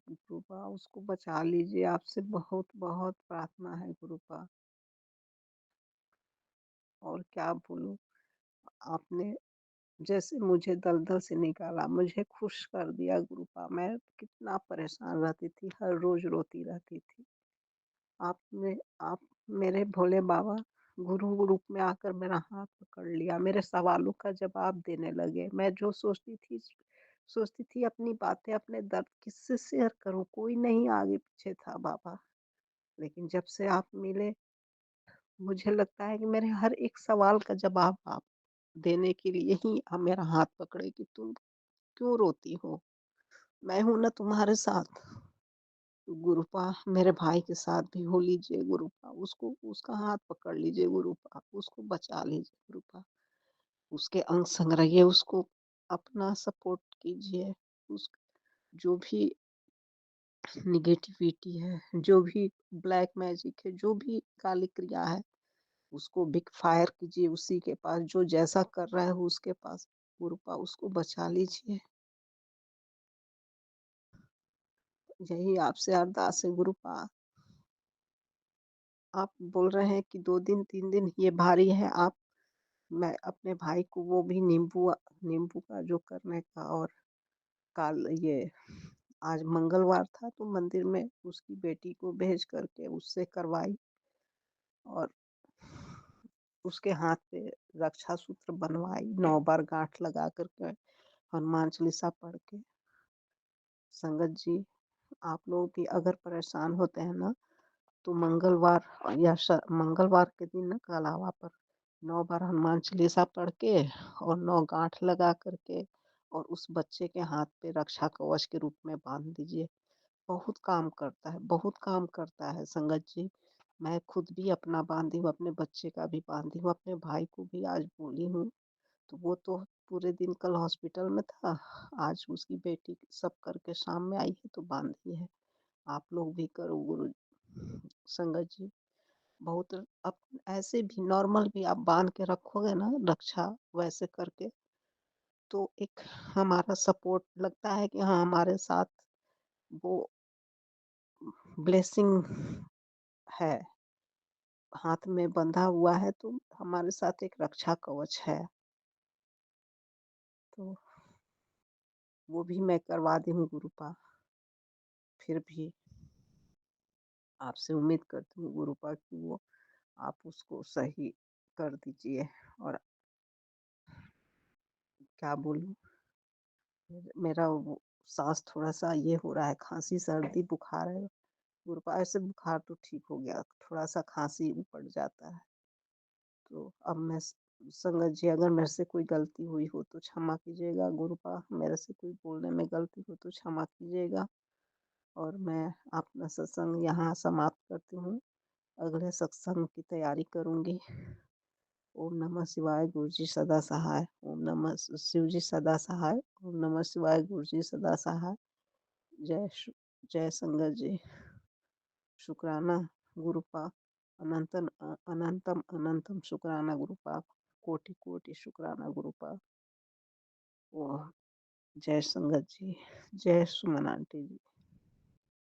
गुरुपा, उसको बचा लीजिए। आपसे बहुत बहुत प्रार्थना है गुरुपा। और क्या बोलूं, आपने जैसे मुझे दलदल से निकाला, मुझे खुश कर दिया गुरुपा। मैं कितना परेशान रहती थी, हर रोज रोती रहती थी। आपने आप मेरे भोले बाबा गुरु रूप में आकर मेरा हाथ पकड़ लिया, मेरे सवालों का जवाब देने लगे। मैं जो सोचती थी अपनी बातें, अपने दर्द किससे शेयर करूं, कोई नहीं आगे पीछे था बाबा। लेकिन जब से आप मिले, मुझे लगता है कि मेरे हर एक सवाल का जवाब आप देने के लिए ही हम मेरा हाथ पकड़े कि तुम क्यों रोती हो, मैं हूं ना तुम्हारे साथ। गुरुपा मेरे भाई के साथ भी हो लीजिए गुरुपा, उसको उसका हाथ पकड़ लीजिए गुरुपा, उसको बचा लीजिए गुरुपा। उसके अंग संग रहिए, उसको अपना सपोर्ट कीजिए। उस जो भी निगेटिविटी है, जो भी ब्लैक मैजिक है, जो भी काली क्रिया है, उसको बिग फायर कीजिए उसी के पास, जो जैसा कर रहा है उसके पास। गुरुपा उसको बचा लीजिए, यही आपसे अरदास है गुरुपा। आप बोल रहे हैं कि 2 दिन 3 दिन ये भारी है, आप मैं अपने भाई को वो भी नींबू नींबू का जो करने का, और काल ये आज मंगलवार था तो मंदिर में उसकी बेटी को भेज करके उससे करवाई। और उसके हाथ पे रक्षा सूत्र बनवाई, 9 बार गांठ लगा करके, हनुमान चालीसा पढ़ के। संगत जी, आप लोग भी अगर परेशान होते हैं ना, तो मंगलवार या मंगलवार के दिन ना कलावा पर 9 बार हनुमान चालीसा पढ़ के और 9 गांठ लगा करके, और उस बच्चे के हाथ पे रक्षा कवच के रूप में बांध दीजिए। बहुत काम करता है, बहुत काम करता है संगत जी। मैं खुद भी अपना बांधी हूँ, अपने बच्चे का भी बांधी हूँ, अपने भाई को भी आज बोली हूँ। तो वो तो पूरे दिन कल हॉस्पिटल में था, आज उसकी बेटी सब करके शाम में आई है तो बांधी है। आप लोग भी करो गुरु संगत जी। बहुत अब ऐसे भी नॉर्मल भी आप बांध के रखोगे ना रक्षा, वैसे करके, तो एक हमारा सपोर्ट लगता है कि हाँ हमारे साथ वो ब्लेसिंग है, हाथ में बंधा हुआ है, तो हमारे साथ एक रक्षा कवच है। तो वो भी मैं करवा दी हूँ गुरुपा। फिर भी आपसे उम्मीद करती हूँ गुरुपा कि वो आप उसको सही कर दीजिए। और क्या बोलूँ, मेरा वो सांस थोड़ा सा ये हो रहा है, खांसी सर्दी बुखार है गुरुपा। ऐसे बुखार तो ठीक हो गया, थोड़ा सा खांसी पड़ जाता है। तो अब मैं संगत जी, अगर मेरे से कोई गलती हुई हो तो क्षमा कीजिएगा। गुरुपा, मेरे से कोई बोलने में गलती हो तो क्षमा कीजिएगा। और मैं अपना सत्संग यहाँ समाप्त करती हूँ। अगले सत्संग की तैयारी करूँगी। ओम नमः शिवाय, गुरु जी सदा सहाय। ओम नमः शिव जी सदा सहाय। ओम नमः शिवाय, गुरु जी सदा सहाय। जय संगत जी। शुक्राना गुरुपा, अनंतम अनंतम अनंतम शुक्राना गुरुपा, कोटि कोटि शुक्राना गुरुपा। ओ जय संगत जी, जय सुमन आंटी जी।